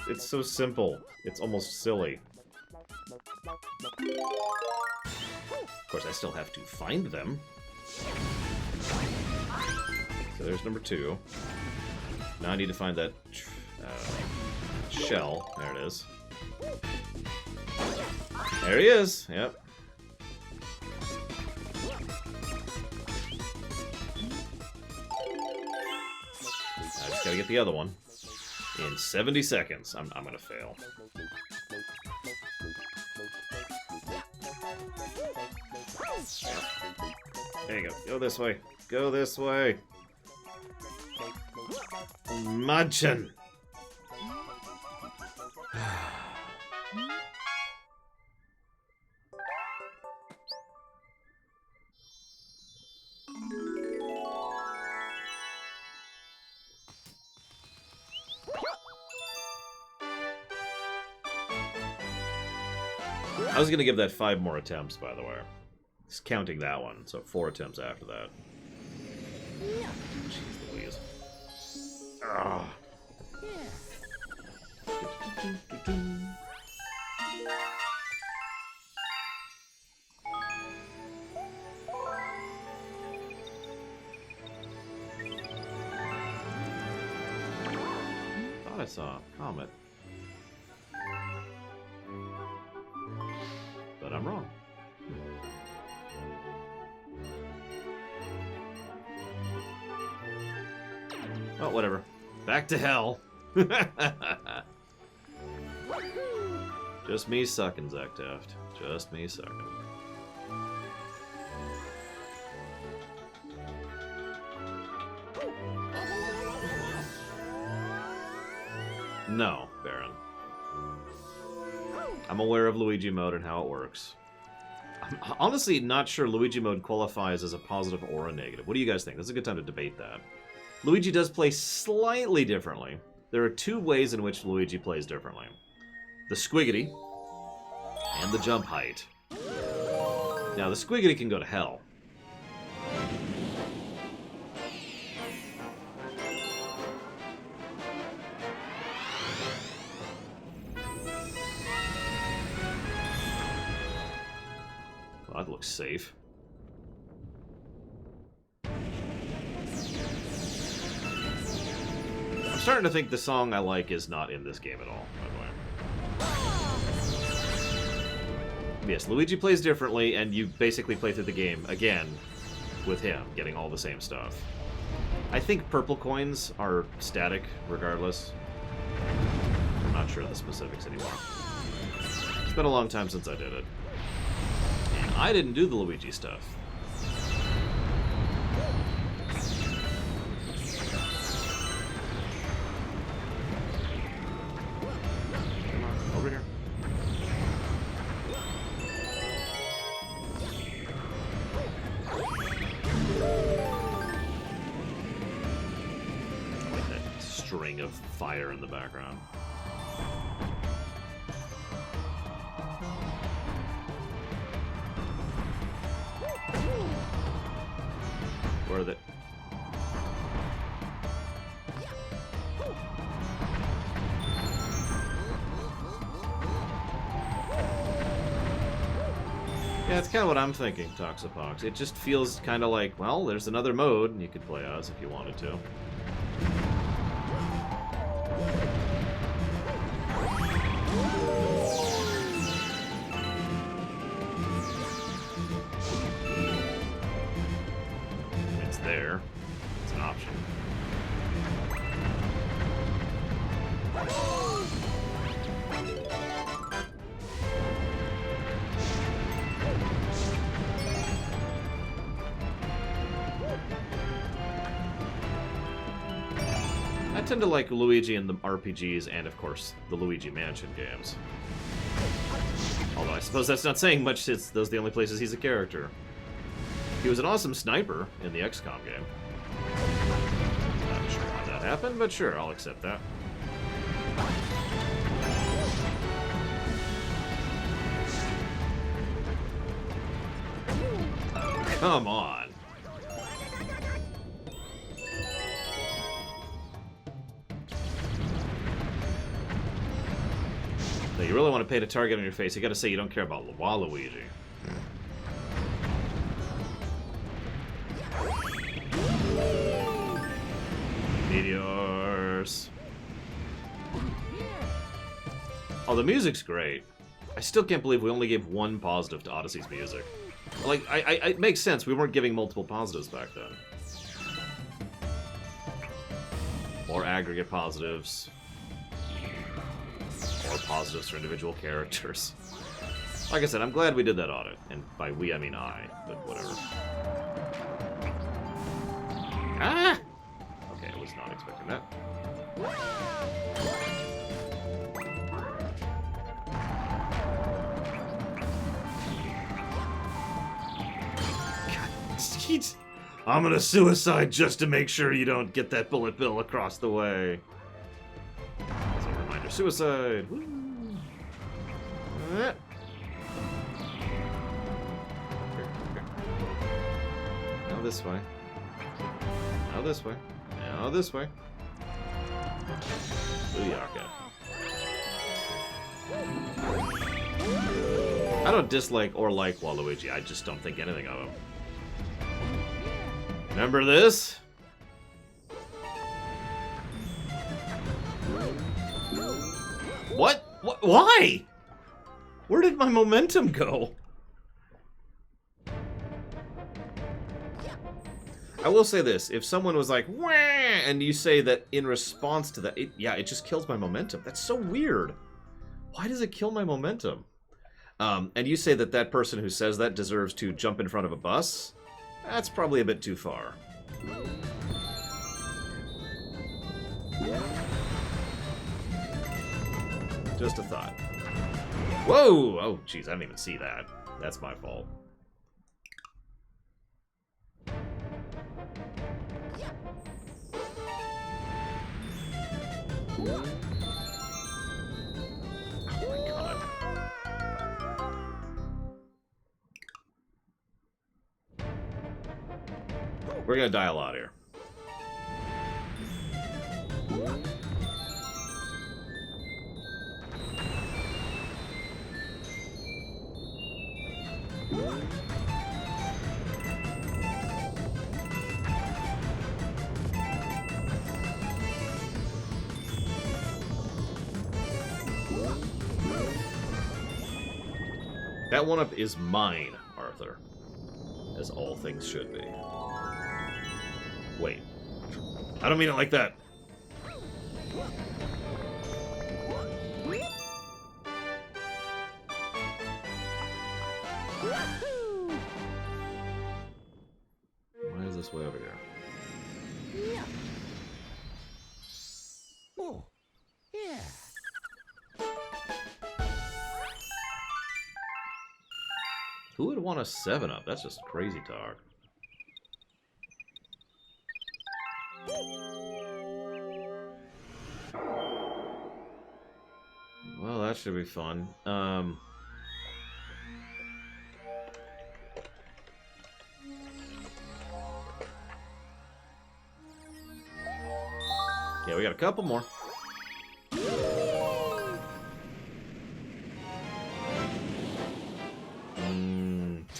It's so simple. It's almost silly. Of course, I still have to find them. So there's number 2. Now I need to find that shell. There it is. There he is. Yep. I just gotta get the other one. In 70 seconds. I'm gonna fail. There you go. Go this way. Go this way. Imagine. I was gonna give that 5 more attempts, by the way. Just counting that one, so 4 attempts after that. Jeez Louise. Ugh. Thought I saw a comet. But I'm wrong. Oh, whatever. Back to hell. Just me sucking, Zektaft. Just me sucking. No, Baron. I'm aware of Luigi mode and how it works. I'm honestly not sure Luigi mode qualifies as a positive or a negative. What do you guys think? This is a good time to debate that. Luigi does play slightly differently. There are 2 ways in which Luigi plays differently. The squiggity and the jump height. Now, the squiggity can go to hell. Well, that looks safe. I'm starting to think the song I like is not in this game at all, by the way. Yes, Luigi plays differently, and you basically play through the game, again, with him, getting all the same stuff. I think purple coins are static, regardless. I'm not sure of the specifics anymore. It's been a long time since I did it. And I didn't do the Luigi stuff. Come on, over here. I like that string of fire in the background. Where are they? Yeah, it's kind of what I'm thinking, Toxapox. It just feels kind of like, well, there's another mode you could play as if you wanted to. It's there. It's an option. I tend to like Luigi in the RPGs and, of course, the Luigi Mansion games. Although I suppose that's not saying much since those are the only places he's a character. He was an awesome sniper in the XCOM game. Not sure how that happened, but sure, I'll accept that. come on. Now, you really want to paint a target on your face, you gotta say you don't care about Waluigi. Meteors. Oh, the music's great. I still can't believe we only gave one positive to Odyssey's music. Like, it makes sense. We weren't giving multiple positives back then. More aggregate positives. More positives for individual characters. Like I said, I'm glad we did that audit. And by we, I mean I. But whatever. Ah! Okay, I was not expecting that. God, I'm gonna suicide just to make sure you don't get that bullet bill across the way. As a reminder, suicide. Woo. Now this way. Now this way. Now this way. Booyaka. I don't dislike or like Waluigi, I just don't think anything of him. Remember this? What? Why? Where did my momentum go? I will say this, if someone was like, wah, and you say that in response to that, it just kills my momentum. That's so weird. Why does it kill my momentum? And you say that that person who says that deserves to jump in front of a bus? That's probably a bit too far. Just a thought. Whoa! Oh, jeez, I didn't even see that. That's my fault. Oh my god. We're gonna die a lot here. That one-up is mine, Arthur. As all things should be. Wait. I don't mean it like that. Why is this way over here? Yeah. Oh, yeah. Who would want a 7-up? That's just crazy talk. Well, that should be fun. Yeah, we got a couple more.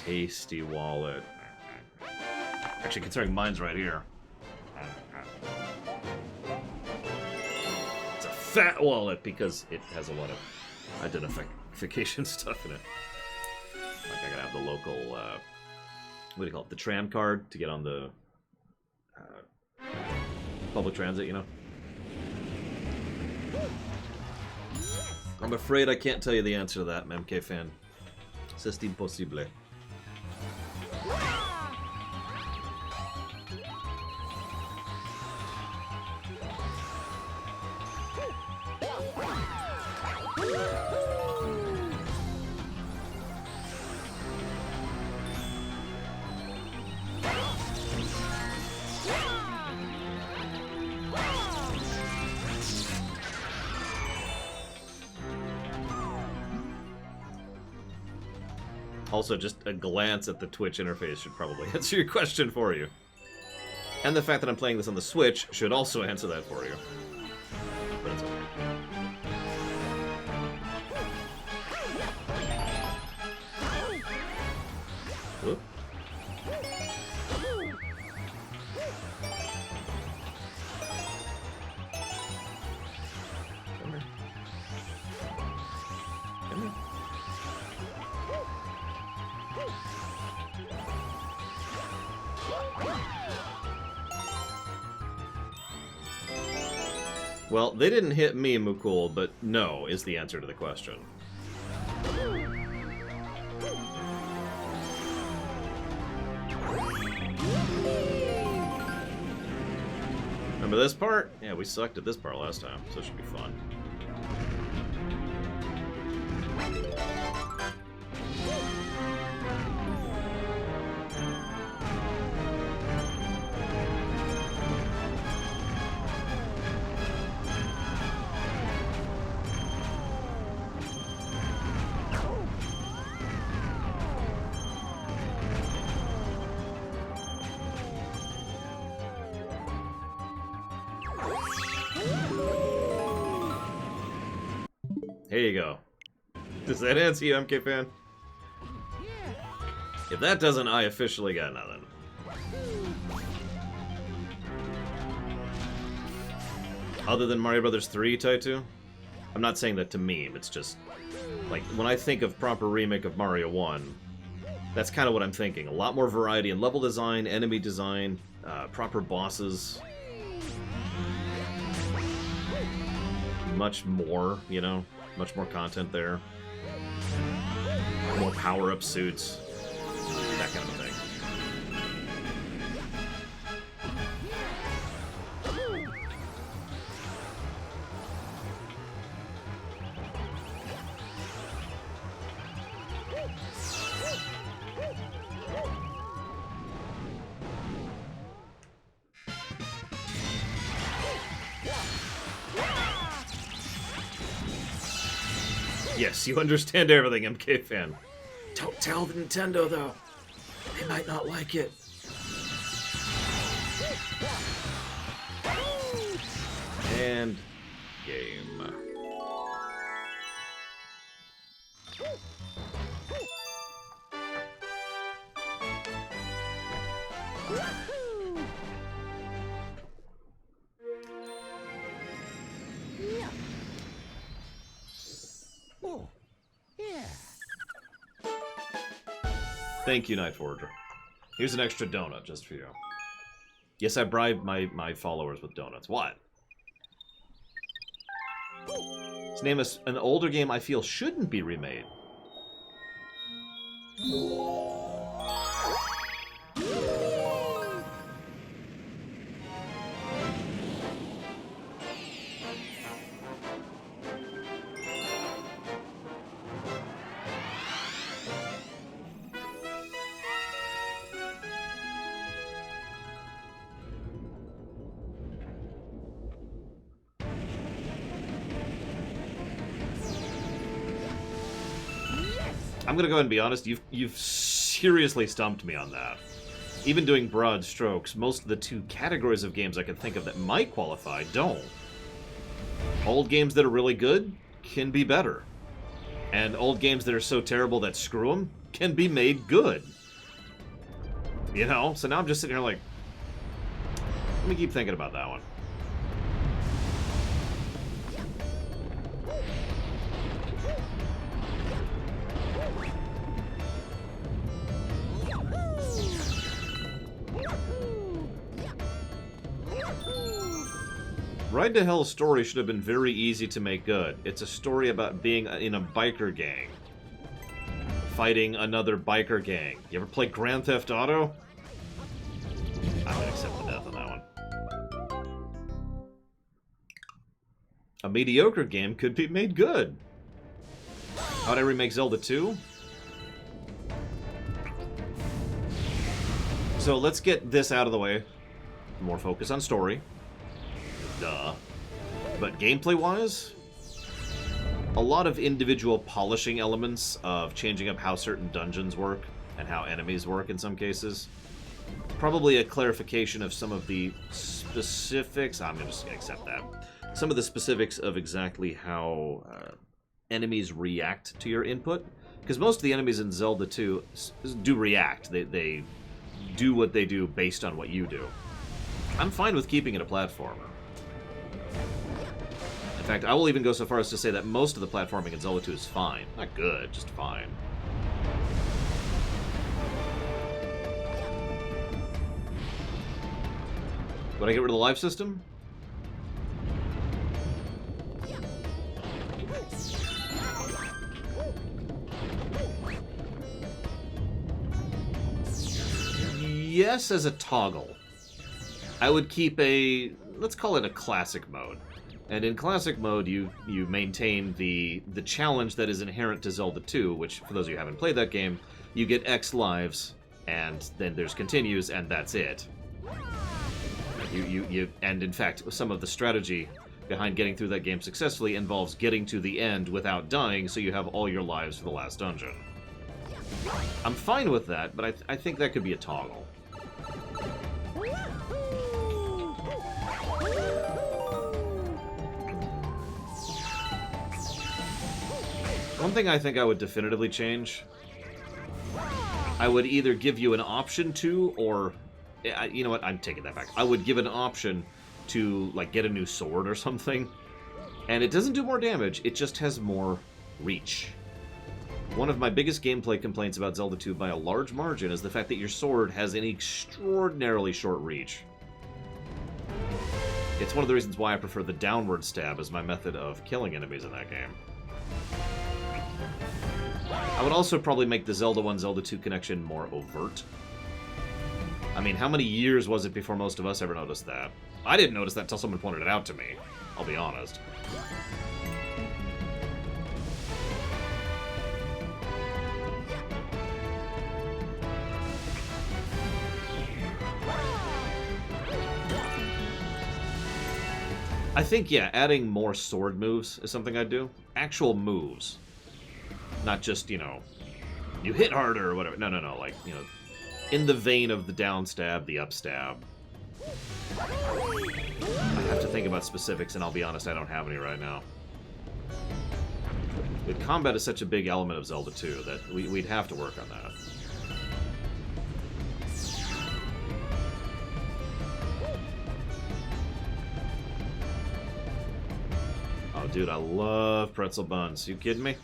Tasty wallet. Actually, considering mine's right here. It's a fat wallet because it has a lot of identification stuff in it. Like I gotta have the local, what do you call it? The tram card to get on the public transit, you know? I'm afraid I can't tell you the answer to that, MK fan. C'est impossible. Also, just a glance at the Twitch interface should probably answer your question for you. And the fact that I'm playing this on the Switch should also answer that for you. But it's okay. Whoop. Come here. Come here. Well, they didn't hit me, Mukul, but no is the answer to the question. Remember this part? Yeah, we sucked at this part last time, so it should be fun. Here you go. Does that answer you, MK fan? If that doesn't, I officially got nothing. Other than Mario Brothers 3, Taitu? I'm not saying that to meme, it's just... like, when I think of proper remake of Mario 1, that's kind of what I'm thinking. A lot more variety in level design, enemy design, proper bosses. Much more, you know? Much more content there. More power-up suits. That kind of thing. Yes, you understand everything, MK fan. Don't tell the Nintendo, though. They might not like it. And... game. Oh, yeah. Thank you, Night Forger. Here's an extra donut just for you. Yes, I bribe my followers with donuts. What? Let's name us an older game I feel shouldn't be remade. I'm gonna go ahead and be honest, you've seriously stumped me on that. Even doing broad strokes, most of the two categories of games I can think of that might qualify don't. Old games that are really good can be better. And old games that are so terrible that screw them can be made good. You know? So now I'm just sitting here like, let me keep thinking about that one. Ride to Hell's story should have been very easy to make good. It's a story about being in a biker gang. Fighting another biker gang. You ever play Grand Theft Auto? I'm gonna accept the death on that one. A mediocre game could be made good. How'd I remake Zelda 2? So let's get this out of the way. More focus on story. Duh. But gameplay-wise, a lot of individual polishing elements of changing up how certain dungeons work and how enemies work in some cases. Probably a clarification of some of the specifics. I'm going to accept that. Some of the specifics of exactly how enemies react to your input. Because most of the enemies in Zelda 2 do react. They do what they do based on what you do. I'm fine with keeping it a platformer. In fact, I will even go so far as to say that most of the platforming in Zelda 2 is fine. Not good, just fine. Would I get rid of the life system? Yes, as a toggle. I would keep a, let's call it a classic mode. And in classic mode, you maintain the challenge that is inherent to Zelda 2, which, for those of you who haven't played that game, you get X lives, and then there's continues, and that's it. And in fact, some of the strategy behind getting through that game successfully involves getting to the end without dying, so you have all your lives for the last dungeon. I'm fine with that, but I think that could be a toggle. One thing I think I would definitively change, I would either give you an option to, or, you know what, I'm taking that back. I would give an option to, like, get a new sword or something, and it doesn't do more damage, it just has more reach. One of my biggest gameplay complaints about Zelda 2 by a large margin is the fact that your sword has an extraordinarily short reach. It's one of the reasons why I prefer the downward stab as my method of killing enemies in that game. I would also probably make the Zelda 1, Zelda 2 connection more overt. I mean, how many years was it before most of us ever noticed that? I didn't notice that until someone pointed it out to me, I'll be honest. I think, yeah, adding more sword moves is something I'd do. Actual moves. Not just, you know, you hit harder or whatever. No, like, you know, in the vein of the down stab, the up stab. I have to think about specifics, and I'll be honest, I don't have any right now. But combat is such a big element of Zelda 2 that we'd have to work on that. Oh, dude, I love pretzel buns. You kidding me?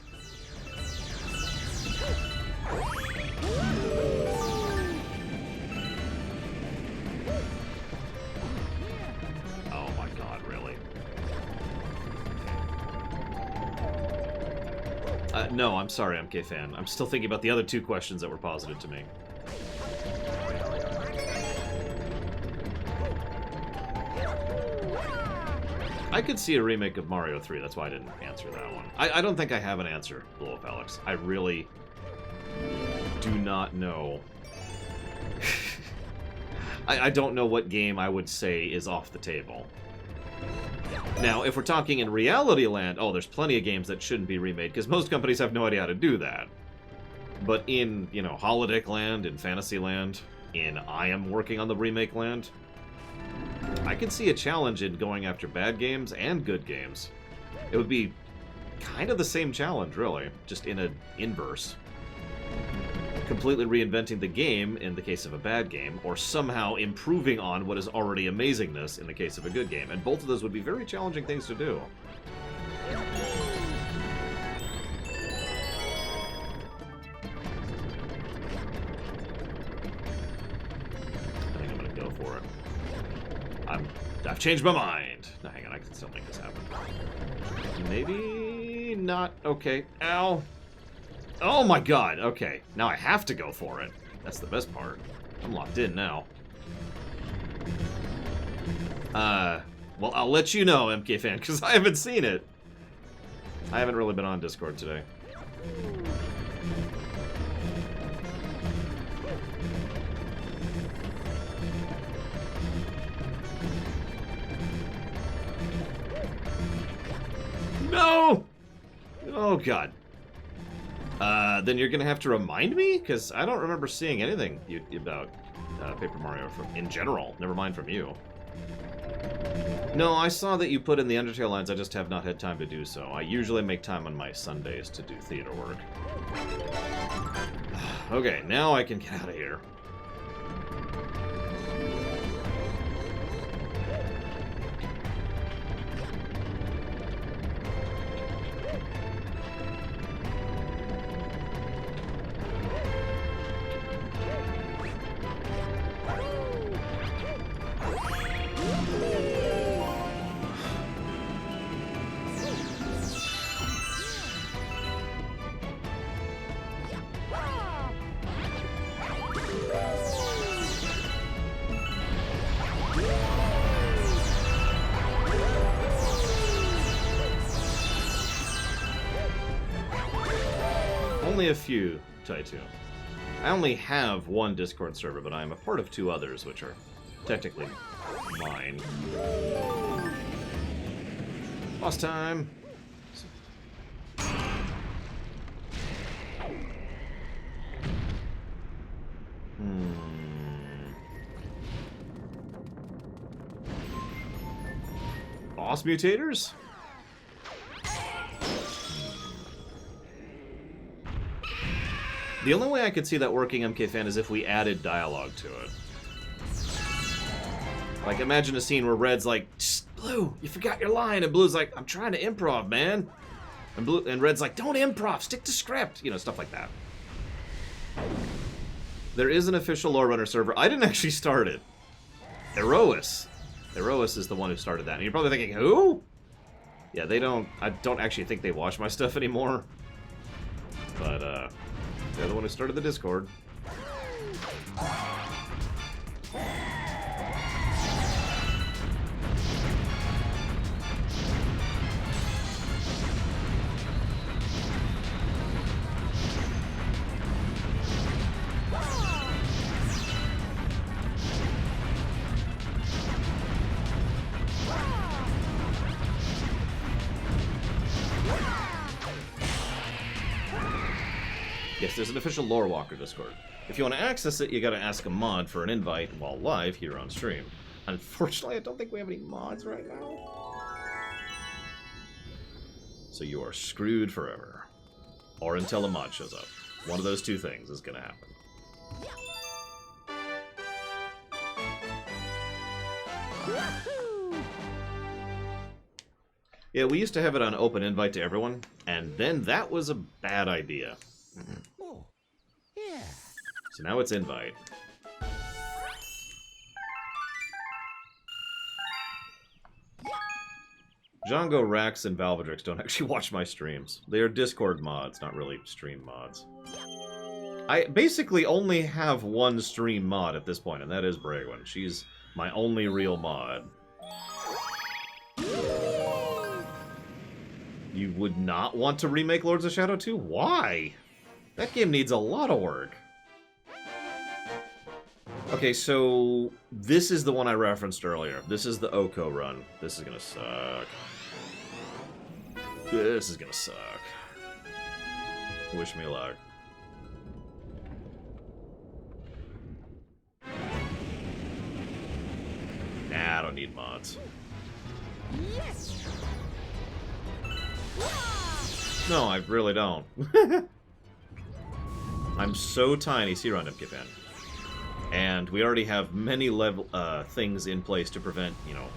Oh my god, really? No, I'm sorry, MK Fan. I'm still thinking about the other two questions that were posited to me. I could see a remake of Mario 3, that's why I didn't answer that one. I don't think I have an answer, Blow Up Alex. I really do not know. I don't know what game I would say is off the table. Now, if we're talking in Reality Land, oh, there's plenty of games that shouldn't be remade, because most companies have no idea how to do that. But in, you know, Holodeck Land, in Fantasyland, in I Am Working on the Remake Land, I could see a challenge in going after bad games and good games. It would be kind of the same challenge, really, just in an inverse. Completely reinventing the game in the case of a bad game, or somehow improving on what is already amazingness in the case of a good game. And both of those would be very challenging things to do. I think I'm gonna go for it. I've changed my mind. No, hang on, I can still make this happen. Maybe not. Okay. Ow. Oh my god, okay. Now I have to go for it. That's the best part. I'm locked in now. Well, I'll let you know, MK Fan, because I haven't seen it. I haven't really been on Discord today. No! Oh, God. Then you're gonna have to remind me? Because I don't remember seeing anything about Paper Mario in general. Never mind from you. No, I saw that you put in the Undertale lines, I just have not had time to do so. I usually make time on my Sundays to do theater work. Okay, now I can get out of here. Only a few, Taitu. I only have one Discord server, but I am a part of 2 others, which are technically mine. Boss time! Boss mutators? The only way I could see that working, MK Fan, is if we added dialogue to it. Like, imagine a scene where Red's like, Blue, you forgot your line, and Blue's like, I'm trying to improv, man. And Red's like, don't improv, stick to script. You know, stuff like that. There is an official Lore Runner server. I didn't actually start it. Erois. Erois is the one who started that. And you're probably thinking, who? Yeah, I don't actually think they watch my stuff anymore. But, they're the one who started the Discord. Yes, there's an official Lore Walker Discord. If you want to access it, you gotta ask a mod for an invite while live here on stream. Unfortunately, I don't think we have any mods right now. So you are screwed forever. Or until a mod shows up. One of those 2 things is gonna happen. Yeah, we used to have it on open invite to everyone, and then that was a bad idea. Oh, yeah. So now it's invite. Django, Rax, and Valvedrix don't actually watch my streams. They are Discord mods, not really stream mods. I basically only have one stream mod at this point, and that is Bragwin. She's my only real mod. You would not want to remake Lords of Shadow 2? Why? That game needs a lot of work. Okay, so this is the one I referenced earlier. This is the Oko run. This is gonna suck. This is gonna suck. Wish me luck. Nah, I don't need mods. Yes. No, I really don't. I'm so tiny, C-Run MKFan. And we already have many level things in place to prevent, you know,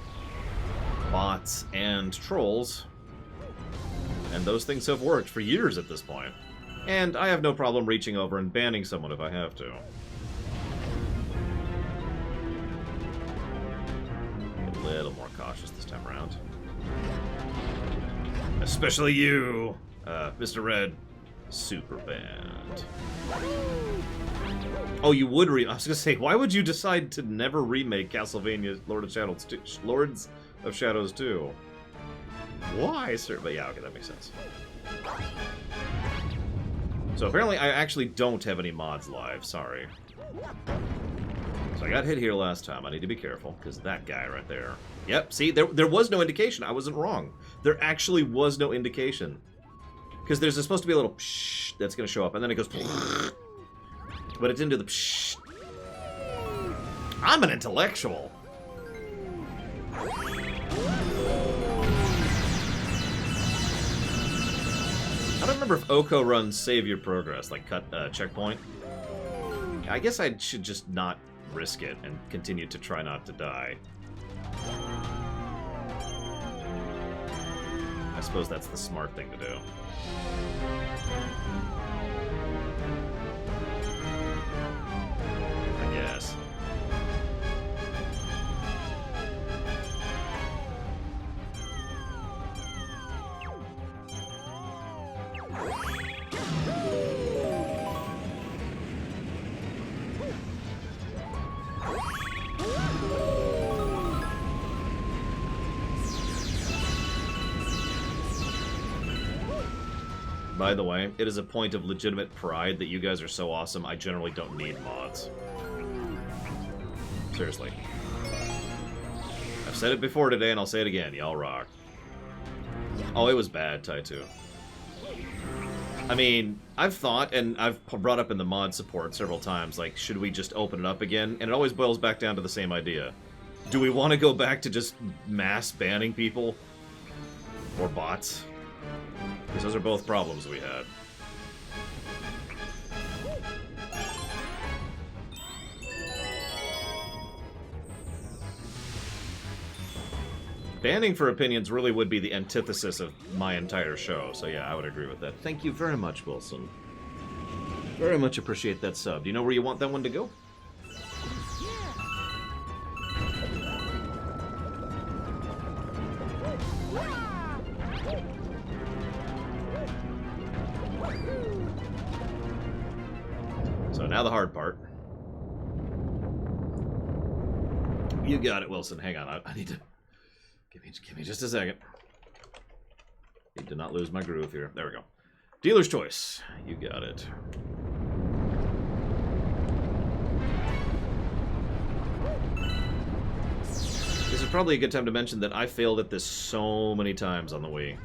bots and trolls. And those things have worked for years at this point. And I have no problem reaching over and banning someone if I have to. Be a little more cautious this time around. Especially you, Mr. Red. Super banned. Oh, you would I was gonna say, why would you decide to never remake Castlevania Lords of Shadows 2? Why, sir? But yeah, okay, that makes sense. So apparently I actually don't have any mods live, sorry. So I got hit here last time. I need to be careful, because that guy right there. Yep, see, there was no indication. I wasn't wrong. There actually was no indication. Because there's supposed to be a little psh that's going to show up, and then it goes... But it didn't do the psh. I'm an intellectual. I don't remember if Oko runs Save Your Progress, like cut checkpoint. I guess I should just not risk it and continue to try not to die. I suppose that's the smart thing to do. I guess. By the way, it is a point of legitimate pride that you guys are so awesome, I generally don't need mods. Seriously. I've said it before today, and I'll say it again. Y'all rock. Oh, it was bad, Taitu. I mean, I've thought, and I've brought up in the mod support several times, like, should we just open it up again? And it always boils back down to the same idea. Do we want to go back to just mass banning people? Or bots? Because those are both problems we had. Banning for opinions really would be the antithesis of my entire show, so yeah, I would agree with that. Thank you very much, Wilson. Very much appreciate that sub. Do you know where you want that one to go? So now the hard part. You got it, Wilson. Hang on, I need to... Give me just a second. Need to not lose my groove here. There we go. Dealer's choice. You got it. This is probably a good time to mention that I failed at this so many times on the Wii.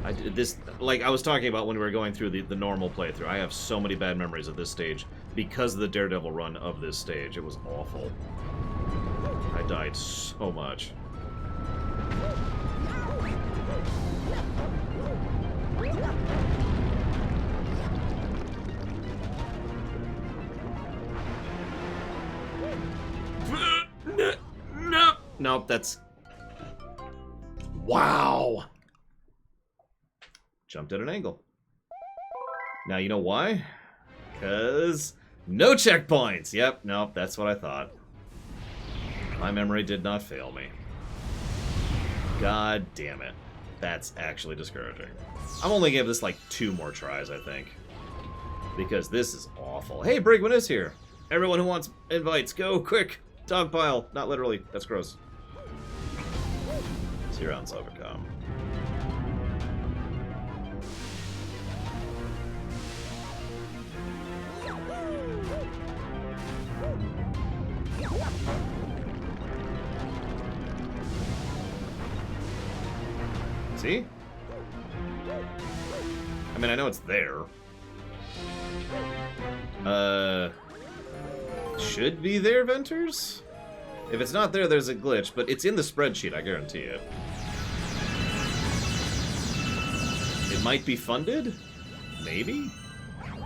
I did this, like I was talking about when we were going through the normal playthrough. I have so many bad memories of this stage because of the Daredevil run of this stage. It was awful. I died so much. Nope, that's... Wow! Jumped at an angle. Now, you know why? Because... no checkpoints! Yep, nope, that's what I thought. My memory did not fail me. God damn it. That's actually discouraging. I'm only gonna give this like 2 more tries, I think. Because this is awful. Hey, Brigman is here! Everyone who wants invites, go quick! Dogpile! Not literally, that's gross. See you around, Silvercom. See? I mean, I know it's there. Should be there, Venters? If it's not there, there's a glitch, but it's in the spreadsheet, I guarantee it. It might be funded? Maybe?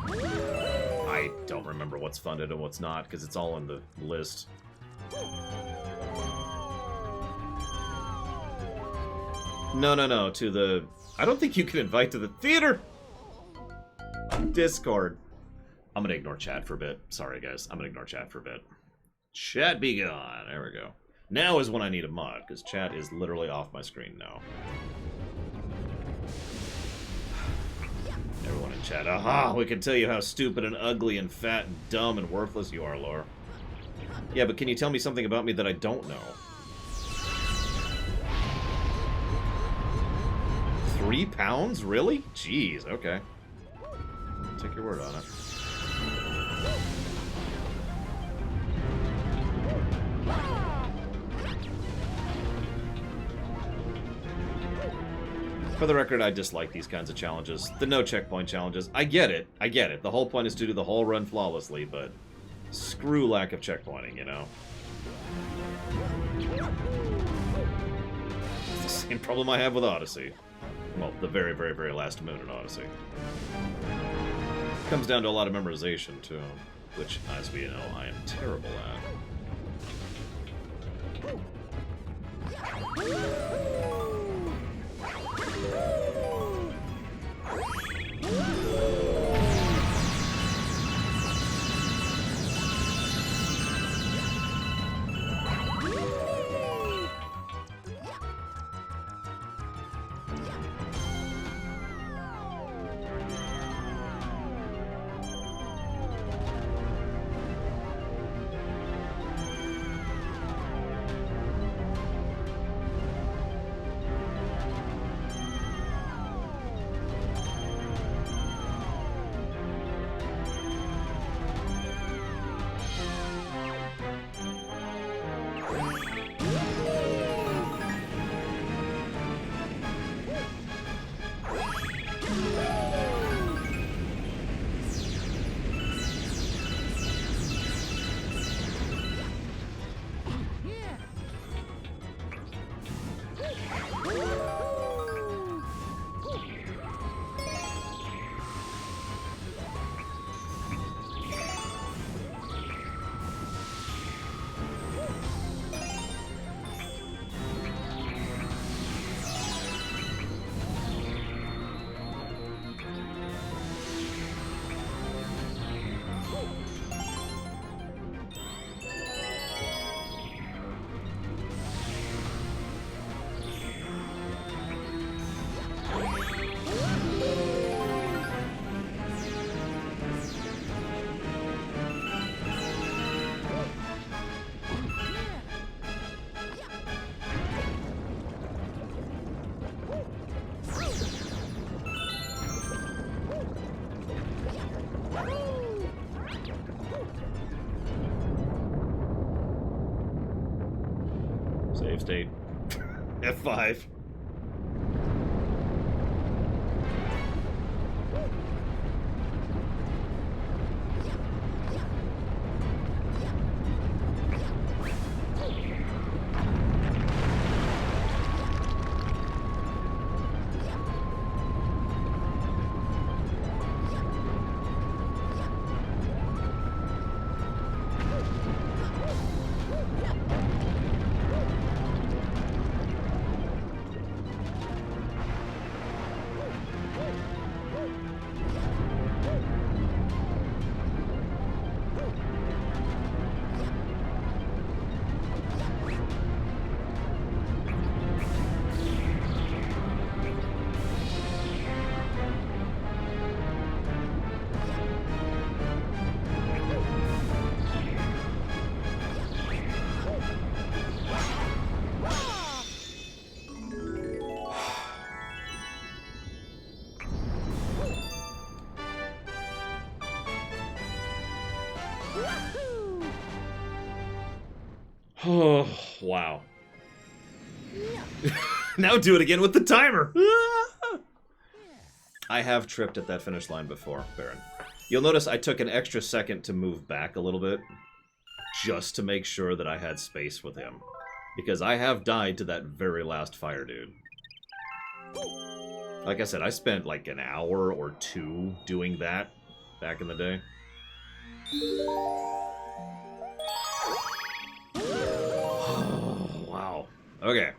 I don't remember what's funded and what's not, because it's all in the list. No, to the... I don't think you can invite to the theater! Discord. I'm gonna ignore chat for a bit. Sorry, guys. I'm gonna ignore chat for a bit. Chat be gone. There we go. Now is when I need a mod, because chat is literally off my screen now. Everyone in chat. Aha! We can tell you how stupid and ugly and fat and dumb and worthless you are, Lore. Yeah, but can you tell me something about me that I don't know? 3 pounds? Really? Jeez, okay. I'll take your word on it. For the record, I dislike these kinds of challenges. The no checkpoint challenges. I get it. I get it. The whole point is to do the whole run flawlessly, but screw lack of checkpointing, you know? It's the same problem I have with Odyssey. Well, the very, very, very last moon in Odyssey. Comes down to a lot of memorization, too. Which, as we know, I am terrible at. Save state. F5. Oh, wow. Now do it again with the timer. I have tripped at that finish line before, Baron. You'll notice I took an extra second to move back a little bit, just to make sure that I had space with him. Because I have died to that very last fire dude. Like I said, I spent like an hour or two doing that back in the day. Wow. Okay.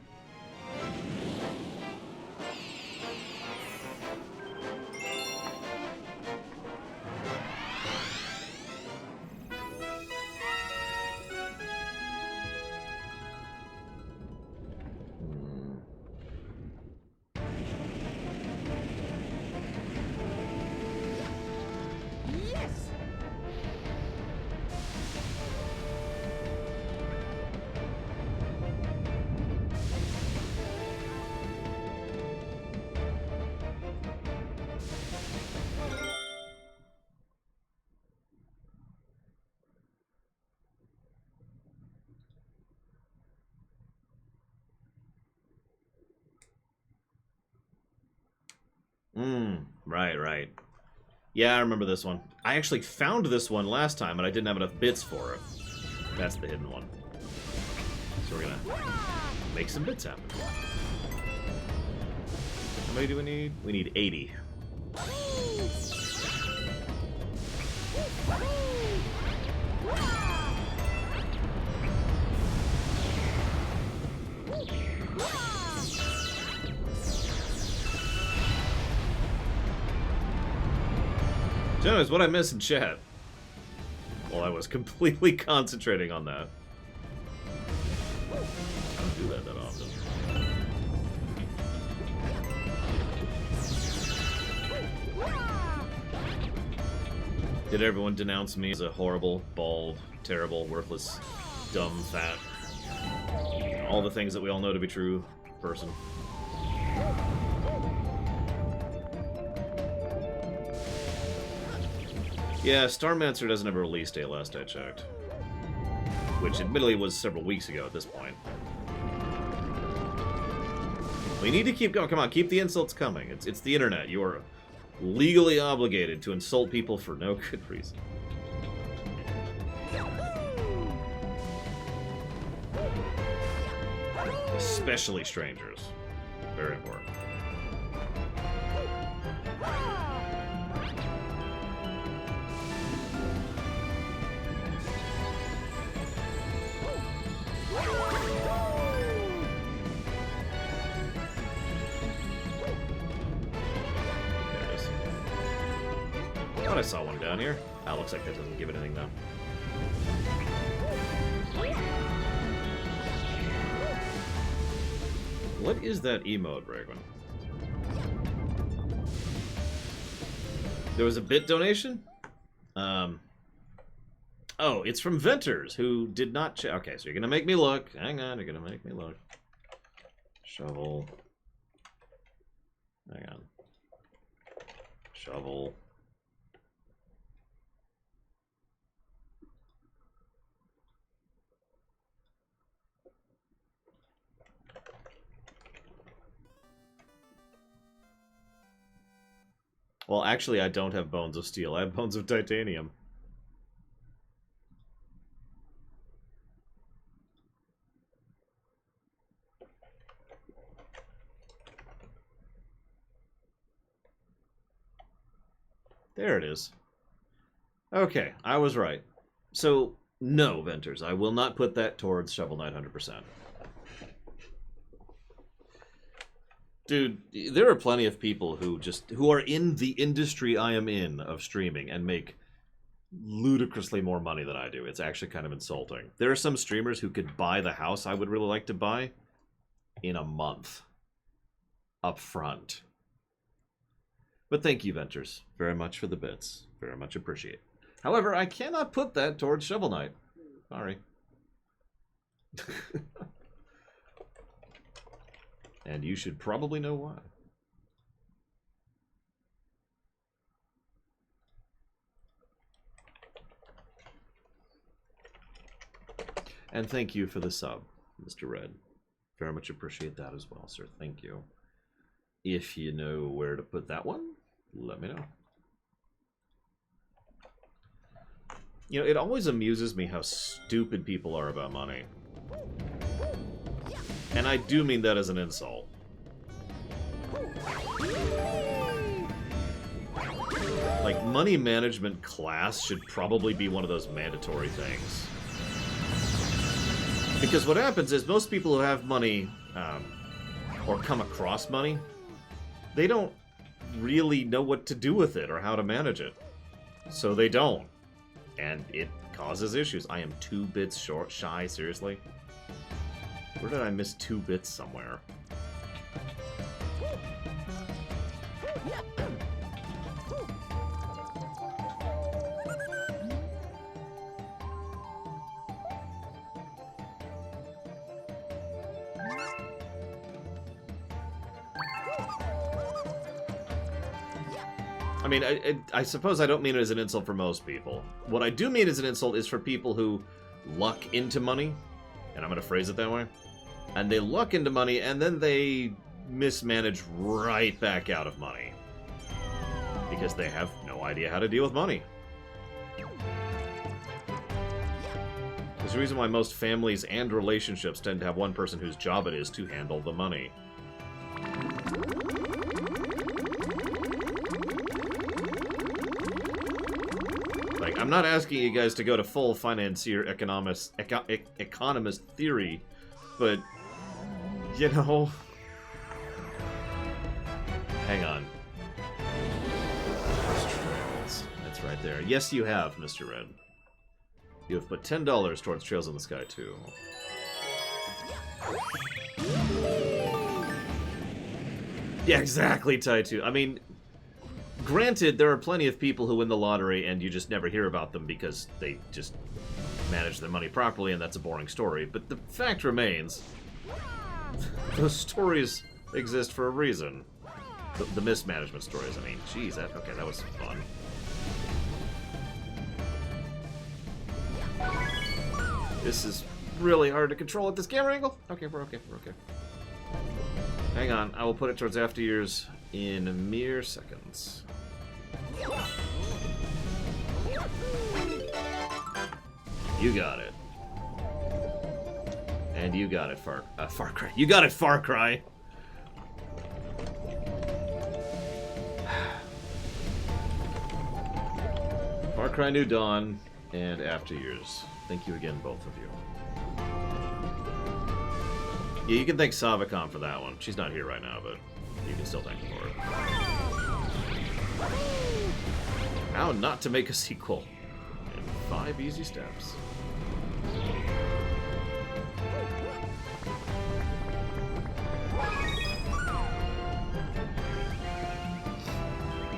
Yes! Right. Yeah, I remember this one. I actually found this one last time, and I didn't have enough bits for it. That's the hidden one. So we're gonna make some bits happen. How many do we need? We need 80. Gentlemen, what I miss in chat? Well, I was completely concentrating on that. I don't do that often. Did everyone denounce me as a horrible, bald, terrible, worthless, dumb, fat, all the things that we all know to be true person? Yeah, Starmancer doesn't have a release date last I checked. Which admittedly was several weeks ago at this point. We need to keep going. Come on, keep the insults coming. It's the internet. You are legally obligated to insult people for no good reason. Especially strangers. Very important. I saw one down here. Ah, looks like that doesn't give it anything though. What is that emote, Ragman? There was a bit donation? Oh, it's from Venters, who did not check. Okay, so you're gonna make me look. Hang on, you're gonna make me look. Shovel. Hang on. Shovel. Well, actually, I don't have bones of steel. I have bones of titanium. There it is. Okay, I was right. So, no, Venters, I will not put that towards Shovel Knight 100%. Dude, there are plenty of people who are in the industry I am in of streaming and make ludicrously more money than I do. It's actually kind of insulting. There are some streamers who could buy the house I would really like to buy in a month. Up front. But thank you, Venters, very much for the bits. Very much appreciate. However, I cannot put that towards Shovel Knight. Sorry. And you should probably know why. And thank you for the sub, Mr. Red. Very much appreciate that as well, sir. Thank you. If you know where to put that one, let me know. You know, it always amuses me how stupid people are about money. And I do mean that as an insult. Like, money management class should probably be one of those mandatory things. Because what happens is most people who have money, or come across money, they don't really know what to do with it or how to manage it. So they don't. And it causes issues. I am 2 bits shy, seriously? Where did I miss 2 bits somewhere? I mean, I suppose I don't mean it as an insult for most people. What I do mean as an insult is for people who luck into money, and I'm going to phrase it that way, and they luck into money, and then they mismanage right back out of money. Because they have no idea how to deal with money. There's a reason why most families and relationships tend to have one person whose job it is to handle the money. Like, I'm not asking you guys to go to full financier economist theory, but, you know... Hang on. Trails. That's right there. Yes, you have, Mr. Red. You have put $10 towards Trails in the Sky, too. Yeah, exactly, Taitu. I mean, granted, there are plenty of people who win the lottery and you just never hear about them because they just manage their money properly and that's a boring story. But the fact remains, those stories exist for a reason. The mismanagement stories, I mean. Jeez, okay, that was fun. This is really hard to control at this camera angle. Okay, we're okay, we're okay. Hang on, I will put it towards after years in mere seconds. You got it. And you got it, Far Cry. You got it, Far Cry! Far Cry New Dawn and After Years. Thank you again, both of you. Yeah, you can thank Savicon for that one. She's not here right now, but you can still thank her for it. How not to make a sequel in 5 easy steps.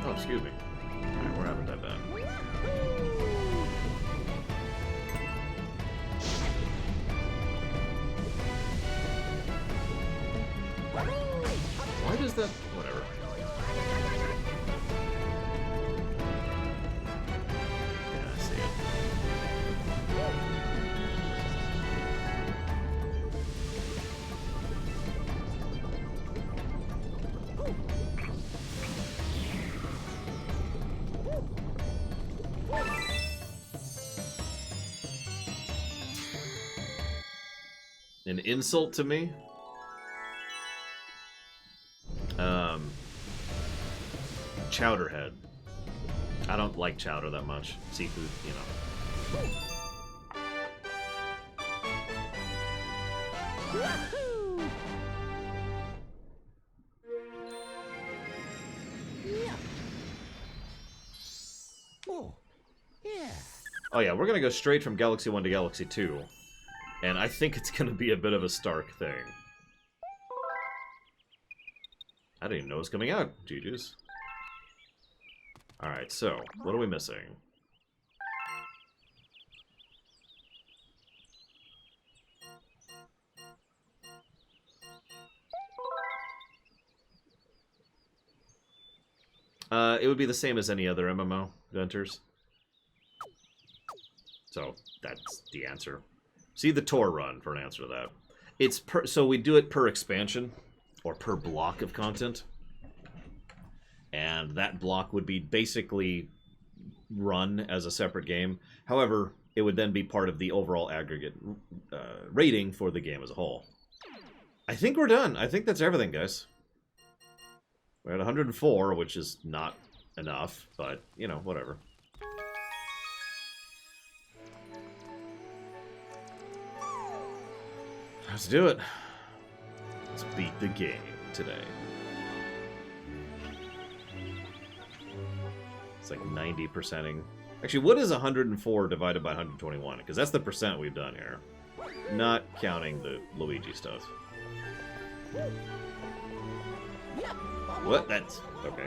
Oh, excuse me. Alright, where haven't I been? Why does that... whatever. Yeah, I see it. An insult to me? Chowderhead. I don't like chowder that much. Seafood, you know. Oh, yeah. Oh yeah, we're gonna go straight from Galaxy 1 to Galaxy 2. And I think it's gonna be a bit of a stark thing. I didn't even know it was coming out. GG's. Alright, so, what are we missing? It would be the same as any other MMO, Venters. So, that's the answer. See the Tor run for an answer to that. It's so we do it per expansion, or per block of content. And that block would be basically run as a separate game. However, it would then be part of the overall aggregate rating for the game as a whole. I think we're done. I think that's everything, guys. We're at 104, which is not enough, but, you know, whatever. Let's do it. Let's beat the game today. It's like 90%ing. Actually, what is 104 divided by 121? Because that's the percent we've done here. Not counting the Luigi stuff. What? That's... okay.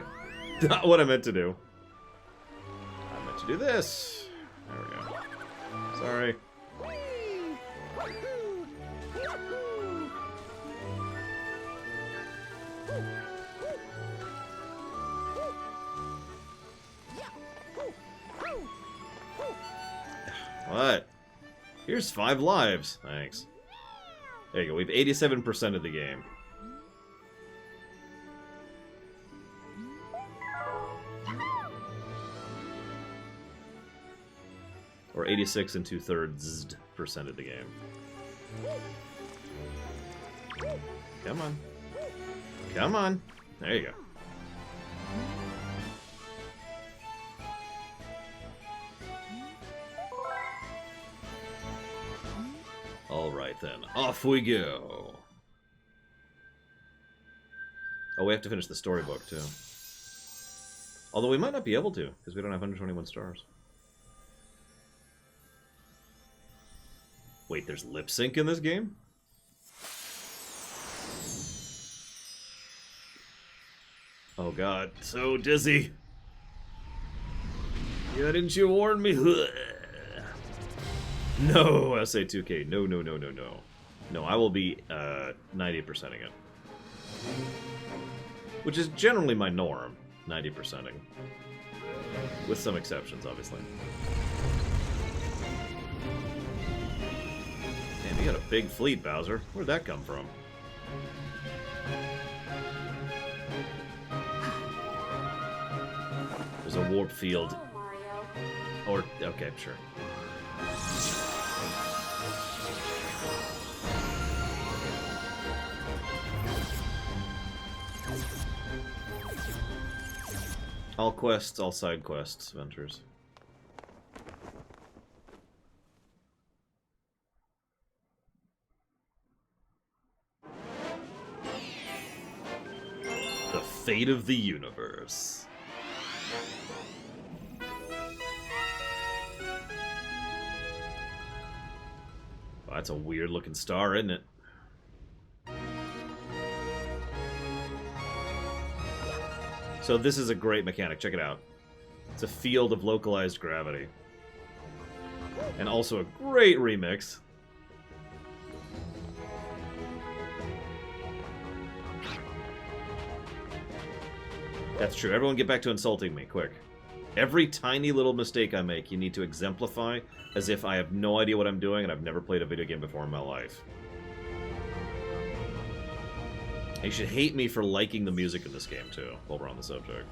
Not what I meant to do. I meant to do this. There we go. Sorry. What? Here's 5 lives. Thanks. There you go. We have 87% of the game. Or 86 and 2/3% of the game. Come on. Come on. There you go. Alright then, off we go. Oh, we have to finish the storybook too. Although we might not be able to, because we don't have 121 stars. Wait, there's lip sync in this game? Oh god, so dizzy. Yeah, didn't you warn me? No, SA2K. No, no, no, no, no. No, I will be 90%ing it. Which is generally my norm, 90%ing. With some exceptions, obviously. Damn, you got a big fleet, Bowser. Where'd that come from? There's a warp field. Or, okay, sure. All quests, all side quests, Ventures. The fate of the universe. Oh, that's a weird looking star, isn't it? So this is a great mechanic, check it out. It's a field of localized gravity. And also a great remix. That's true, everyone get back to insulting me, quick. Every tiny little mistake I make, you need to exemplify as if I have no idea what I'm doing and I've never played a video game before in my life. You should hate me for liking the music in this game, too, while we're on the subject.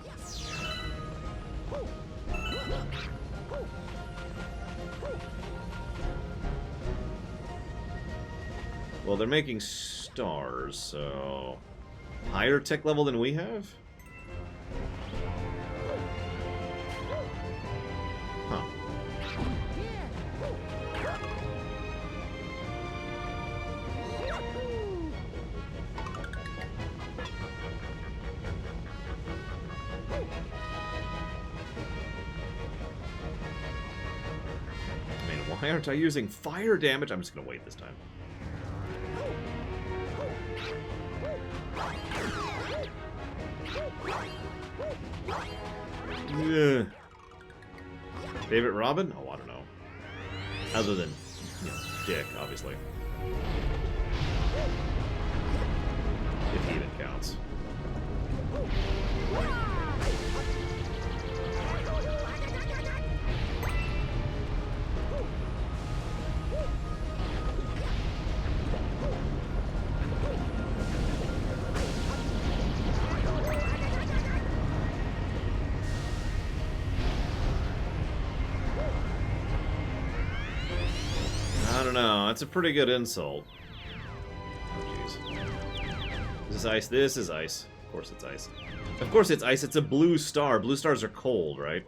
Well, they're making stars, so... higher tech level than we have? Huh. Why aren't I using fire damage? I'm just gonna wait this time. Ugh. Favorite Robin? Oh, I don't know. Other than, you know, Dick, obviously. If he even counts. I don't know, that's a pretty good insult. Oh, jeez. This is ice, this is ice. Of course it's ice. Of course it's ice, it's a blue star. Blue stars are cold, right?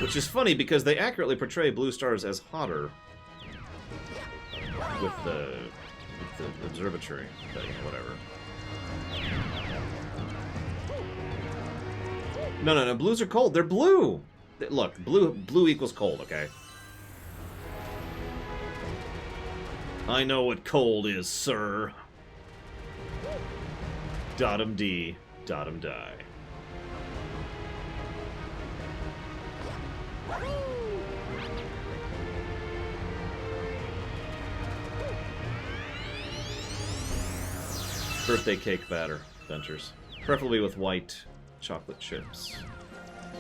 Which is funny because they accurately portray blue stars as hotter. With the observatory, but you know, whatever. No, blues are cold, they're blue! Look, blue equals cold, okay? I know what cold is, sir. Dot'em D, dot'em die. Birthday cake batter, Ventures. Preferably with white chocolate chips.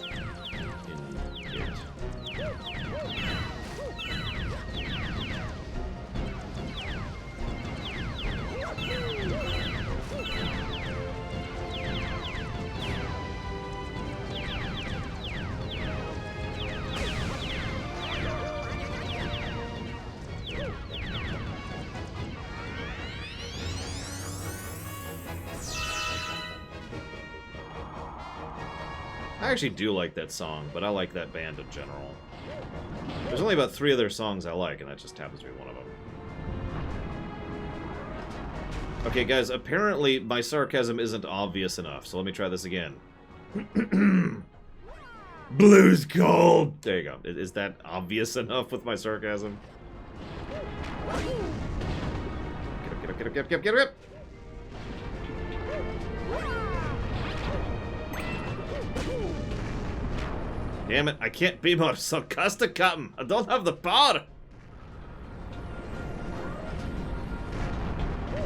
In it. I actually do like that song, but I like that band in general. There's only about 3 other songs I like, and that just happens to be one of them. Okay, guys, apparently my sarcasm isn't obvious enough, so let me try this again. Blue's cold! There you go. Is that obvious enough with my sarcasm? Get up, get up, get up, get up, get up, get up! Damn it, I can't be more sarcastic, Captain. I don't have the power!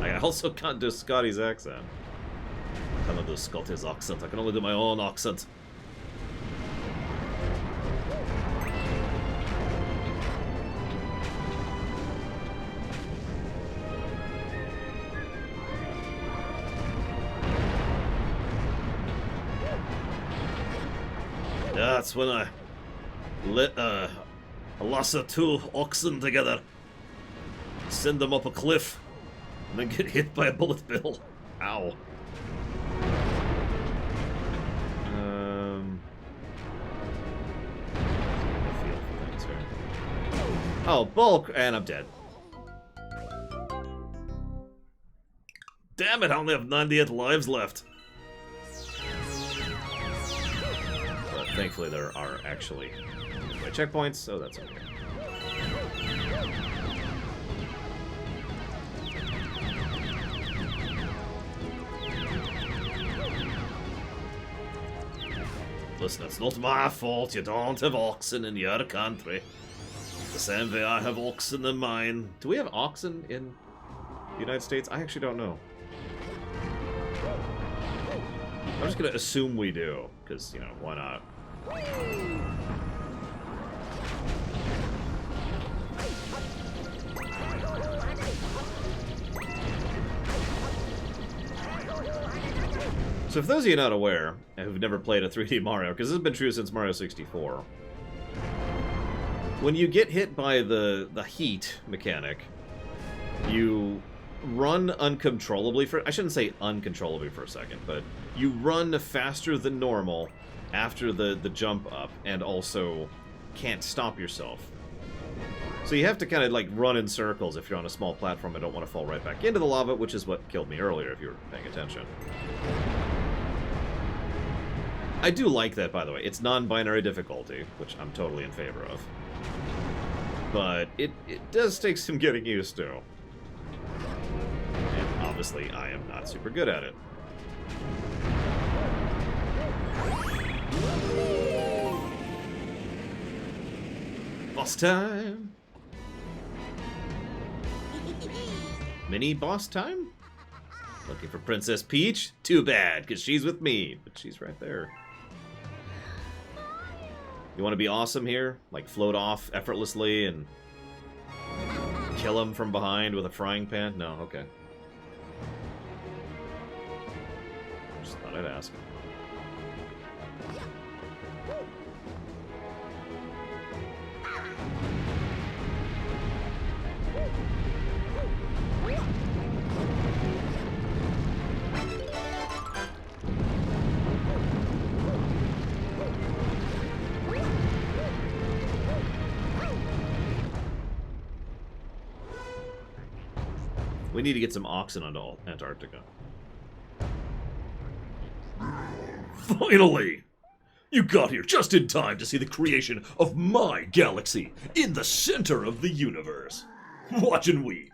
I also can't do Scotty's accent. I cannot do Scotty's accent. I can only do my own accent. That's when I lasso 2 oxen together, send them up a cliff, and then get hit by a bullet bill. Ow. Oh, bulk, and I'm dead. Damn it, I only have 98 lives left. But thankfully there are actually checkpoints, so that's okay. Listen, it's not my fault you don't have oxen in your country. The same way I have oxen in mine. Do we have oxen in the United States? I actually don't know. I'm just gonna assume we do, because, you know, why not? So for those of you not aware, and who've never played a 3D Mario, because this has been true since Mario 64, when you get hit by the heat mechanic, you run uncontrollably for... I shouldn't say uncontrollably for a second, but you run faster than normal after the jump up, and also can't stop yourself. So you have to kind of like run in circles if you're on a small platform and don't want to fall right back into the lava, which is what killed me earlier if you were paying attention. I do like that, by the way. It's non-binary difficulty, which I'm totally in favor of. But it does take some getting used to. And obviously, I am not super good at it. Boss time! Mini boss time? Looking for Princess Peach? Too bad, because she's with me. But she's right there. You want to be awesome here? Like float off effortlessly and kill him from behind with a frying pan? No, okay. Just thought I'd ask. We need to get some oxen onto Antarctica. Finally! You got here just in time to see the creation of my galaxy in the center of the universe. Watch and weep.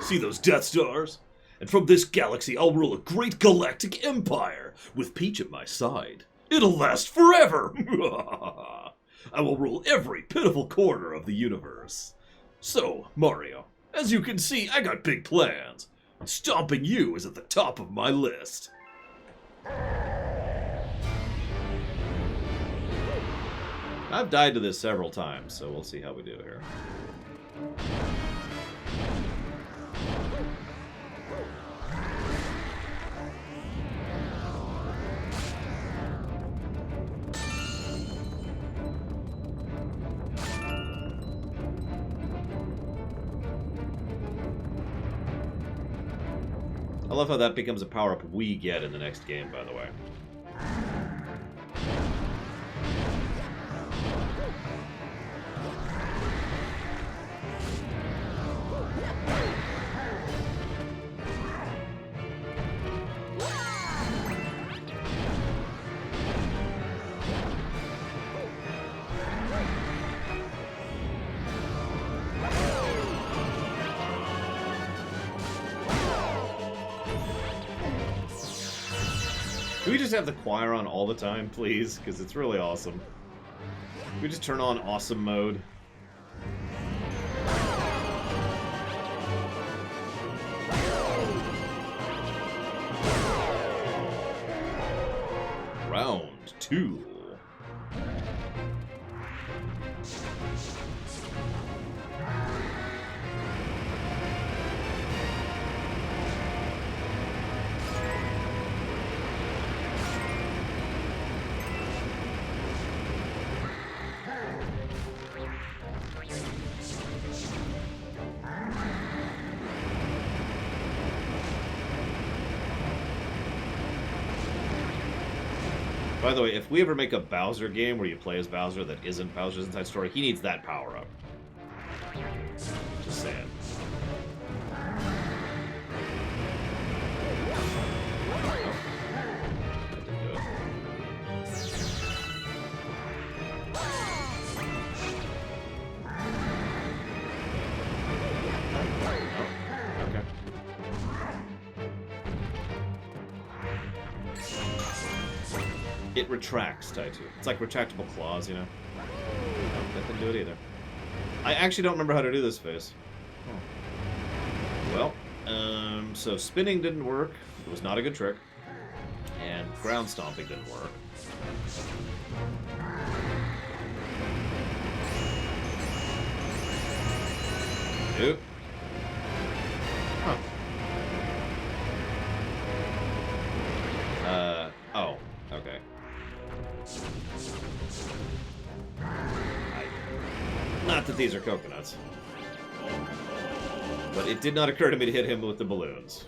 See those Death Stars? And from this galaxy I'll rule a great galactic empire with Peach at my side. It'll last forever! I will rule every pitiful corner of the universe. So, Mario, as you can see, I got big plans. Stomping you is at the top of my list. I've died to this several times, so we'll see how we do here. I love how that becomes a power-up we get in the next game, by the way. Can we just have the choir on all the time, please? Because it's really awesome. Can we just turn on awesome mode? Round 2. By the way, if we ever make a Bowser game where you play as Bowser that isn't Bowser's Inside Story, he needs that power-up. Just saying. It retracts, Taitu. It's like retractable claws, you know? No, that didn't do it either. I actually don't remember how to do this phase. Well, so spinning didn't work. It was not a good trick. And ground stomping didn't work. Nope. Huh. Oh, okay. Not that these are coconuts. But it did not occur to me to hit him with the balloons.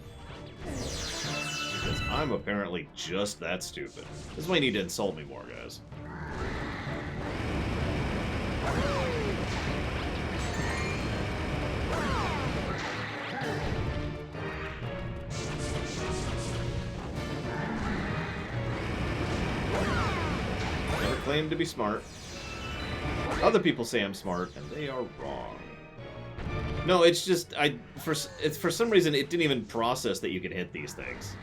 Because I'm apparently just that stupid. This is why you need to insult me more, guys. Never claimed to be smart. Other people say I'm smart, and they are wrong. No, it's just for some reason it didn't even process that you could hit these things,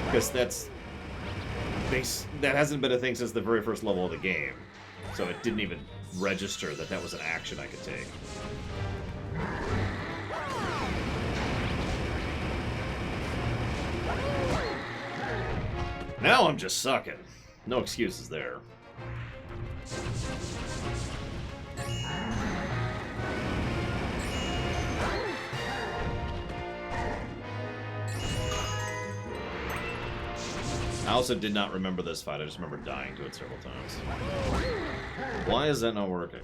because that hasn't been a thing since the very first level of the game, so it didn't even register that that was an action I could take. Now I'm just sucking. No excuses there. I also did not remember this fight, I just remember dying to it several times. Why is that not working?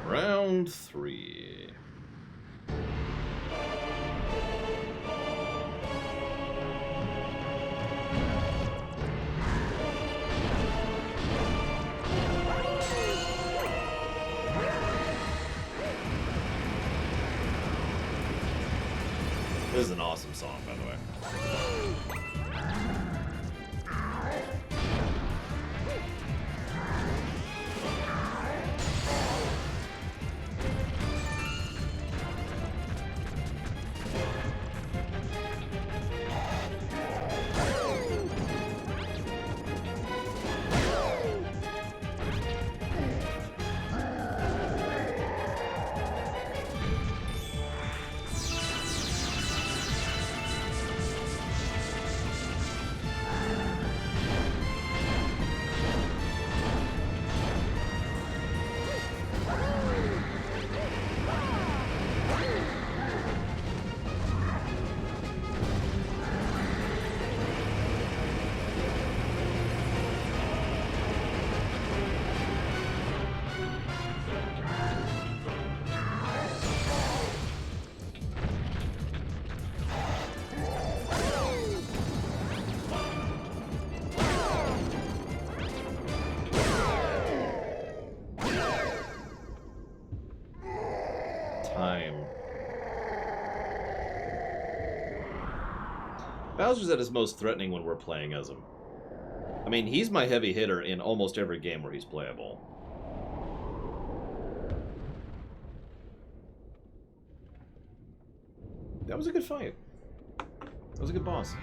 Round 3. This is an awesome song, by the way. time. Bowser's at his most threatening when we're playing as him. I mean, he's my heavy hitter in almost every game where he's playable. That was a good fight. That was a good boss.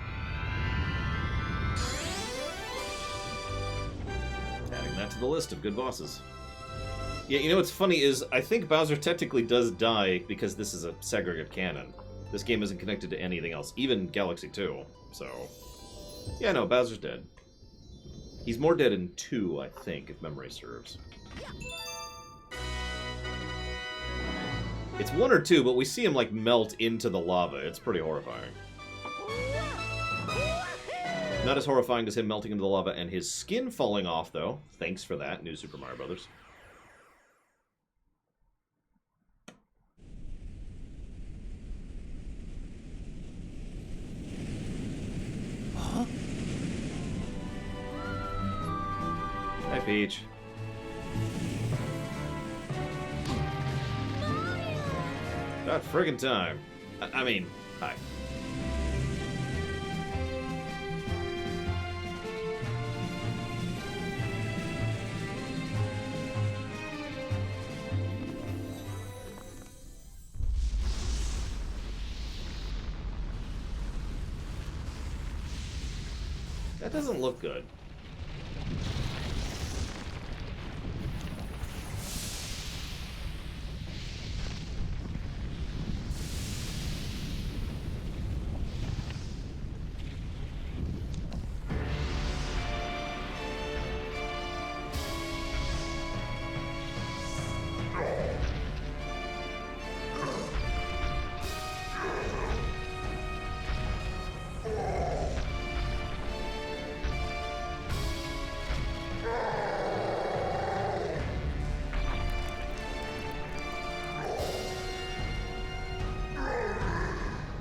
Adding that to the list of good bosses. Yeah, you know what's funny is, I think Bowser technically does die because this is a segregate canon. This game isn't connected to anything else, even Galaxy 2, so... Yeah, no, Bowser's dead. He's more dead in 2, I think, if memory serves. It's 1 or 2, but we see him, like, melt into the lava. It's pretty horrifying. Not as horrifying as him melting into the lava and his skin falling off, though. Thanks for that, New Super Mario Brothers. Huh? Hi, Peach. About friggin' time. I mean, hi. That doesn't look good.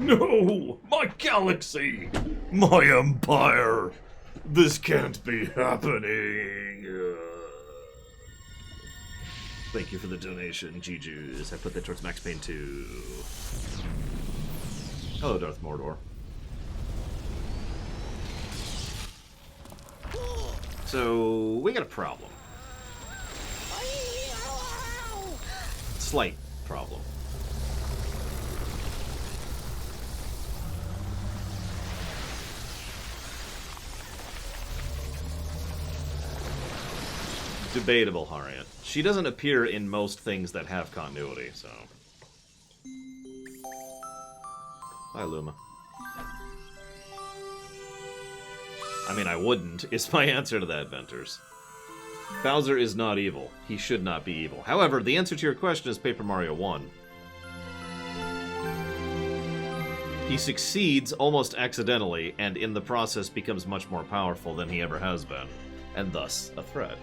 No! My galaxy! My empire! This can't be happening! Thank you for the donation, G-Juice. I put that towards Max Payne 2. Hello, Darth Mordor. So, we got a problem. Slight problem. Debatable, Harriet. She doesn't appear in most things that have continuity, so... Hi, Luma. I mean, I wouldn't, is my answer to that, Venters. Bowser is not evil. He should not be evil. However, the answer to your question is Paper Mario 1. He succeeds almost accidentally, and in the process becomes much more powerful than he ever has been, and thus a threat.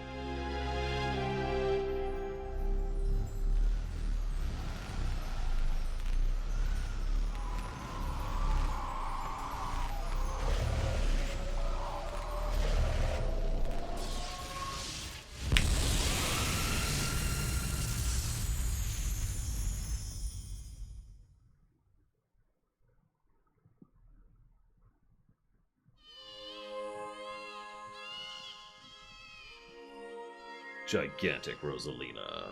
Gigantic Rosalina.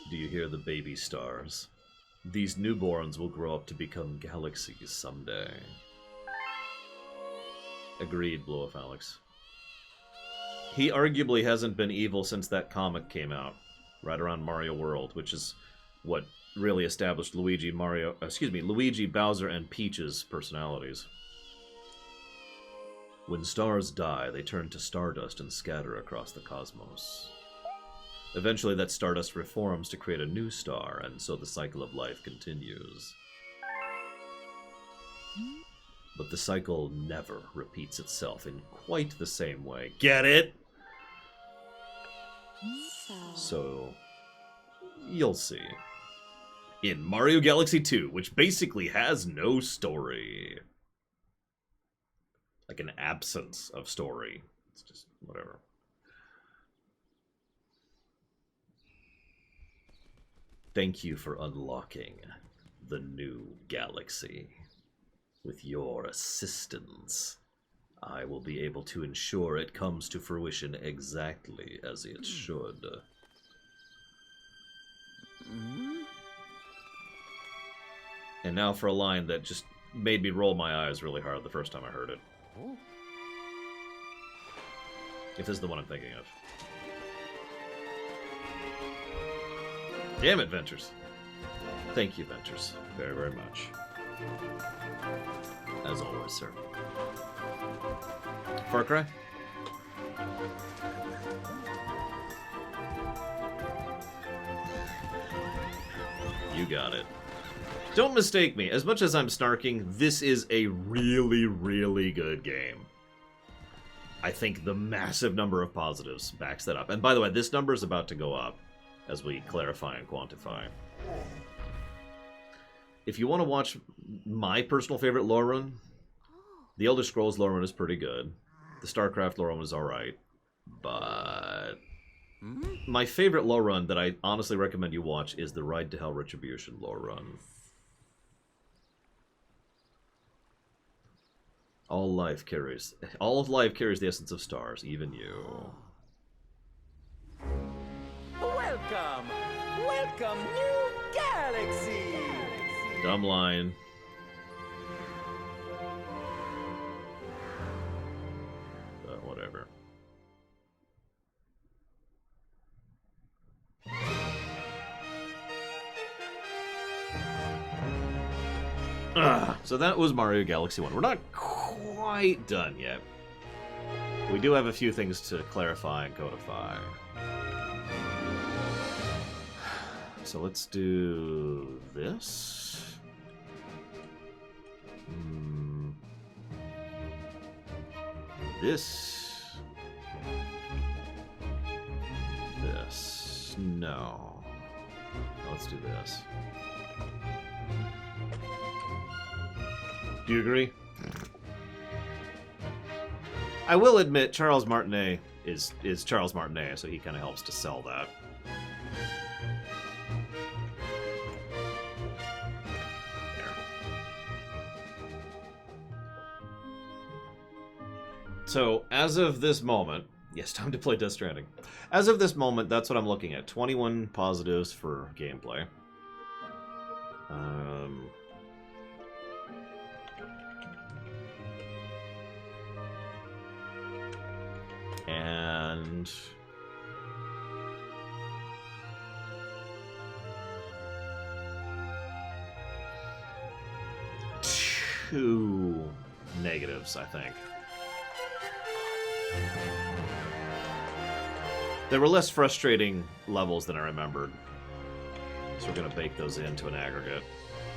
Do you hear the baby stars? These newborns will grow up to become galaxies someday. Agreed, Blow Off Alex. He arguably hasn't been evil since that comic came out, right around Mario World, which is what really established Luigi, Bowser, and Peach's personalities. When stars die, they turn to stardust and scatter across the cosmos. Eventually, that stardust reforms to create a new star, and so the cycle of life continues. But the cycle never repeats itself in quite the same way. Get it? So, you'll see. In Mario Galaxy 2, which basically has no story. Like an absence of story. It's just whatever. Thank you for unlocking the new galaxy. With your assistance, I will be able to ensure it comes to fruition exactly as it should. And now for a line that just made me roll my eyes really hard the first time I heard it. If this is the one I'm thinking of. Damn it, Ventures. Thank you, Ventures, very, very much. As always, sir. Far Cry? You got it. Don't mistake me. As much as I'm snarking, this is a really, really good game. I think the massive number of positives backs that up. And by the way, this number is about to go up as we clarify and quantify. If you want to watch my personal favorite lore run, the Elder Scrolls lore run is pretty good. The StarCraft lore run was alright. But my favorite lore run that I honestly recommend you watch is the Ride to Hell Retribution lore run. All of life carries the essence of stars, even you. Welcome! Welcome, new galaxy! Dumb line. But whatever. So that was Mario Galaxy 1. We're not quite done yet. We do have a few things to clarify and codify. So let's do this. This. This. No. Let's do this. Do you agree? I will admit, Charles Martinet is Charles Martinet, so he kind of helps to sell that. There. So, as of this moment, yes, time to play Death Stranding. As of this moment, that's what I'm looking at. 21 positives for gameplay. And two negatives, I think. There were less frustrating levels than I remembered. So we're going to bake those into an aggregate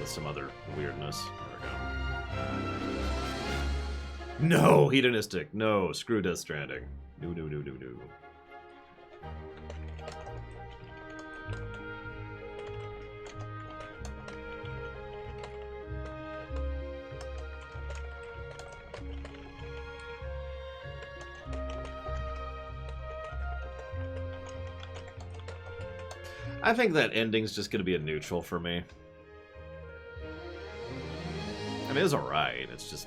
with some other weirdness. There we go. No, hedonistic. No, screw Death Stranding. No, no, no, no, no. I think that ending's just going to be a neutral for me. I mean, it's alright. It's just...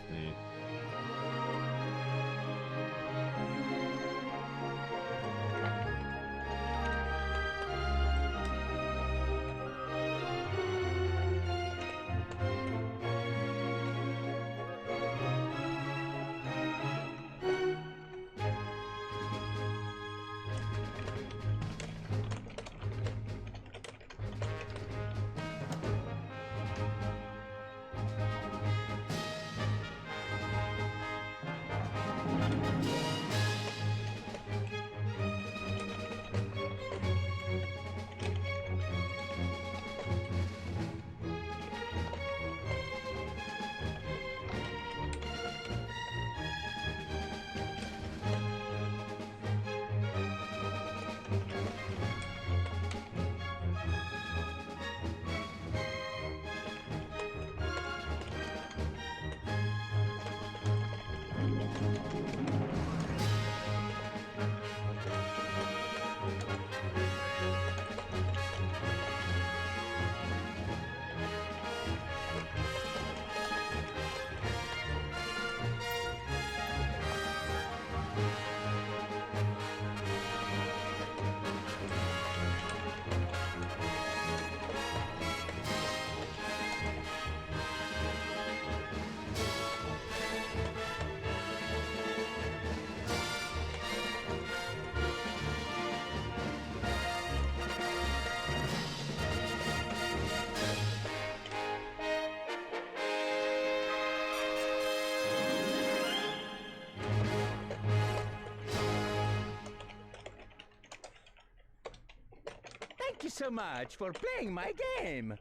Thank you so much for playing my game.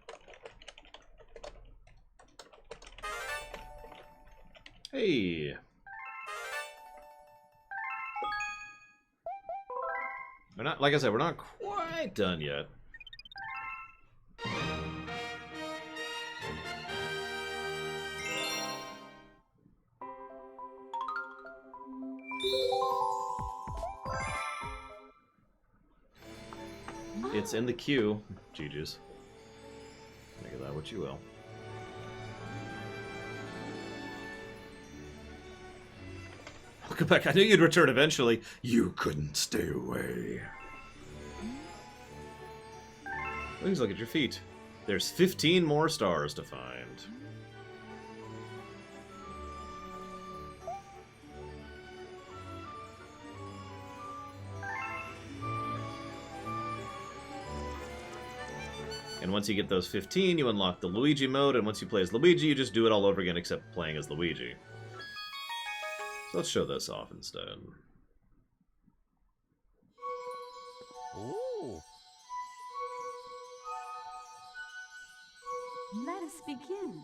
Hey. We're not, like I said, we're not quite done yet. It's in the queue. GG's. Make of that what you will. Welcome back. I knew you'd return eventually. You couldn't stay away. Please look at your feet. There's 15 more stars to find. And once you get those 15, you unlock the Luigi mode, and once you play as Luigi, you just do it all over again except playing as Luigi. So let's show this off instead. Ooh. Let us begin.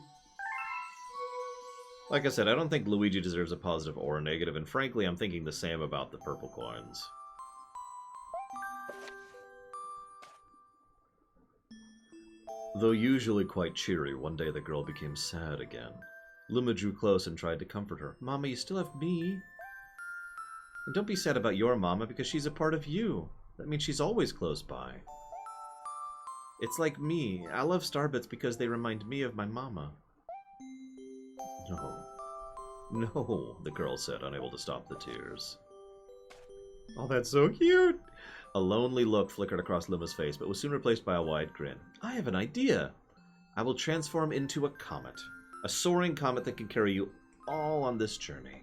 Like I said, I don't think Luigi deserves a positive or a negative, and frankly, I'm thinking the same about the purple coins. Though usually quite cheery, one day the girl became sad again. Luma drew close and tried to comfort her. Mama, you still have me. And don't be sad about your mama, because she's a part of you. That means she's always close by. It's like me. I love Starbits because they remind me of my mama. No. No, the girl said, unable to stop the tears. Oh, that's so cute! A lonely look flickered across Luma's face, but was soon replaced by a wide grin. I have an idea! I will transform into a comet. A soaring comet that can carry you all on this journey.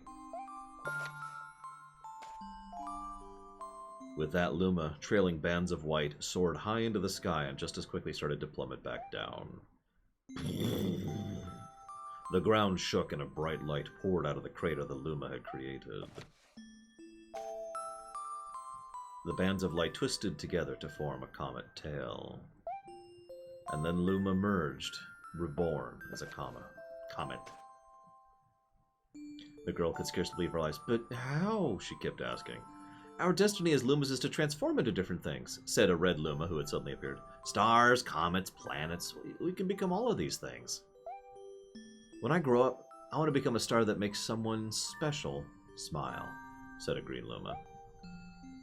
With that, Luma, trailing bands of white, soared high into the sky and just as quickly started to plummet back down. The ground shook and a bright light poured out of the crater that Luma had created. The bands of light twisted together to form a comet tail. And then Luma merged, reborn as a comet. The girl could scarcely believe her eyes. But how? She kept asking. Our destiny as Lumas is to transform into different things, said a red Luma who had suddenly appeared. Stars, comets, planets, we can become all of these things. When I grow up, I want to become a star that makes someone special smile, said a green Luma.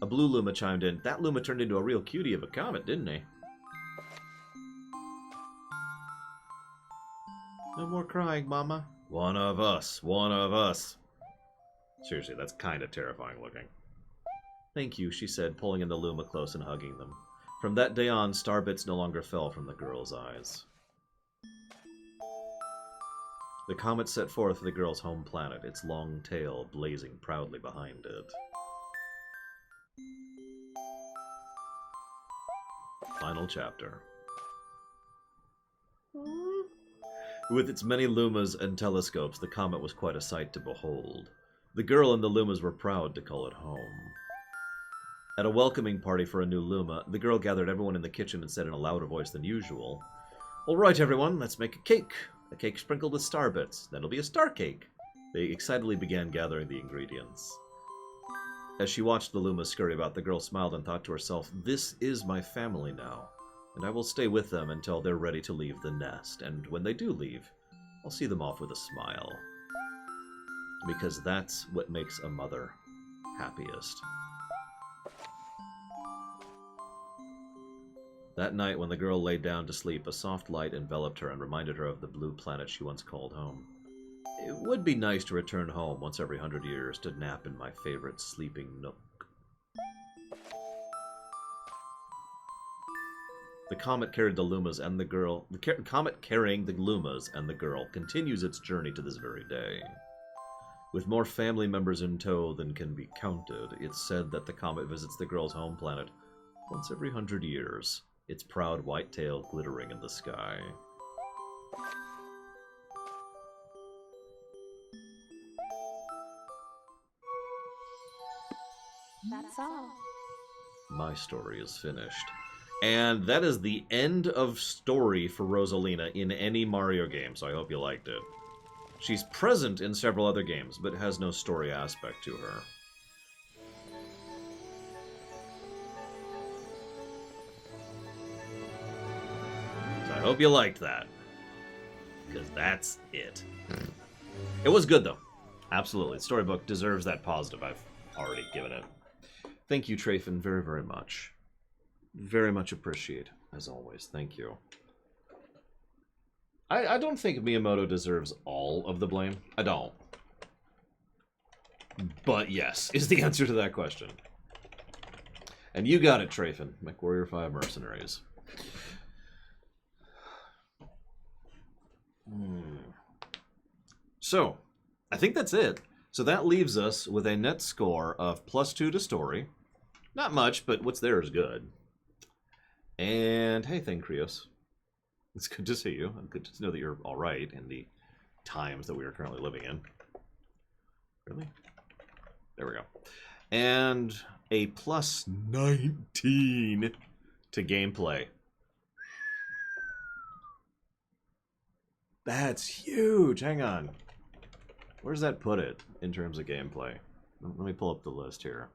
A blue Luma chimed in. That Luma turned into a real cutie of a comet, didn't he? No more crying, Mama. One of us. One of us. Seriously, that's kind of terrifying looking. Thank you, she said, pulling in the Luma close and hugging them. From that day on, starbits no longer fell from the girl's eyes. The comet set forth for the girl's home planet, its long tail blazing proudly behind it. Final chapter. With its many Lumas and telescopes, the comet was quite a sight to behold. The girl and the Lumas were proud to call it home. At a welcoming party for a new Luma, the girl gathered everyone in the kitchen and said in a louder voice than usual, All right, everyone, let's make a cake sprinkled with star bits. That'll be a star cake. They excitedly began gathering the ingredients. As she watched the Lumas scurry about, the girl smiled and thought to herself, This is my family now, and I will stay with them until they're ready to leave the nest, and when they do leave, I'll see them off with a smile. Because that's what makes a mother happiest. That night, when the girl lay down to sleep, a soft light enveloped her and reminded her of the blue planet she once called home. It would be nice to return home once every 100 years to nap in my favorite sleeping nook. The comet carried the Lumas and the girl. The comet carrying the Lumas and the girl continues its journey to this very day. With more family members in tow than can be counted, it's said that the comet visits the girl's home planet once every 100 years, its proud white tail glittering in the sky. That's all. My story is finished. And that is the end of story for Rosalina in any Mario game, so I hope you liked it. She's present in several other games, but has no story aspect to her. So I hope you liked that. Because that's it. It was good, though. Absolutely. Storybook deserves that positive I've already given it. Thank you, Trayfin, very, very much. Very much appreciate, as always. Thank you. I don't think Miyamoto deserves all of the blame. I don't. But yes, is the answer to that question. And you got it, Trayfin. MechWarrior 5 Mercenaries. So, I think that's it. So that leaves us with a net score of +2 to story. Not much, but what's there is good. And hey, Krios. It's good to see you. It's good to know that you're alright in the times that we are currently living in. Really? There we go. And a +19 to gameplay. That's huge. Hang on. Where does that put it in terms of gameplay? Let me pull up the list here.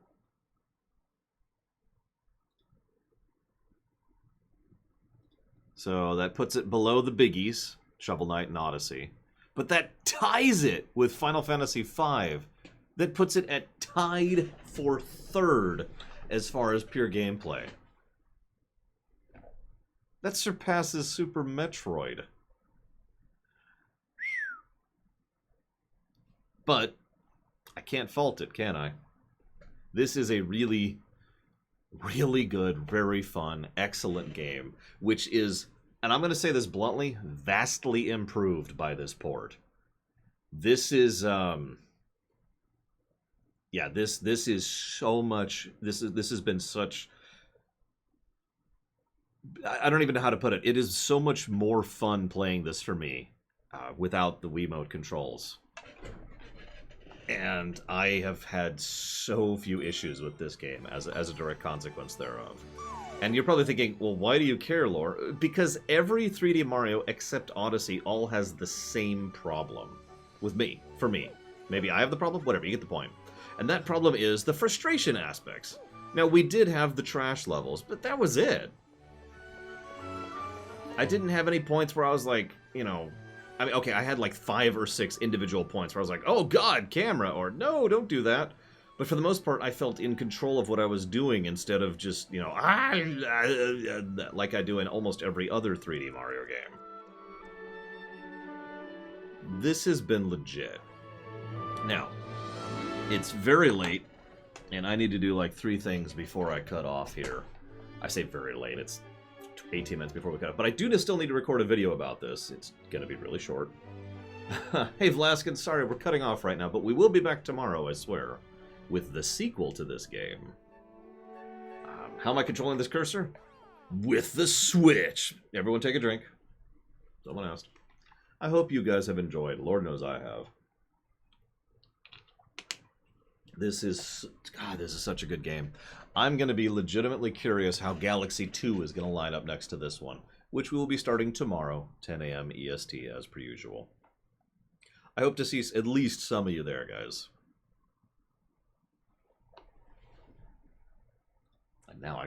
So that puts it below the biggies, Shovel Knight and Odyssey. But that ties it with Final Fantasy V. That puts it at tied for third as far as pure gameplay. That surpasses Super Metroid. But I can't fault it, can I? This is a really, really good, very fun, excellent game, which is, and I'm going to say this bluntly, vastly improved by this port. This is, yeah, this is so much, this has been such, I don't even know how to put it. It is so much more fun playing this for me without the Wiimote controls. And I have had so few issues with this game as a direct consequence thereof. And you're probably thinking, well, why do you care, Lore? Because every 3D Mario except Odyssey all has the same problem. With me. For me. Maybe I have the problem? Whatever, you get the point. And that problem is the frustration aspects. Now, we did have the trash levels, but that was it. I didn't have any points where I was like, you know... I mean, okay, I had like 5 or 6 individual points where I was like, oh god, camera, or no, don't do that. But for the most part, I felt in control of what I was doing instead of just, you know, like I do in almost every other 3D Mario game. This has been legit. Now, it's very late, and I need to do like 3 things before I cut off here. I say very late, it's 18 minutes before we cut off. But I do still need to record a video about this. It's going to be really short. Hey, Vlaskin, sorry, we're cutting off right now, but we will be back tomorrow, I swear, with the sequel to this game. How am I controlling this cursor? With the Switch. Everyone take a drink. Someone asked. I hope you guys have enjoyed. Lord knows I have. This is... God, this is such a good game. I'm going to be legitimately curious how Galaxy 2 is going to line up next to this one, which we will be starting tomorrow, 10 a.m. EST, as per usual. I hope to see at least some of you there, guys. And now I